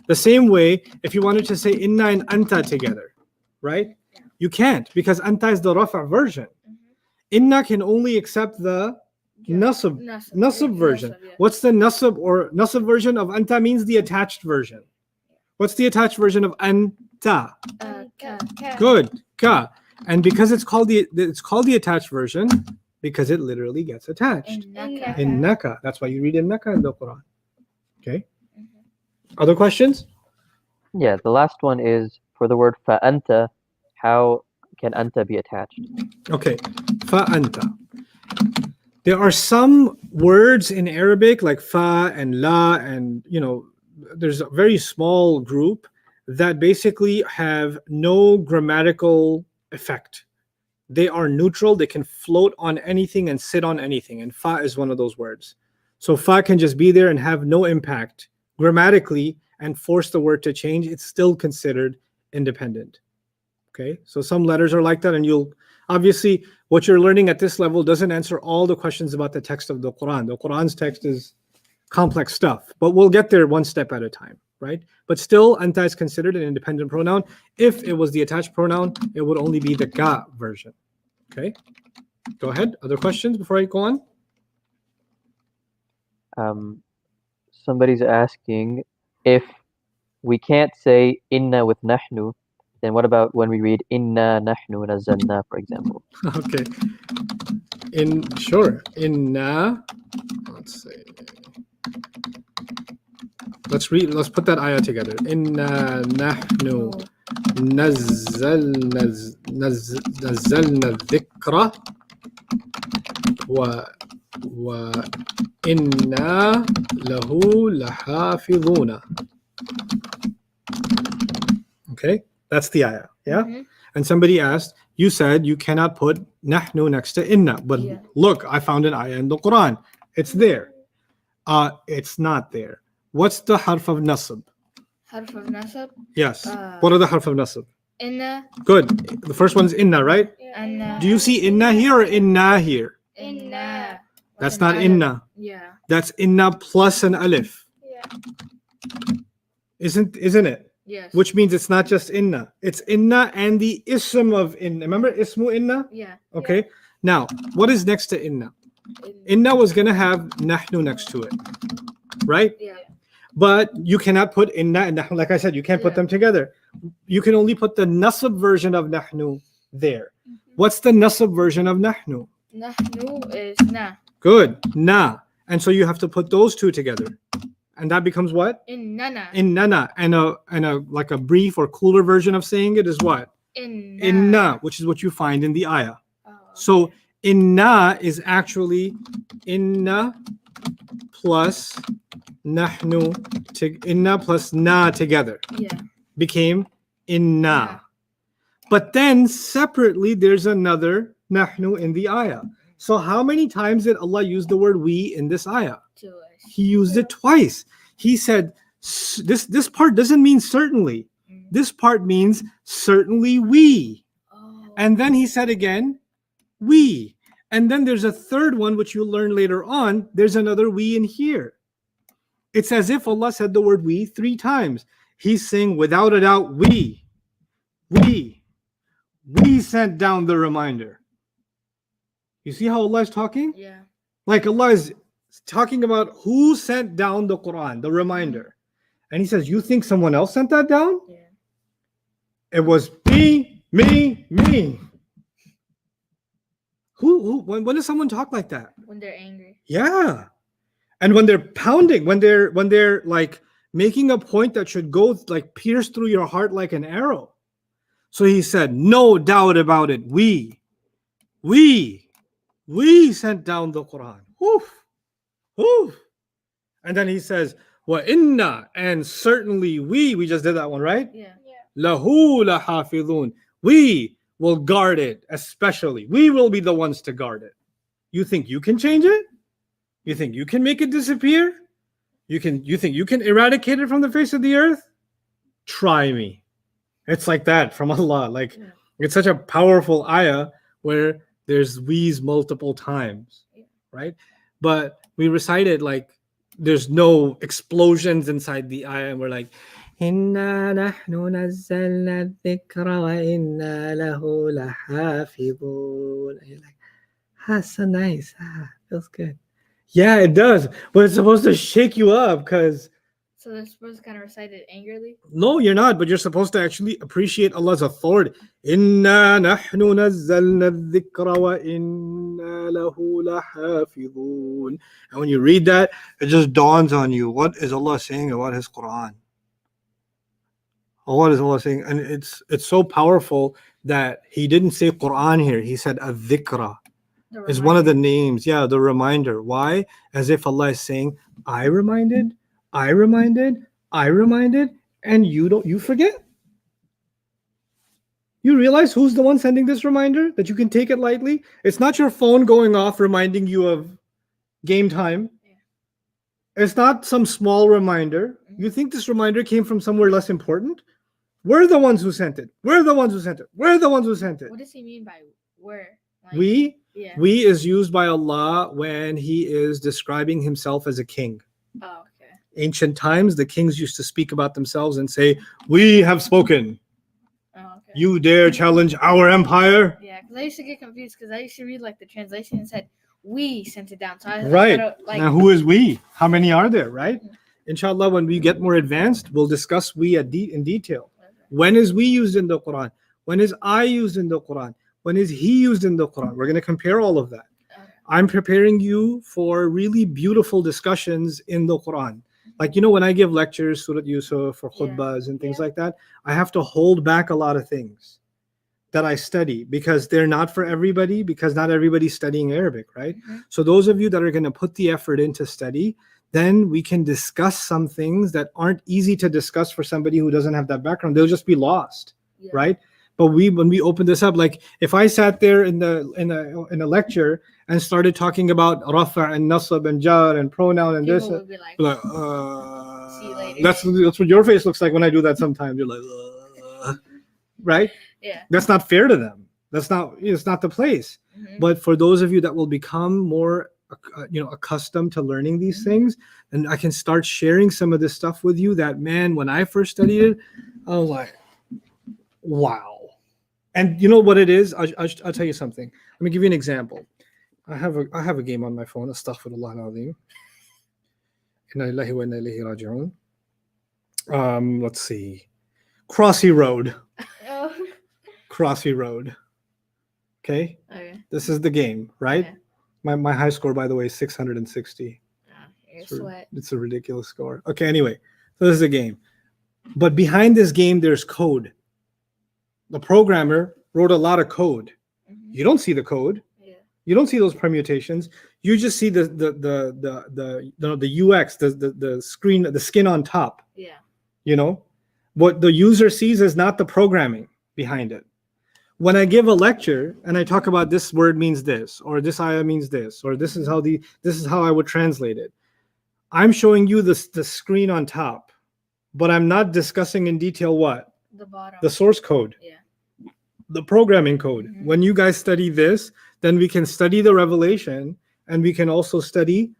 The same way, if you wanted to say inna and anta together, right? You can't because anta is the rafa version. Inna can only accept the nasab version. What's the nasab version of anta? Means the attached version. What's the attached version of anta? Good, ka. And because it's called the attached version because it literally gets attached. Innaka. That's why you read innaka in the Quran. Okay. Other questions? Yeah, the last one is for the word fa'anta, how can anta be attached? Okay, fa'anta. There are some words in Arabic like fa and la, and there's a very small group that basically have no grammatical effect. They are neutral. They can float on anything and sit on anything. And fa is one of those words. So fa can just be there and have no impact grammatically and force the word to change. It's still considered independent. Okay, so some letters are like that, and you'll obviously what you're learning at this level doesn't answer all the questions about the text of the Quran. The Quran's text is complex stuff, but we'll get there one step at a time, right? But still, anta is considered an independent pronoun. If it was the attached pronoun, it would only be the ga version. Okay, go ahead. Other questions before I go on? Somebody's asking if we can't say inna with nahnu, then what about when we read inna nahnu nazzalna, for example? Okay. Inna. Let's see. Let's put that ayah together. Inna nahnu nazzalna dhikra wa inna lahu lahafidhuna. Okay, that's the ayah. Yeah. And somebody asked, you said you cannot put nahnu next to inna, but look, I found an ayah in the Quran. It's there. It's not there. What's the harf of nasab? Harf of nasab? Yes. What are the harf of nasab? Inna. Good. The first one's inna, right? Anna. Do you see inna here or inna here? Inna. That's not inna. Yeah. That's inna plus an alif. Isn't it? Yes. Which means it's not just inna. It's inna and the ism of inna. Remember ismu inna? Yeah. Okay. Now, what is next to inna? Inna was going to have nahnu next to it. Right? Yeah. But you cannot put inna and nahnu. Like I said, you can't put them together. You can only put the nasab version of nahnu there. What's the nasab version of nahnu? Nahnu is na. Good. Na. And so you have to put those two together. And that becomes what? Innana. Innana. And a like a brief or cooler version of saying it is what? Inna, which is what you find in the ayah. So inna is actually inna plus nahnu, inna plus na together. Yeah. Became inna. But then separately, there's another nahnu in the ayah. So how many times did Allah use the word we in this ayah? He used it twice. He said, this part doesn't mean certainly. This part means certainly we. And then he said again, we. And then there's a third one, which you'll learn later on. There's another we in here. It's as if Allah said the word we 3 times. He's saying, without a doubt, we sent down the reminder. You see how Allah is talking? Yeah. Like Allah is talking about who sent down the Quran, the reminder. And he says, you think someone else sent that down? Yeah. It was me. When does someone talk like that? When they're angry. Yeah. And when they're pounding, when they're like making a point that should go like pierce through your heart like an arrow. So he said, no doubt about it. We sent down the Quran. Woof. And then he says, wa inna, and certainly we just did that one, right? Yeah. Lahu lahafidhun. We will guard it, especially. We will be the ones to guard it. You think you can change it? You think you can make it disappear? You think you can eradicate it from the face of the earth? Try me. It's like that from Allah. Like it's such a powerful ayah where there's we's multiple times, right? But we recite it like there's no explosions inside the ayah, and we're like, Inna nahnu nazzalna dhikra wa inna lahu lahafidhun. And you're like, that's so nice. Feels good. Yeah, it does. But it's supposed to shake you up because So they're supposed to kind of recite it angrily? no, you're not, but you're supposed to actually appreciate Allah's authority. Inna nahnu nazzalna dhikra wa inna lahu lahafidhun. And when you read that, it just dawns on you, what is Allah saying about His Quran? What is Allah saying? And it's so powerful that He didn't say Quran here. He said a-dhikra. Is one of the names. Yeah, the reminder. Why? As if Allah is saying, I reminded, and you forget. You realize who's the one sending this reminder? That you can take it lightly? It's not your phone going off reminding you of game time. It's not some small reminder. You think this reminder came from somewhere less important? We're the ones who sent it. We're the ones who sent it. We're the ones who sent it. What does he mean by where? Like, We? Yeah. We is used by Allah when He is describing Himself as a king. Oh, okay. Ancient times, the kings used to speak about themselves and say, we have spoken. Oh, okay. You dare challenge our empire? Yeah, because I used to get confused because I used to read like the translation and said we sent it down. So I Right. like Now, who is we? How many are there, right? Inshallah, when we get more advanced, we'll discuss we in detail. When is we used in the Quran? When is I used in the Quran? When is he used in the Quran? We're going to compare all of that. I'm preparing you for really beautiful discussions in the Quran. Like, when I give lectures, Surah Yusuf or khutbahs and things like that, I have to hold back a lot of things that I study because they're not for everybody, because not everybody's studying Arabic, right? So those of you that are going to put the effort into study, then we can discuss some things that aren't easy to discuss for somebody who doesn't have that background. They'll just be lost, right? But when we open this up, like if I sat there in a lecture and started talking about rafa and nasab and jar and pronoun and people this, would be like, like, see you later. that's what your face looks like when I do that. Sometimes you're like, right? Yeah. That's not fair to them. It's not the place. But for those of you that will become more accustomed to learning these things, and I can start sharing some of this stuff with you that, man, when I first studied it, I was like, wow. And you know what it is? I'll tell you something. Let me give you an example. I have a game on my phone. Astaghfirullah al-azim. Inna lillahi wa inna ilayhi raji'un. Let's see. Crossy Road. Oh. Crossy Road. Okay? Okay. This is the game, right? Okay. My high score, by the way, is 660. You're sweat. It's a ridiculous score. Okay, anyway. So this is a game. But behind this game, there's code. The programmer wrote a lot of code. You don't see the code. Yeah. You don't see those permutations. You just see the UX, the screen, the skin on top. Yeah. What the user sees is not the programming behind it. When I give a lecture and I talk about this word means this, or this ayah means this, or this is how I would translate it, I'm showing you the screen on top, but I'm not discussing in detail what? The bottom. The source code. Yeah. The programming code. Mhm. When you guys study this, then we can study the revelation and we can also study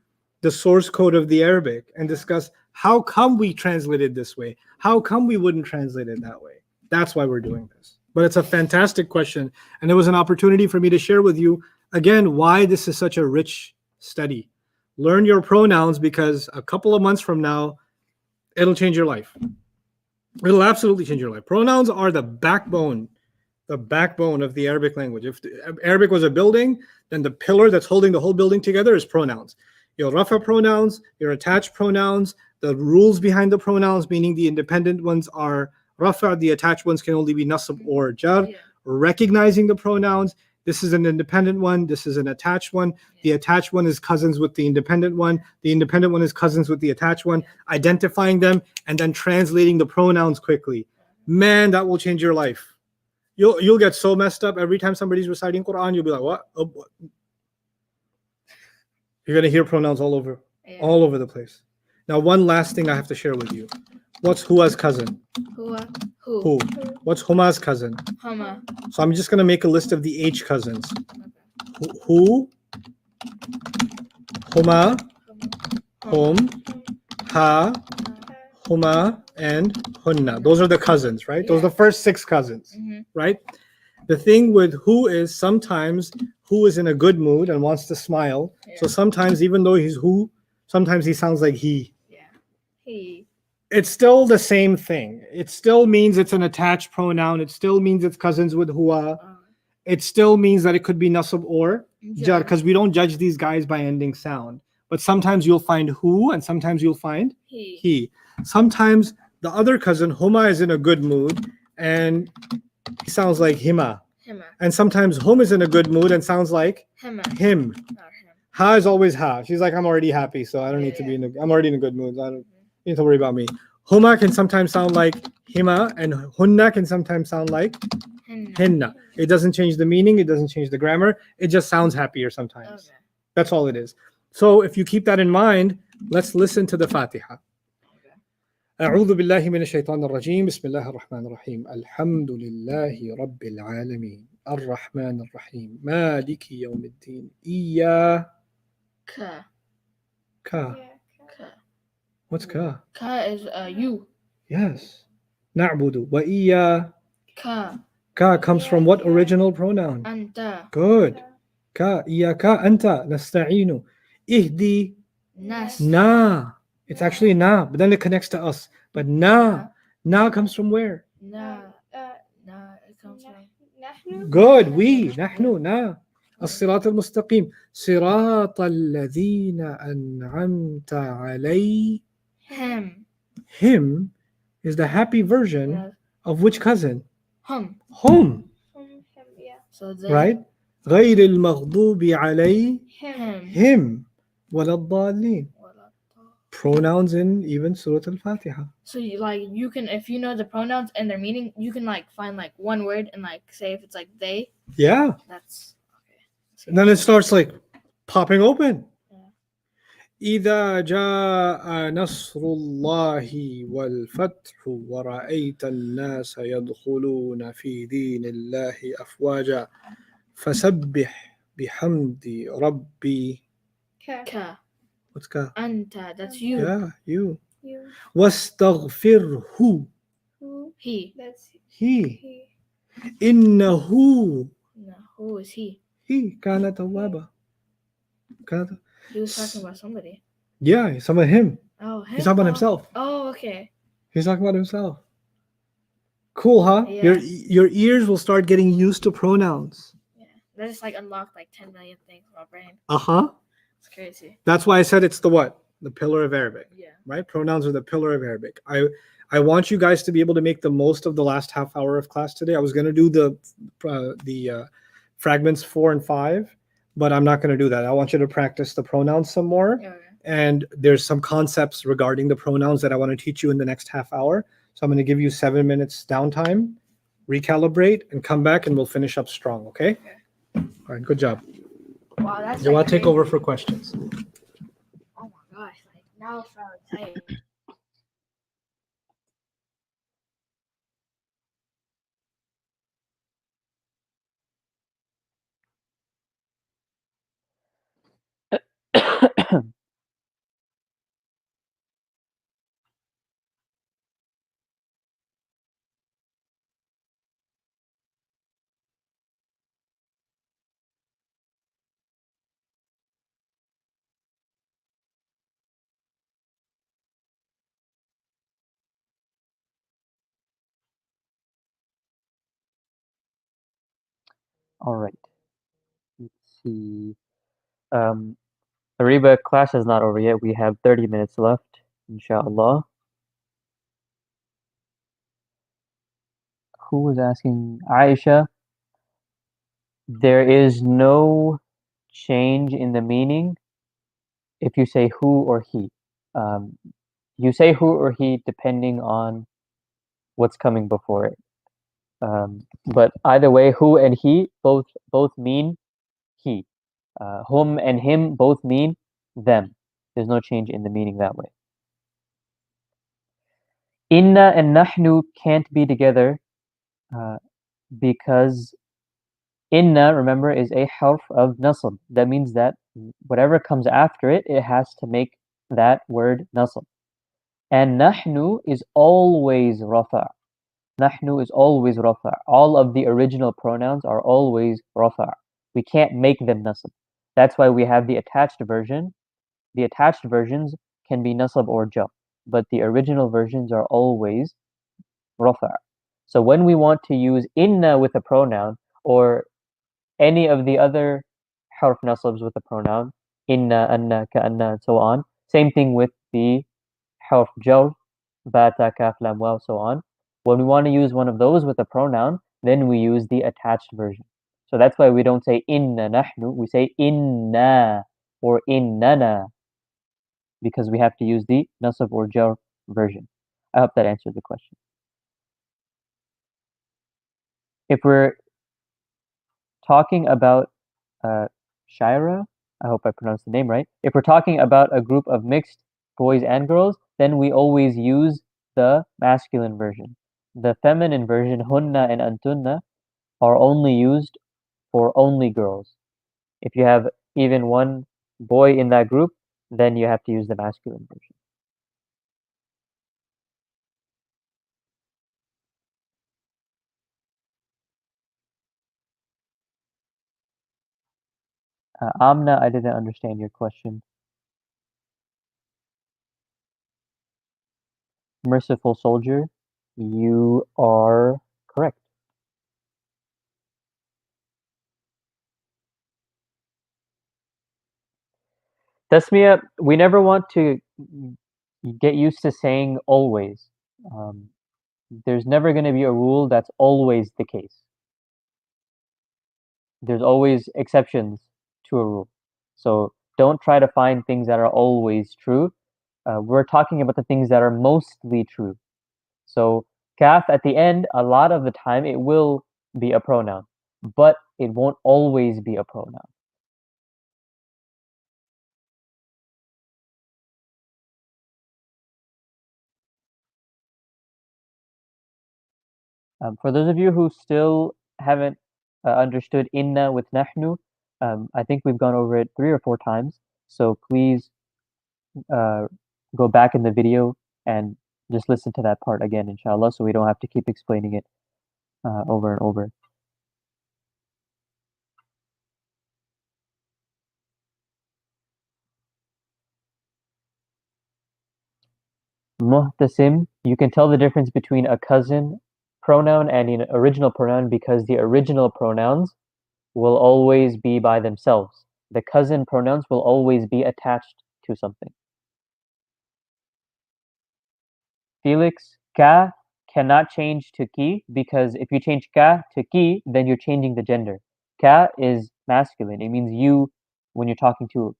the source code of the Arabic and discuss how come we translated this way? How come we wouldn't translate it that way? That's why we're doing this. But it's a fantastic question. And it was an opportunity for me to share with you, again, why this is such a rich study. Learn your pronouns because a couple of months from now, it'll change your life. It'll absolutely change your life. Pronouns are the backbone of the Arabic language. If Arabic was a building, then the pillar that's holding the whole building together is pronouns. Your rafa pronouns, your attached pronouns, the rules behind the pronouns, meaning the independent ones are rafa, the attached ones can only be nasab or jar. Yeah. Recognizing the pronouns, this is an independent one, this is an attached one. The attached one is cousins with the independent one. The independent one is cousins with the attached one. Identifying them and then translating the pronouns quickly. Man, that will change your life. You'll get so messed up every time somebody's reciting Quran. You'll be like, what? Oh, what? You're gonna hear pronouns all over the place. Now, one last thing I have to share with you. What's Hua's cousin? Who? Who? What's Huma's cousin? Hama. So I'm just gonna make a list of the H cousins. Who? Huma, Hum, Ha, Huma, and Hunna. Those are the cousins, right? Those are the first 6 cousins, right? The thing with who is sometimes who is in a good mood and wants to smile. Yeah. So sometimes, even though he's who, sometimes he sounds like he. Yeah. He. It's still the same thing. It still means it's an attached pronoun. It still means it's cousins with hua. It still means that it could be nasab or jar, because we don't judge these guys by ending sound. But sometimes you'll find who and sometimes you'll find he. Sometimes the other cousin, Huma, is in a good mood and he sounds like hima. And sometimes Hum is in a good mood and sounds like him. Not him. Ha is always ha. She's like, I'm already happy, so I don't need to be I'm already in a good mood. So I don't need to worry about me. Huma can sometimes sound like hima and hunna can sometimes sound like henna. It doesn't change the meaning. It doesn't change the grammar. It just sounds happier sometimes. Okay. That's all it is. So if you keep that in mind, let's listen to the Fatiha. أعوذ بالله من الشيطان الرجيم بسم الله الرحمن الرحيم الحمد لله رب العالمين الرحمن الرحيم مالك يوم الدين إياك Ka. What's ka? Ka is you. Yes. نعبد وإياك. Ka. Ka comes from what original pronoun? Anta. Good. Ka إياك أنت نستعين. إهدي. Nas. Na. It's actually na, but then it connects to us. But na. Na comes from where? Na. It comes from. Good. We. نحن. Na. الصراط المستقيم. صراط الذين أنعمت عليهم. Him is the happy version of which cousin? Hum. Hum. So they. Right? غير المغضوب عليهم. Him. ولا الضالين. Pronouns in even Surah Al-Fatiha. So you can, if you know the pronouns and their meaning, you can find one word and say if it's like they. Yeah. That's okay. And then it starts popping open. إذا جاء نصر الله والفتح ورأيت الناس يدخلون في دين الله أفواجا فسبح بحمد ربي. Ka. What's ka? Anta. That's you. Yeah, you. واستغفره. He. That's He. إنه. No. Who is he? He كان توابا. He was talking about somebody. Yeah, he's talking about him. Oh, him. He's talking about himself. Oh, okay. He's talking about himself. Cool, huh? Yeah. Your ears will start getting used to pronouns. Yeah. That just unlocked 10 million things in my brain. Uh-huh. It's crazy. That's why I said it's the what? The pillar of Arabic. Yeah. Right? Pronouns are the pillar of Arabic. I want you guys to be able to make the most of the last half hour of class today. I was going to do the fragments 4 and 5, but I'm not going to do that. I want you to practice the pronouns some more. Okay. And there's some concepts regarding the pronouns that I want to teach you in the next half hour. So I'm going to give you 7 minutes downtime recalibrate, and come back, and we'll finish up strong. Okay. All right. Good job. Wow, that's You want like to take crazy. over for questions? Oh my gosh! Like now, I'm so excited. All right. Let's see. Um, Ariba, class is not over yet. We have 30 minutes left, inshallah. Who was asking? Aisha. There is no change in the meaning if you say who or he. Um, you say who or he depending on what's coming before it. But either way, who and he both mean he. Hum and him both mean them. There's no change in the meaning that way. Inna and nahnu can't be together because inna, remember, is a harf of nasab. That means that whatever comes after it, it has to make that word nasab. And nahnu is always rafa'. Nahnu is always rafa'. All of the original pronouns are always rafa'. We can't make them nasab. That's why we have the attached version. The attached versions can be nasab or jar, but the original versions are always rafa'. So when we want to use inna with a pronoun or any of the other harf nasabs with a pronoun, inna, anna, ka'anna, and so on, same thing with the harf jar, bata, kaf, lam, waw, so on. When we want to use one of those with a pronoun, then we use the attached version. So that's why we don't say inna nahnu, we say inna or innana because we have to use the nasab or jar version. I hope that answered the question. If we're talking about Shira, I hope I pronounced the name right. If we're talking about a group of mixed boys and girls, then we always use the masculine version. The feminine version, hunna and antunna, are only used for only girls. If you have even one boy in that group, then you have to use the masculine version. Amna, I didn't understand your question. Merciful soldier, you are correct. Tasmiyah, we never want to get used to saying always. Um, there's never going to be a rule that's always the case. There's always exceptions to a rule. So don't try to find things that are always true. We're talking about the things that are mostly true. So kaf at the end, a lot of the time it will be a pronoun, but it won't always be a pronoun. For those of you who still haven't understood inna with nahnu, I think we've gone over it 3 or 4 times. So please uh, go back in the video and just listen to that part again, inshallah, so we don't have to keep explaining it over and over. Muhtasim, you can tell the difference between a cousin pronoun and an original pronoun because the original pronouns will always be by themselves. The cousin pronouns will always be attached to something. Felix, ka cannot change to ki because if you change ka to ki, then you're changing the gender. Ka is masculine. It means you when you're talking to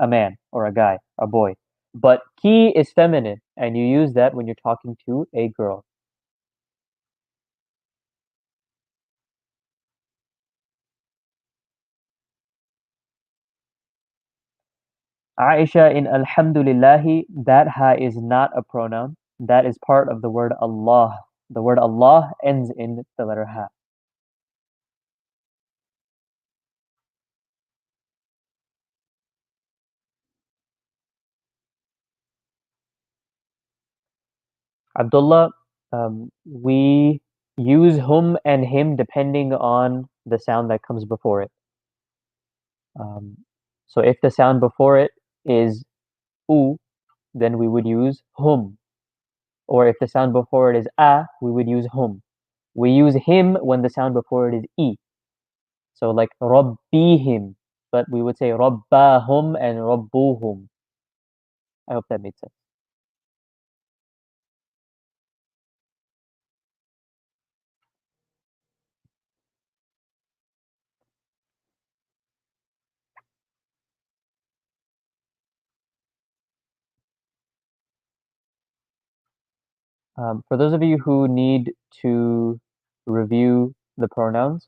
a man or a guy, a boy. But ki is feminine, and you use that when you're talking to a girl. Aisha in Alhamdulillahi, that ha is not a pronoun. That is part of the word Allah. The word Allah ends in the letter ha. Abdullah, we use hum and him depending on the sound that comes before it. Um, so if the sound before it is u, then we would use hum. Or if the sound before it is a, we would use hum. We use him when the sound before it is e. So like rabbihim, but we would say rabbahum and rabbuhum. I hope that made sense. For those of you who need to review the pronouns,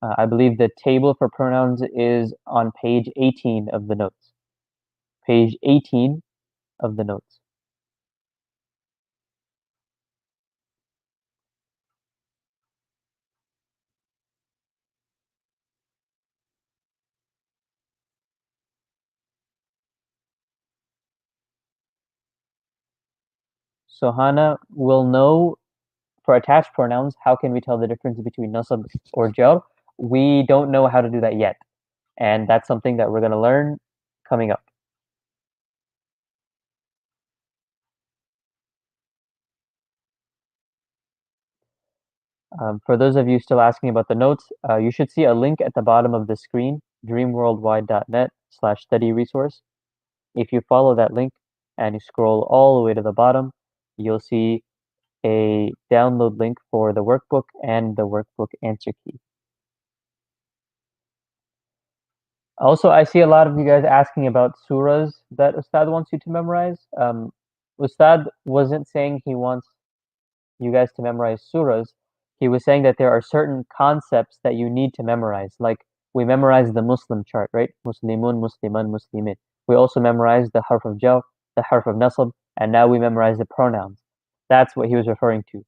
I believe the table for pronouns is on page 18 of the notes. Page 18 of the notes. So Hana will know for attached pronouns, how can we tell the difference between nasab or jar? We don't know how to do that yet. And that's something that we're going to learn coming up. For those of you still asking about the notes, you should see a link at the bottom of the screen, dreamworldwide.net/study resource. If you follow that link and you scroll all the way to the bottom, you'll see a download link for the workbook and the workbook answer key. Also, I see a lot of you guys asking about surahs that Ustad wants you to memorize. Ustad wasn't saying he wants you guys to memorize surahs. He was saying that there are certain concepts that you need to memorize. Like we memorized the Muslim chart, right? Muslimun, Musliman, Muslimin. We also memorized the harf of jar, the harf of nasab, and now we memorize the pronouns. That's what he was referring to.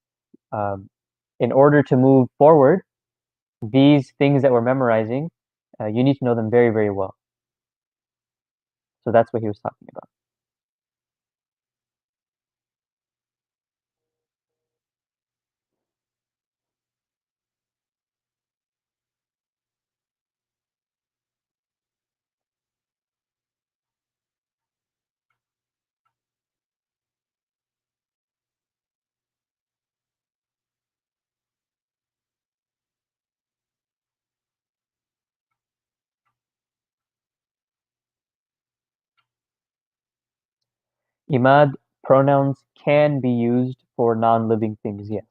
In order to move forward, these things that we're memorizing, you need to know them very, very well. So that's what he was talking about. Imad, pronouns can be used for non-living things, yes.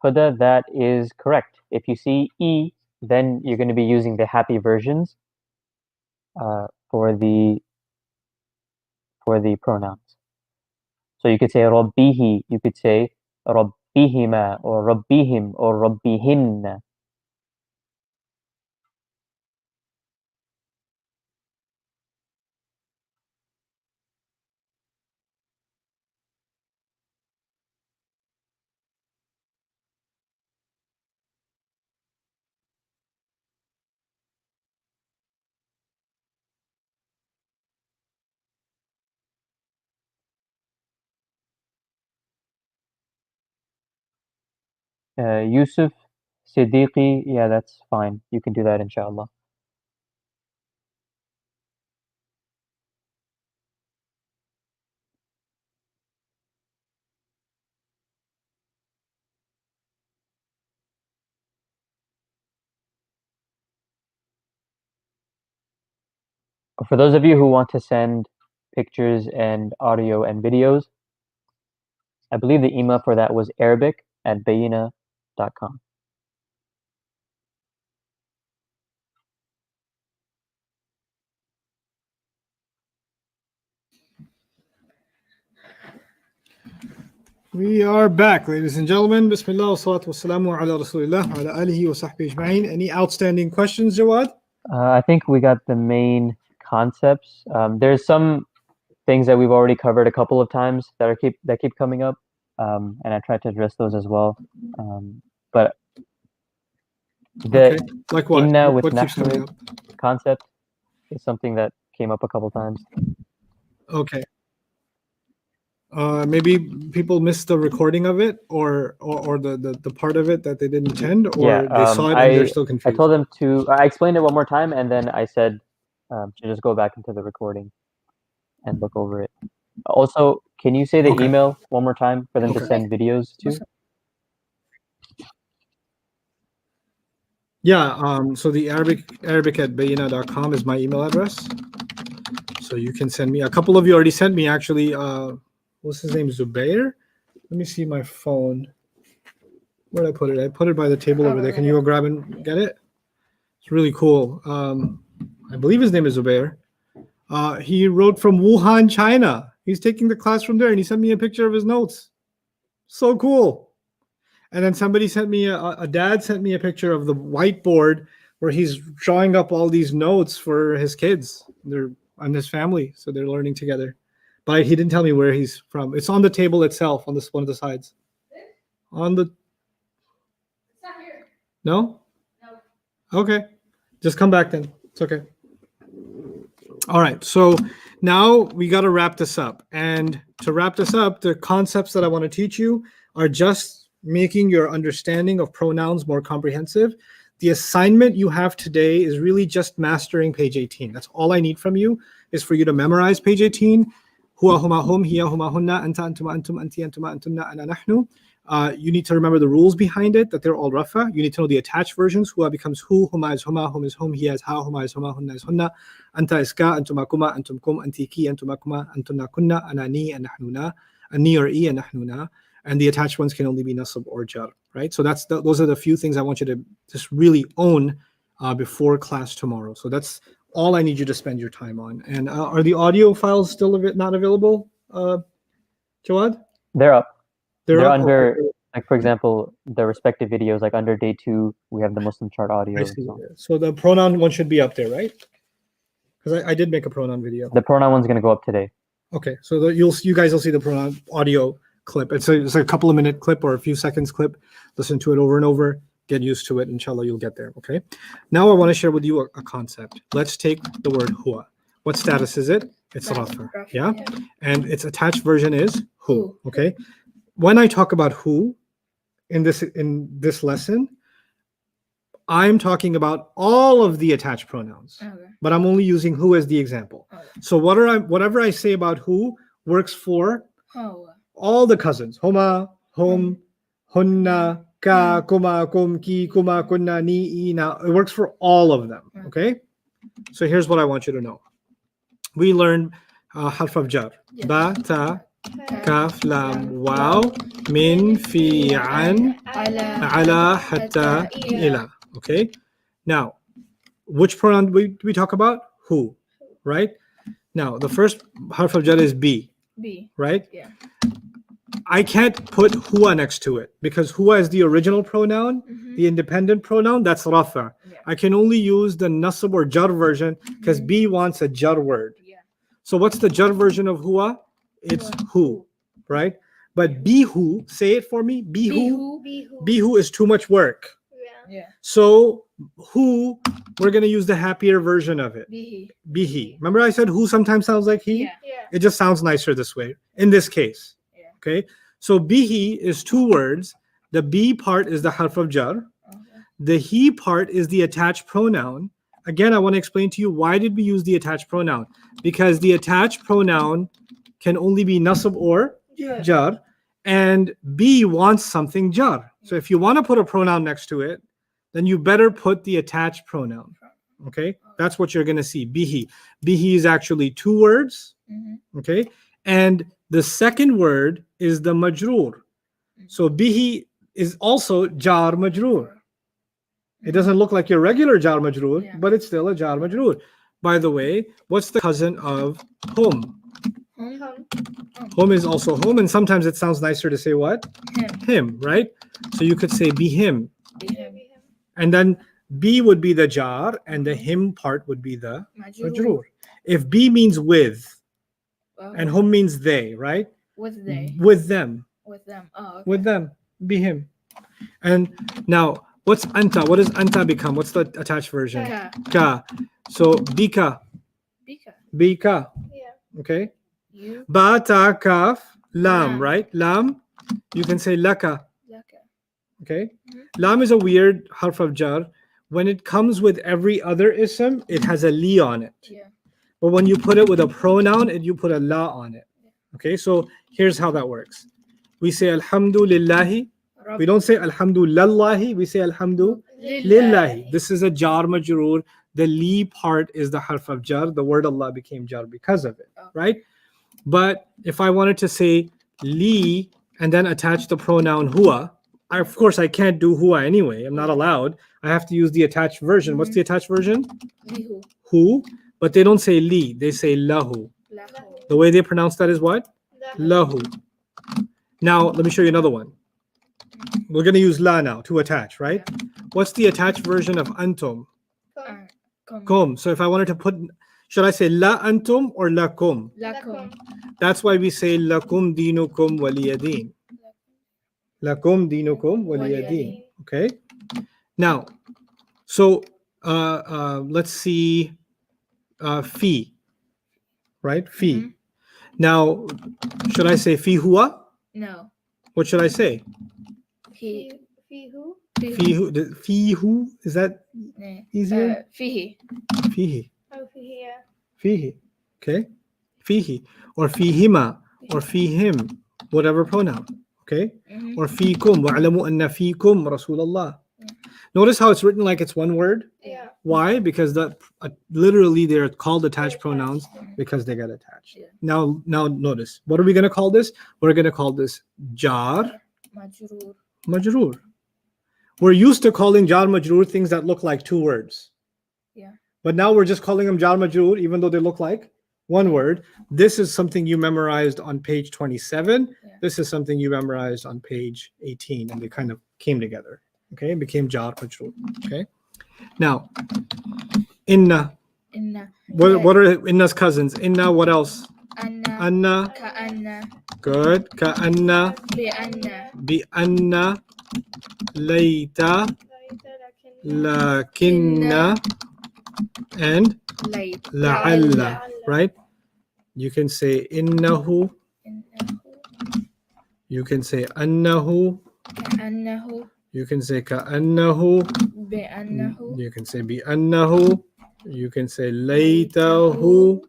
Huda, that is correct. If you see E, then you're going to be using the happy versions for the pronouns. So you could say Rabbihi, you could say Rabbihima, or Rabbihim, or Rabbihinna. Yusuf, Siddiqui, yeah, that's fine. You can do that, inshallah. For those of you who want to send pictures and audio and videos, I believe the email for that was arabic@bayyinah.com. We are back, ladies and gentlemen. Bismillah wa salatu wa salamu ala rasulillah wa ala alihi wa sahbihi ajma'in. Any outstanding questions, Jawad? I think we got the main concepts. There's some things that we've already covered a couple of times that keep coming up, and I tried to address those as well. But the Like what? inna with What keeps coming nahnu up? concept is something that came up a couple times. Okay. Maybe people missed the recording of it, or the part of it that they didn't attend, or they saw it and they're still I confused. told them I explained it one more time, and then I said to just go back into the recording and look over it. Also, can you say the Okay. email one more time for them to Okay. send videos to? Yeah. So the Arabic@bayyinah.com is my email address. So you can send me. A couple of you already sent me actually. What's his name? Zubair. Let me see my phone. Where did I put it? I put it by the table over there. Can you go grab and get it? It's really cool. I believe his name is Zubair. He wrote from Wuhan, China. He's taking the class from there, and he sent me a picture of his notes. So cool. And then somebody sent me a dad sent me a picture of the whiteboard where he's drawing up all these notes for his kids. They're and his family, so they're learning together. But he didn't tell me where he's from. It's on the table itself, on this one of the sides. On the. It's not here. No? No. Okay. Just come back then. It's okay. All right. So now we got to wrap this up. And to wrap this up, the concepts that I want to teach you are just making your understanding of pronouns more comprehensive. The assignment you have today is really just mastering page 18. That's all I need from you is for you to memorize page 18. Huwa huma hum, hiya huma hunna, anta antuma antum, anti antuma antunna, ana nahnu. You need to remember the rules behind it, that they're all rafa. You need to know the attached versions. Huwa becomes hu, huma is huma, hum is hum, hiya is ha, huma is huma, hunna is hunna. Anta is ka, antuma kuma, antum kum, anti ki, antuma kuma, antunna kunna, ana ni, and nahnu na. Ani or i, and nahnu na. And the attached ones can only be nasab or jar, right? So those are the few things I want you to just really own before class tomorrow. So that's all I need you to spend your time on. And are the audio files still not available, Jawad? They're up. They're up? under, like, for example, the respective videos, like under day 2, we have the Muslim chart audio. I see. So the pronoun one should be up there, right? Because I did make a pronoun video. The pronoun one's going to go up today. Okay, so you guys will see the pronoun audio clip. It's a couple of minute clip or a few seconds clip. Listen to it over and over. Get used to it. Inshallah, you'll get there. Okay. Now I want to share with you a concept. Let's take the word huwa. What status is it? It's rafa. Yeah. And its attached version is hu. Okay. When I talk about hu in this lesson, I'm talking about all of the attached pronouns, but I'm only using hu as the example. So whatever I say about hu works for all the cousins. Homa, hum, hunna, ka, kuma, kum, ki, kuma, kunna, ni, i, na. It works for all of them. Okay. So here's what I want you to know. We learned harf of jar. Ba, ta, kaf, lam, waw, min, fi, an, ala, hatta, ila. Okay. Now, which pronoun we talk about? Who, right? Now, the first harf of jar is B. B. Right? Yeah. I can't put huwa next to it because huwa is the original pronoun, the independent pronoun, that's rafa. Yeah. I can only use the nasab or jar version because B wants a jar word. Yeah. So what's the jar version of huwa? It's hu, right? But bihu, say it for me. Bihu. Bihu is too much work. Yeah. So who, we're going to use the happier version of it. Bihi. Bihi. Remember I said who sometimes sounds like he? Yeah. It just sounds nicer this way in this case. Yeah. Okay. So bihi is 2 words. The B part is the harf of jar. The he part is the attached pronoun. Again, I want to explain to you why did we use the attached pronoun? Because the attached pronoun can only be nasab or jar. And B wants something jar. So if you want to put a pronoun next to it, then you better put the attached pronoun. Okay, that's what you're going to see. Bihi. Bihi is actually two words. Okay, and the second word is the majroor. So bihi is also jar majroor. It doesn't look like your regular jar majroor, but it's still a jar majroor. By the way, what's the cousin of hum? Hum. Hum is also hum, and sometimes it sounds nicer to say what? Him, right? So you could say be him. And then B would be the jar, and the him part would be the majroor. If B means with, and hum means they, right? With they. With them. With them. Oh, okay. With them. Be him. And now, what's anta? What does anta become? What's the attached version? Ka. Ka. So bika. Bika. Bika. Yeah. Okay. You. Ba, ta, kaf, lam, Lam. right? Lam. You can say laka. Laka. Okay. Lam is a weird harf of jar. When it comes with every other ism, it has a li on it. Yeah. But when you put it with a pronoun, you put a la on it. Okay, so here's how that works. We say alhamdulillahi. We don't say alhamdulillahi. We say alhamdulillahi. This is a jar majroor. The li part is the harf of jar. The word Allah became jar because of it, right? But if I wanted to say li and then attach the pronoun huwa, of course I can't do huwa anyway. I'm not allowed. I have to use the attached version. What's the attached version? Lihu. Hu. But they don't say li. They say lahu. Lahu. The way they pronounce that is what? Lahu. Now, let me show you another one. We're going to use la now to attach, right? What's the attached version of antum? Kum. So if I wanted to put, should I say la antum or lakum? Lakum. That's why we say lakum dinukum waliyadin. Lakum dinukum waliyadin. Okay? Now, so let's see fi, right? Fi. Now, should I say fi huwa? No. What should I say? He. Fihu. Fi hu? Is that easier? Fihi. Fihi. Oh, fihi. Fihi. Okay? Fihi. Or fihima. Or fihim. Whatever pronoun. Okay? Or fikum. Wa'alamu anna fikum Rasulallah. Notice how it's written like it's one word? Yeah. Why? Because literally they're called attached pronouns because they get attached. Yeah. Now notice. What are we going to call this? We're going to call this jar Majroor. majroor. We're used to calling jar majroor things that look like two words. Yeah. But now we're just calling them jar majroor even though they look like one word. This is something you memorized on page 27. Yeah. This is something you memorized on page 18, and they kind of came together. Okay, it became jar majroor. Okay. Now, inna. Inna. What are inna's cousins? Inna, what else? Anna. Anna. Ka'anna. Good. Ka'anna. Bi'anna. Bi'anna. Layta. Lakinna. And Layt. la'alla. Right? You can say innahu. Innahu. You can say annahu. Ka'annahu. You can say ka'annahu. Bi'annahu. You can say bi'annahu. You can say laytahu.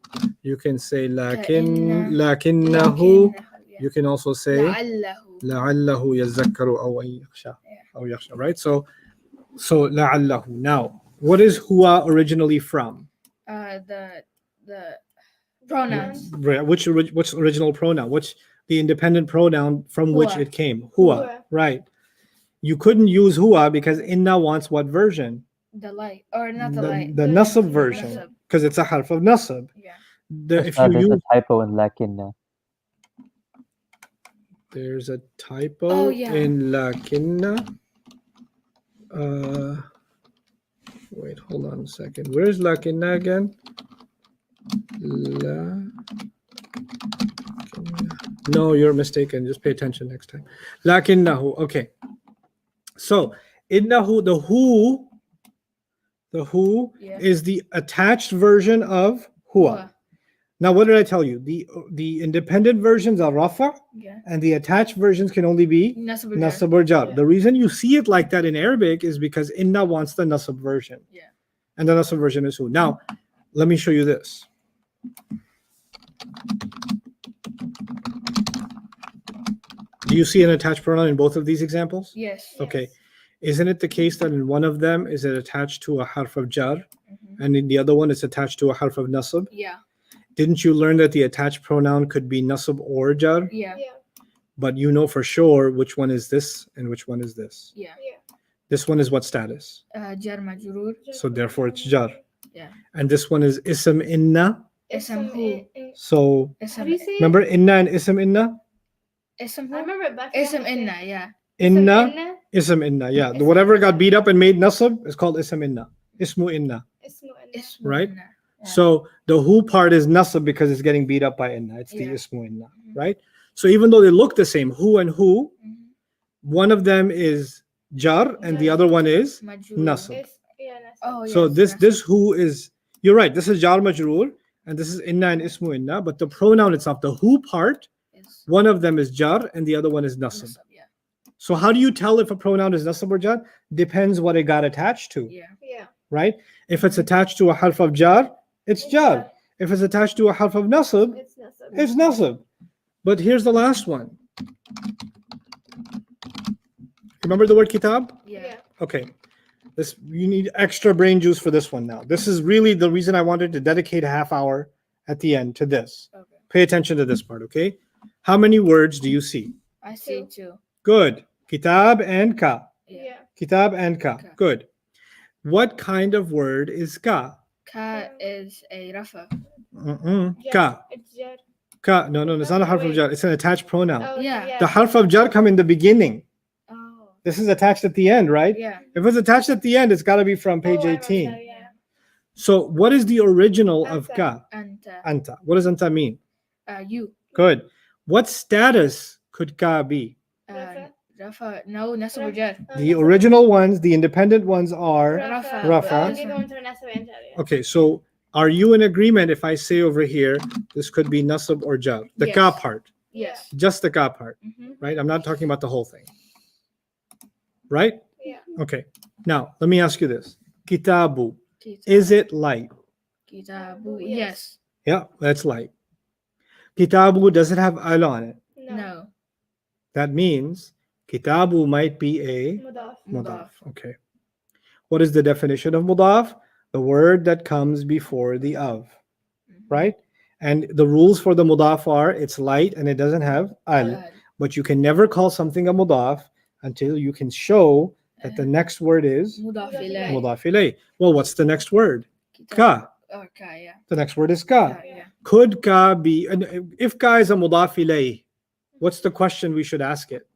You can say lakinnahu. You can also say La'allahu. la'allahu yazakkaru aw yakhsha. Aw yakhsha, right? So la'allahu. Now, what is huwa originally from? The pronouns. Right, which original pronoun? What's the independent pronoun from which Huwa. it came? Huwa. Right. You couldn't use huwa because inna wants what version? The light. Or not the light. The nasab version. Nasab. Because it's a harf of nasab. Yeah. If There's you a use, typo in lakinna. there's a typo Oh, yeah. in lakinna. Wait, hold on a second. Where's lakinna again? No, you're mistaken. Just pay attention next time. Lakinnahu. Okay. So innahu, the who Yeah. is the attached version of huwa. Huwa. Now, what did I tell you? The independent versions are rafa, Yeah. and the attached versions can only be Nasab. nasab or jar. Yeah. The reason you see it like that in Arabic is because inna wants the nasab version. Yeah. And the nasab version is hu. Now, let me show you this. Do you see an attached pronoun in both of these examples? Yes. Okay. isn't it the case that in one of them is it attached to a harf of jar, Mhm. and in the other one it's attached to a harf of nasab? Yeah. Didn't you learn that the attached pronoun could be nasab or jar? Yeah. Yeah. But you know for sure which one is this and which one is this. Yeah. This one is what status? Jar majrur. So therefore it's jar. Yeah. And this one is ism inna. Ism who? So How Ism do you say it? remember inna and ism inna? Ism I who? remember it back. Ism inna. Yeah. Inna, ism inna. Yeah, Ism whatever got inna. beat up and made nasab is called ism inna. Ismu inna. Ism Right? inna. Yeah. So the who part is nasab because it's getting beat up by inna. It's the Yeah. ismu inna, Mhm. right? So even though they look the same, who and who, Mhm. one of them is jar and the Jar. other one is Majrur. nasab. Oh, So yes, this who is, you're right, this is jar majroor and this is inna and ismu inna, but the pronoun itself, the who part, is one of them is jar and the other one is nasab. nasab. Yeah. So how do you tell if a pronoun is nasab or jar? Depends what it got attached to, Yeah. right? If it's attached to a harf of jar, it's jar. If it's attached to a harf of nasab, it's nasab. But here's the last one. Remember the word kitab? Yeah. Okay. This, you need extra brain juice for this one now. This is really the reason I wanted to dedicate a half hour at the end to this. Okay. Pay attention to this part, okay? How many words do you see? I see two. Good. Kitab and ka. Yeah. Kitab and ka. Ka. Good. What kind of word is ka? Ka is a rafa. Ka. It's jar. Ka. No, it's not a harf of jar. It's an attached pronoun. Oh, Yeah. The harf of jar come in the beginning. Oh. This is attached at the end, right? Yeah. If it's attached at the end, it's got to be from page Oh, I wrote 18. that, yeah. So what is the original of Anta. ka? And Anta. What does anta mean? you. Good. What status could ka be? Rafa. Rafa. No, nasab or jar. The original ones, the independent ones are. Rafa. Rafa. Oh, the other ones are Nasa and Jar, yeah. Okay, so are you in agreement if I say over here, this could be nasab or jar? The ka Yes. part. Yes. Just the ka part, Mm-hmm. right? I'm not talking about the whole thing. Right? Yeah. Okay. Now, let me ask you this. Kitabu. Is it light? Kitabu? Yes. Yes. Yeah, that's light. Kitabu, does it have al on it? No. That means kitabu might be a Mudaf. mudaf. Okay. What is the definition of mudaf? The word that comes before the of, right? And the rules for the mudaf are it's light and it doesn't have al. But you can never call something a mudaf until you can show that the next word is Mudaf ilay. mudaf ilay. Well, what's the next word? Kitab- Ka. Or ka, yeah. The next word is ka. Ka, yeah. Could ka be, and if ka is a mudaf ilay, what's the question we should ask it?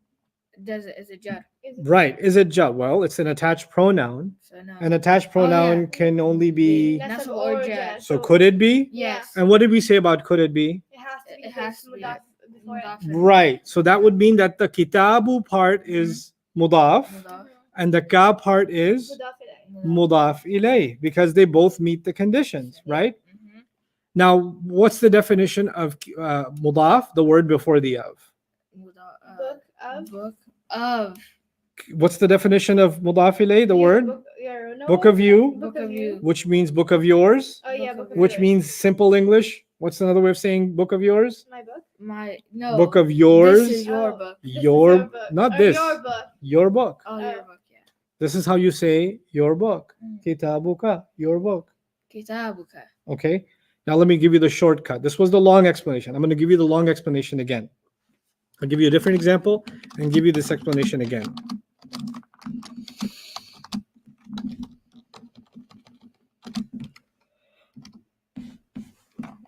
Is it jar? Right. Is it jar? Well, it's an attached pronoun. So no. An attached pronoun yeah. can only be. Nasab or jar. So could it be? Yes. And what did we say about could it be? It has to be. It has to be. Mudaf before it. Mudaf. Right. So that would mean that the kitabu part is mudaf Mudaf. and the ka part is Mudaf ilay. mudaf ilay because they both meet the conditions, right? Mhm. Now, what's the definition of mudaf? The word before the of. Book of. Book of. What's the definition of mudaf ilay? The Yeah, word book of you, Book of you. which means book of yours, Oh yeah, Book of book of which yours. means simple English. What's another way of saying book of yours? My book. My no. Book of yours. This is your Oh. book. This is Your, book. not Or this. Your book. Your book. Oh, your book. Yeah. This is how you say your book. Mm. Kitabuka, your book. Kitabuka. Okay. Now let me give you the shortcut. This was the long explanation. I'm going to give you the long explanation again. I'll give you a different example and give you this explanation again.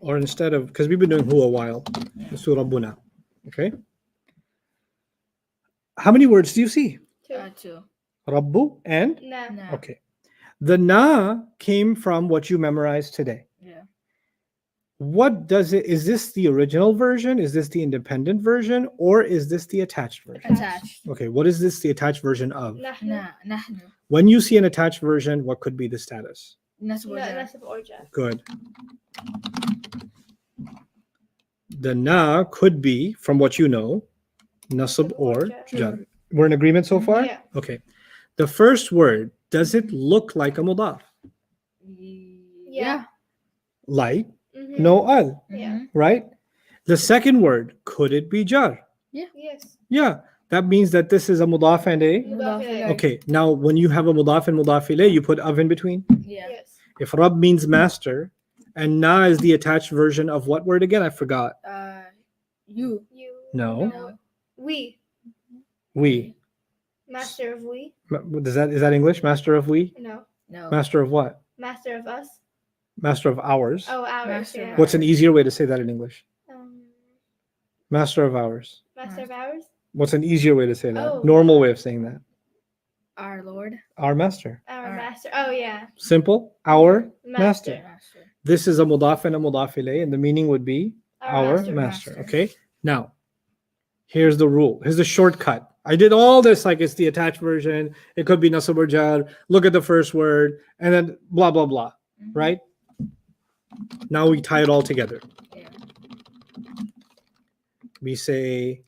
Or instead of, because we've been doing who a while, let's do Rabbuna. Okay. How many words do you see? Two. Rabbu and? Nah. No. Okay. The na came from what you memorized today. Yeah. What does it, is this the original version? Is this the independent version? Or is this the attached version? Attached. Okay, what is this the attached version of? Nahnu. Na. Nahnu. When you see an attached version, what could be the status? Nasab or jar. Nasab or jar. Good. The na could be, from what you know, nasab or jar. We're in agreement so far? Yeah. Okay. The first word, does it look like a mudaf? Yeah. Like, Mhm. no al, Yeah. right? The second word, could it be jar? Yes. Yeah. That means that this is a mudaf and a. Mudaf ilayh. Okay, now when you have a mudaf and mudaf ilayh, you put of in between. Yeah. Yes. If Rabb means master, and na is the attached version of what word again? I forgot. You. You. No. No. We. We. Master of we. Is that English? Master of we? No. No. Master of what? Master of us. Master of ours. Oh, ours. Master of Yeah. What's an easier way to say that in English? Um, Master of ours. master of ours. What's an easier way to say that? Oh. Normal way of saying that. Our Lord. Our master. Our Our- master. Oh yeah. Simple. Our Master. master. Master. This is a mudaf and a mudaf ilayh, and the meaning would be our master. master. Master. Okay. Now, here's the rule. Here's the shortcut. I did all this like it's the attached version. It could be nasab or jar. Look at the first word, and then blah blah blah. Mhm. Right? Now we tie it all together. Yeah. We say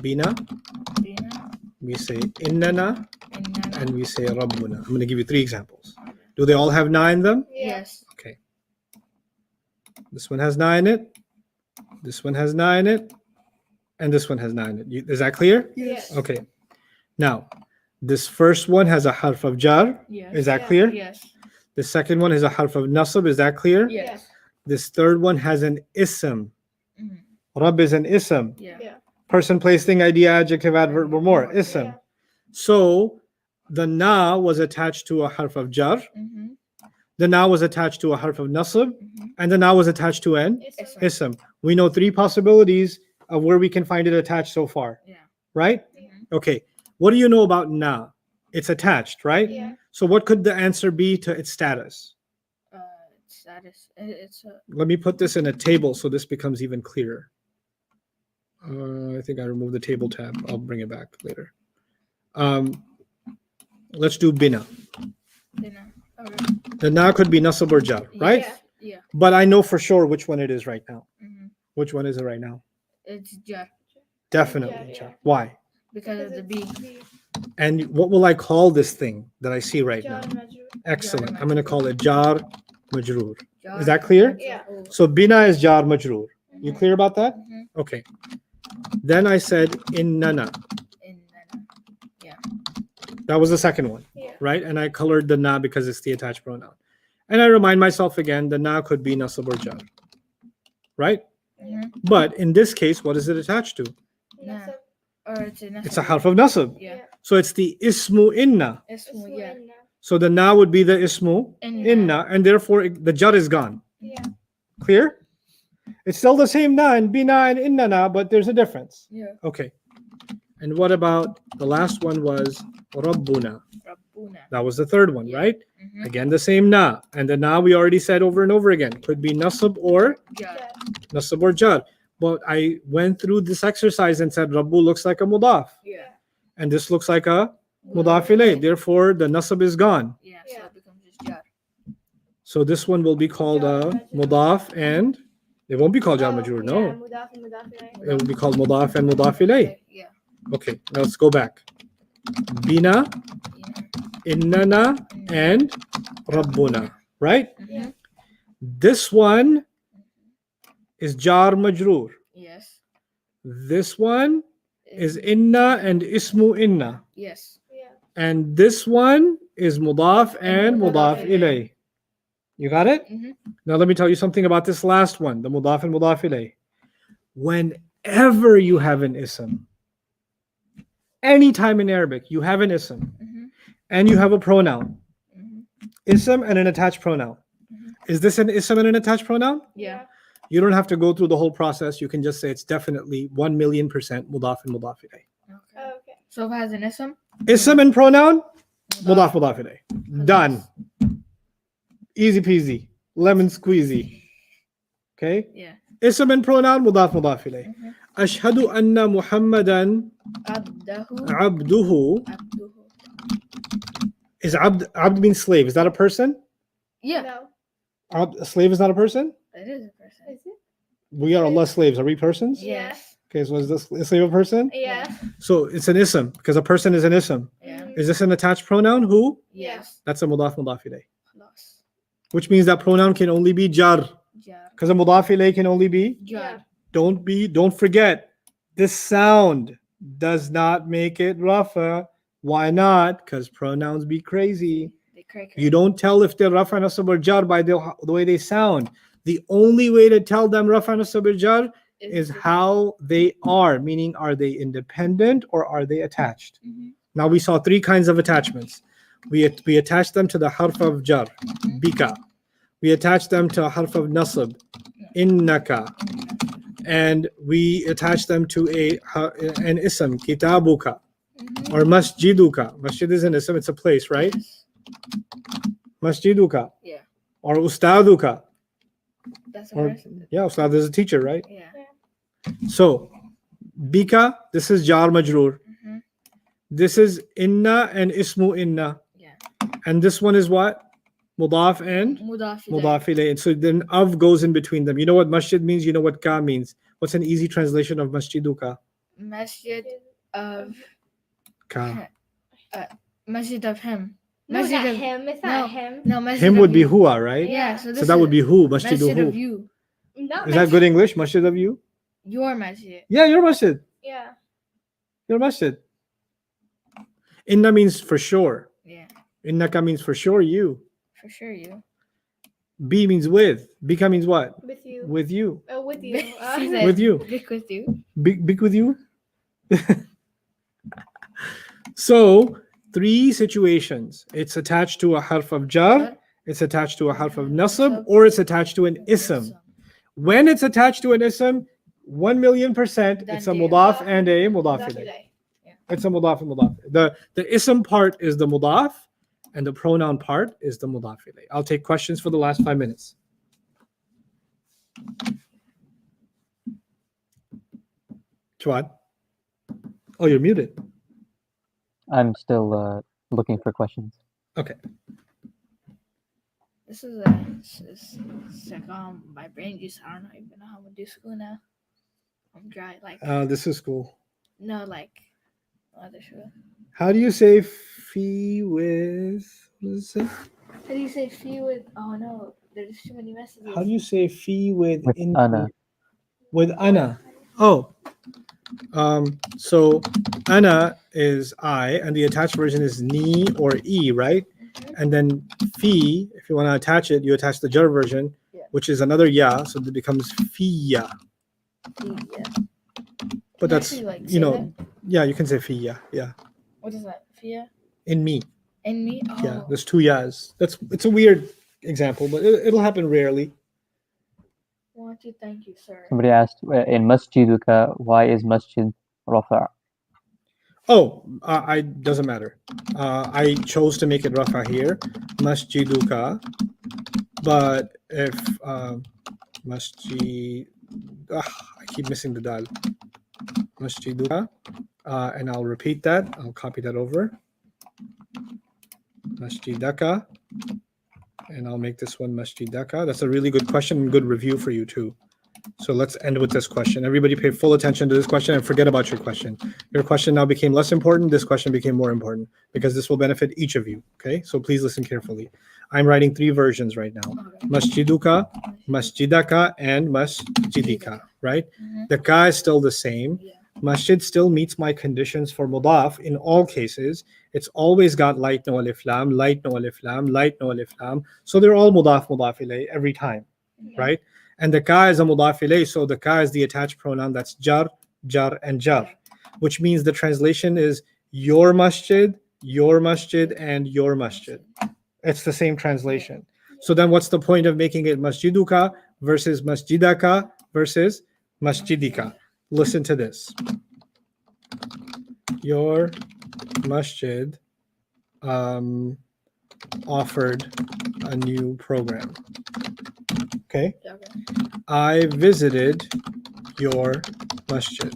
bina, Bina. we say innana, And Nana. and we say rabbuna. I'm going to give you 3 examples. Do they all have na in them? Yes. Okay. This one has na in it. This one has na in it. And this one has na in it. Is that clear? Yes. Okay. Now, this first one has a harf of jar. Yes. Is that Yeah. clear? Yes. The second one has a harf of nasab. Is that clear? Yes. This third one has an ism. Mhm. Rabb is an ism. Yeah. Yeah. Person, place, thing, idea, adjective, adverb, or more. Ism. Yeah. So the na was attached to a harf of jar. Mm-hmm. The na was attached to a harf of nasab. Mm-hmm. And the na was attached to an Ism. ism. We know 3 possibilities of where we can find it attached so far. Yeah. Right? Mhm. Okay. What do you know about na? It's attached, right? Yeah. So what could the answer be to its status? Status. It's a. Let me put this in a table so this becomes even clearer. I think I removed the table tab. I'll bring it back later. Let's do bina. Bina. Okay. The na could be nasab or jar, right? Yeah. Yeah. But I know for sure which one it is right now. Mm-hmm. Which one is it right now? It's jar Definitely Yeah. jar. Why? because of the B. And what will I call this thing that I see right now? Jar majrur. Excellent. I'm going to call it jar majroor. Jar. Is that clear? Yeah. So bina is jar majroor. You clear about that? Mm-hmm. Okay. Then I said innana. In Nana. That was the second one, Yeah. right? And I colored the na because it's the attached pronoun. And I remind myself again, the na could be nasab or jar, right? Mm-hmm. But in this case, what is it attached to? Nasab. Or it's a. It's a harf of nasab. Yeah. So it's the ismu inna. Ismu. Ismu Yeah. inna. So the na would be the ismu inna, and therefore the jar is gone. Yeah. Clear? It's still the same na and bina and inna na, but there's a difference. Yeah. Okay. And what about the last one was rabbuna? Rabbuna. That was the third one, Yeah. right? Mm-hmm. Again, the same na. And the na we already said over and over again. Could be nasab or Jar. Jar. nasab or jar. But I went through this exercise and said rabbu looks like a mudaf. Yeah. And this looks like a mudaf ilayh. Therefore, the nasab is gone. Yeah. So Yeah. it becomes just jar. So this one will be called a mudaf and it won't be called jar majroor. Yeah, No. mudaf and mudaf ilayh. It will be called mudaf and mudaf ilayh. Yeah. Okay, now let's go back. Bina, Yeah. innana, and rabbuna. Right? Mm-hmm. This one is jar majroor. Yes. This one is inna and ismu inna. Yes. Yeah. And this one is mudaf and mudaf ilayh. You got it? Mm-hmm. Now let me tell you something about this last one, the mudaf and mudaf ilayh. Whenever you have an ism, anytime in Arabic you have an ism Mm-hmm. and you have a pronoun, Mm-hmm. ism and an attached pronoun. Mhm. Is this an ism and an attached pronoun? Yeah. You don't have to go through the whole process. You can just say it's definitely 1,000,000% mudaf and mudaf ilayh. Okay. Oh, okay. So if it has an ism. Ism and pronoun, mudaf mudaf ilayh. Done. Easy peasy, lemon squeezy. Okay? Yeah. Ism and pronoun, mudaf mudaf ilayh. Mm-hmm. Ashhadu anna Muhammadan Abdahu. abduhu. Abduhu. Is abd means slave? Is that a person? Yeah. No. A slave is not a person? It is a person. Is it? We are Allah's slaves. Are we persons? Yes. Okay, so is this a slave a person? Yeah. So it's an ism because a person is an ism. Yeah. Is this an attached pronoun? Who? Yes. That's a mudaf mudaf ilayh. Plus. Which means that pronoun can only be jar Jar. because a mudaf ilayh can only be. Jar. Don't forget The sound does not make it rafa. Why not? Because pronouns be crazy. They crack. You don't tell if they're rafa, nasab, or jar by the way they sound. The only way to tell them rafa, nasab, or jar is how they are, meaning are they independent or are they attached? Now we saw three kinds of attachments. We attach them to the harf of jar, bika. We attach them to a harf of nasab, innaka. And we attach them to an ism, kitabuka, or masjiduka. Masjid is an ism, it's a place, right? Masjiduka. Yeah. Or ustaduka. That's a Or, person. yeah, ustad is a teacher, right? Yeah. So, bika, this is jar majroor. This is inna and ismu inna. Yeah. And this one is what? Mudaf and Mudaf mudaf ilayh. And so then of goes in between them. You know what masjid means? You know what ka means? What's an easy translation of masjiduka? Masjid of Ka. Masjid of him. No, Masjid not of him. It's not him. No, masjid Him of would be you. huwa, right? Yeah. So So that would be who? Masjid masjid of who? you. No, Is that good English? Masjid of you? Your masjid. Yeah, your masjid. Yeah. Your masjid. Inna means for sure. Yeah. Innaka means for sure you. For sure you. B means with. Bika means what? With you. With you. Oh, with you. She said, With you. Big with you. Big with you. So, three situations. It's attached to a harf of jar, it's attached to a harf of nasab, or it's attached to an ism. When it's attached to an ism, 1,000,000%, it's a Done deal. mudaf and a mudaf ilayh. Today. It's a mudaf and mudaf. The ism part is the mudaf, and the pronoun part is the mudaf ilayh. I'll take questions for the last 5 minutes. Chwad? Oh, you're muted. I'm still looking for questions. Okay. This is it's like my brain just I don't even know how to do school now. I'm dry. Like This is cool. no like other school. How do you say fee with? What does it say? How do you say fee with? Oh no, there's too many messages. How do you say fee with Ana. With ana? Oh, so ana is I, and the attached version is ni or e, right? And then fee, if you want to attach it, you attach the jar version, which is another ya, so it becomes fiya. Yeah. But that's Actually, like, you say know, yeah, you can say fiya, yeah. What is that? Fia? In me, And me? Oh. yeah. There's two yas. It's a weird example, but it'll happen rarely. Want to thank you, sir. Somebody asked in Masjiduka, why is Masjid Rafa? Oh, I doesn't matter. I chose to make it rafa here, masjiduka. But if masjid, I keep missing the dal. Masjiduka, and I'll repeat that. I'll copy that over. Masjidaka, and I'll make this one masjidaka. That's a really good question and good review for you too. So let's end with this question. Everybody pay full attention to this question and forget about your question. Your question now became less important. This question became more important because this will benefit each of you. Okay, so please listen carefully. I'm writing three versions right now. Masjiduka, masjidaka, and masjidika, right? The ka is still the same. Masjid still meets my conditions for mudaf in all cases. It's always got light no alif lam, light no alif lam, light no alif lam. So they're all mudaf ilayh every time, right? And the ka is a mudaf ilayh, so the ka is the attached pronoun that's jar, jar, and jar, which means the translation is your masjid, and your masjid. It's the same translation. So then what's the point of making it masjiduka versus masjidaka versus masjidika? Listen to this. Your masjid offered a new program. Okay? I visited your masjid.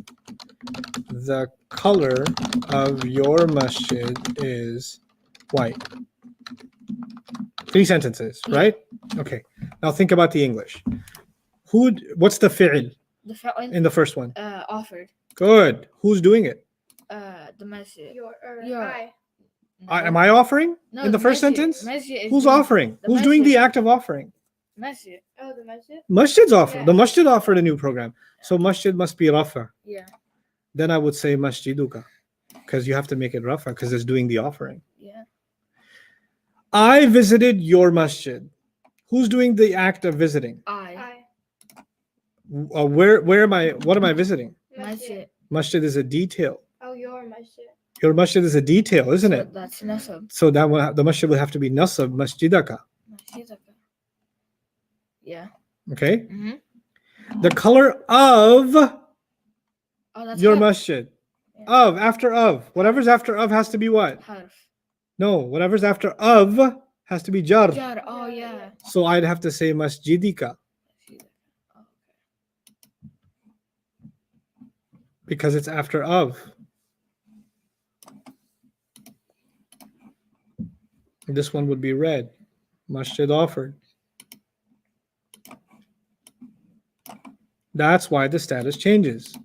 The color of your masjid is white. 3 sentences, right? Okay. Now think about the English. What's the fi'l in the first one? Offered. Good. Who's doing it? The masjid. Your I. Am I offering No, in the first masjid. sentence? Masjid is Who's doing- offering? the Who's doing the masjid. act of offering? Masjid. Oh, the masjid? Masjid's offered. Yeah. The masjid offered a new program. So masjid must be rafa. Yeah. then I would say masjiduka, because you have to make it rafa because it's doing the offering. Yeah. I visited your masjid. Who's doing the act of visiting? I. Where am I? What am I visiting? Masjid. Masjid is a detail. Oh, your masjid. Your masjid is a detail, isn't So it? that's nasab. So that one, the masjid will have to be nasab masjidaka. Masjidaka. Yeah. Okay. Mm-hmm. The color of Oh, that's your harf. masjid. Yeah. Of, after of. Whatever's after of has to be what? Harf. No, whatever's after of has to be jar. Jar. Oh, yeah. So I'd have to say masjidika Masjidaka. Oh, because it's after of. This one would be red. Masjid offered. That's why the status changes.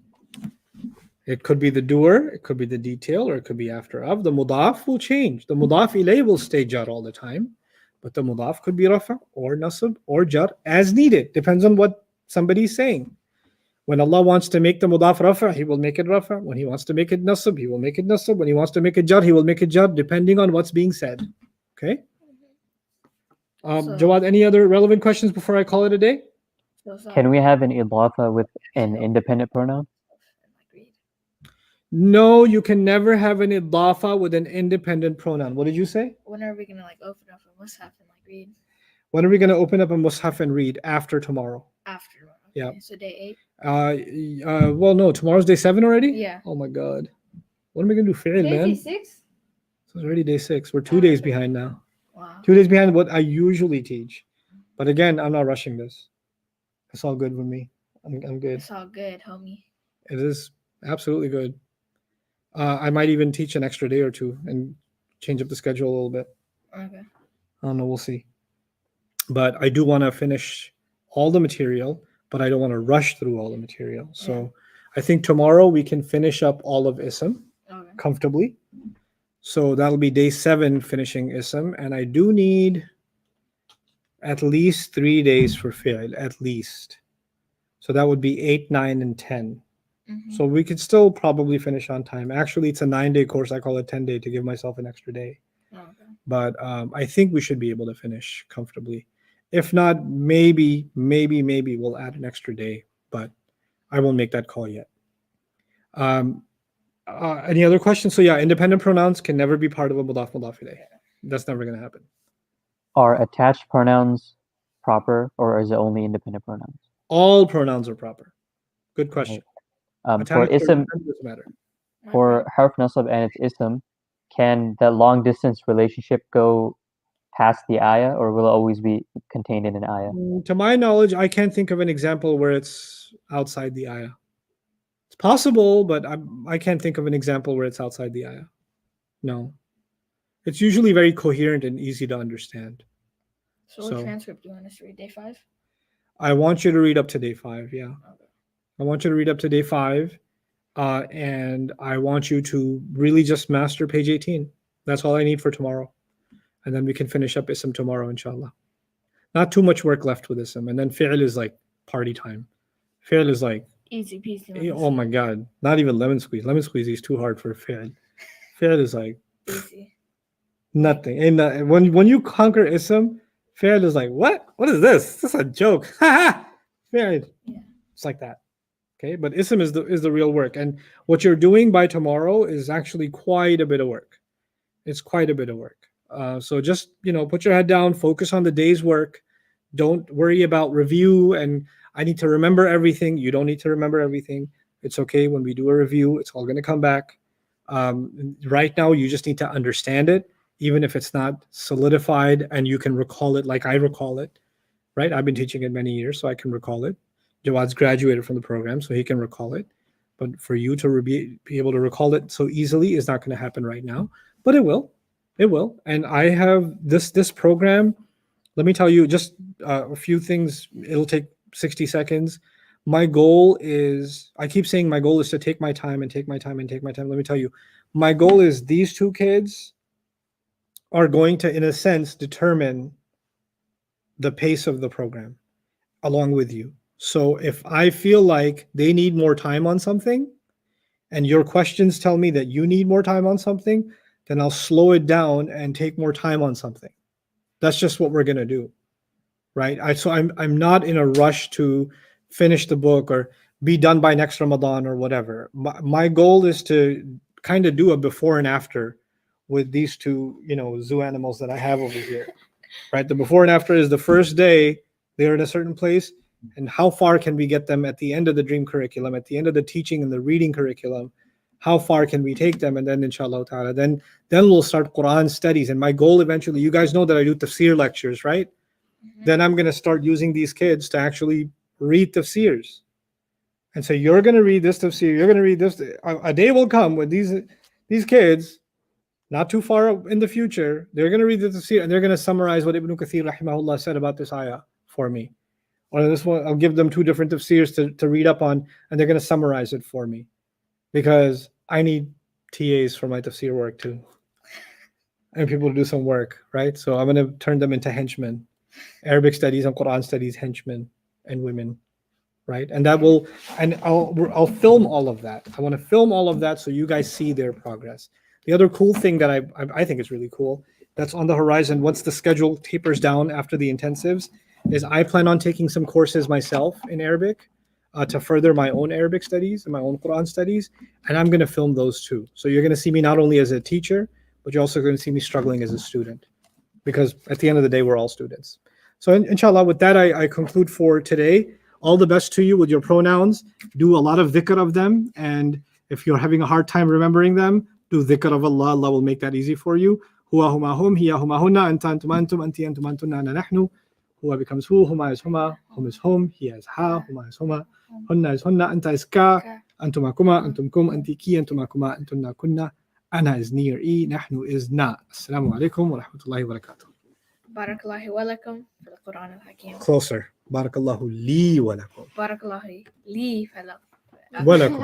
It could be the doer, it could be the detail, or it could be after of. The mudaf will change. The mudaf ilay will stay jar all the time, but the mudaf could be rafa or nasab or jar as needed. Depends on what somebody's saying. When Allah wants to make the mudaf rafa, He will make it rafa. When He wants to make it nasab, He will make it nasab. When He wants to make it jar, He will make it jar, depending on what's being said. Okay? So- Jawad, any other relevant questions before I call it a day? So it's not Can we have an idafa with an independent pronoun? agreed. No, you can never have an idafa with an independent pronoun. What did you say? When are we gonna like open up a mushaf and like read When are we going to open up a mushaf and read? After tomorrow. after? Okay, Yeah. So day 8. Well, no, tomorrow's day 7 already? Yeah. Oh my God. What am I going to do? Fi'il, man. Day 6? So it's already day 6. We're 2 days behind now. Wow. 2 days behind what I usually teach. But again, I'm not rushing this. It's all good with me. I'm good. It's all good, homie. It is absolutely good. I might even teach an extra day or two and change up the schedule a little bit. Okay. I don't know. We'll see. But I do want to finish all the material, but I don't want to rush through all the material. So I think tomorrow we can finish up all of Ism Okay. comfortably. So that'll be day 7 finishing Ism. And I do need at least 3 days for Fi'l, at least. So that would be 8, 9, and 10. Mhm. So we could still probably finish on time. Actually, it's a 9-day course. I call it 10-day to give myself an extra day. Okay. But I think we should be able to finish comfortably. If not, maybe we'll add an extra day, but I won't make that call yet. Any other questions? So yeah, independent pronouns can never be part of a mudaf ilayh. That's never going to happen. Are attached pronouns proper, or is it only independent pronouns? All pronouns are proper. Good question. For Attached or ism, independent doesn't matter. for harf nasab and its ism, can that long distance relationship go past the ayah, or will it always be contained in an ayah? To my knowledge, I can't think of an example where it's outside the ayah. It's possible, but I can't think of an example where it's outside the ayah. No. It's usually very coherent and easy to understand. So what So- transcript do you want us to read? Day 5? I want you to read up to day 5, yeah. Okay. I want you to read up to day 5, and I want you to really just master page 18. That's all I need for tomorrow. And then we can finish up Ism tomorrow, inshallah. Not too much work left with Ism. And then Fi'l is like party time. Fi'l is like, Easy peasy. oh my God, not even lemon squeeze. Lemon squeeze is too hard for Fi'l. Fi'l is like Easy. nothing. And when you conquer Ism, Fi'l is like, what? What is this? This is a joke. Fi'l. Yeah. It's like that. Okay, but Ism is the real work. And what you're doing by tomorrow is actually quite a bit of work. It's quite a bit of work. So just, put your head down, focus on the day's work. Don't worry about review and I need to remember everything. You don't need to remember everything. It's okay. When we do a review, it's all going to come back. Right now, you just need to understand it, even if it's not solidified and you can recall it like I recall it, right? I've been teaching it many years, so I can recall it. Jawad's graduated from the program, so he can recall it. But for you to be able to recall it so easily is not going to happen right now, but it will. It will. And I have this program. Let me tell you just a few things. It'll take 60 seconds. My goal is, I keep saying my goal is to take my time and take my time and take my time. Let me tell you, my goal is these 2 kids are going to, in a sense, determine the pace of the program along with you. So if I feel like they need more time on something and your questions tell me that you need more time on something, then I'll slow it down and take more time on something. That's just what we're gonna do, right? I'm not in a rush to finish the book or be done by next Ramadan or whatever. My goal is to kind of do a before and after with these two, zoo animals that I have over here, right? The before and after is the first day they're in a certain place, and how far can we get them at the end of the dream curriculum, at the end of the teaching and the reading curriculum? How far can we take them? And then inshallah ta'ala, then we'll start Quran studies. And my goal eventually, you guys know that I do tafsir lectures, right? Then I'm going to start using these kids to actually read tafsirs. And so you're going to read this tafsir, you're going to read this. A day will come when these kids, not too far in the future, they're going to read the tafsir and they're going to summarize what Ibn Kathir rahimahullah said about this ayah for me. Or this one, I'll give them two different tafsirs to read up on, and they're going to summarize it for me. Because I need TAs for my tafsir work too. And people to do some work, right? So I'm going to turn them into henchmen. Arabic studies and Quran studies henchmen and women, right? And I'll film all of that. I want to film all of that so you guys see their progress. The other cool thing that I think is really cool that's on the horizon once the schedule tapers down after the intensives is I plan on taking some courses myself in Arabic to further my own Arabic studies and my own Quran studies, and I'm going to film those too. So you're going to see me not only as a teacher, but you're also going to see me struggling as a student, because at the end of the day, we're all students. So inshallah, with that, I conclude for today. All the best to you with your pronouns. Do a lot of dhikr of them, and if you're having a hard time remembering them, do dhikr of Allah. Allah will make that easy for you. Huwa huma hum, hiya huma hunna, anta antum antum, anti antum antunna, ana nahnu. Huwa becomes hu, huma is huma, hum is hum, hiya is ha, huma is huma, hunna is hunna, anta is ka, antuma kuma, antum kum, anti ki, antuma kuma, antunna kunna, ana is ni or e, nahnu is na. Assalamu alaikum wa rahmatullahi wa barakatuh. Barakallahu wa lakum fil Quran al-Hakim. Closer. Barakallahu li wa lakum. Barakallahu li fil Wa lakum.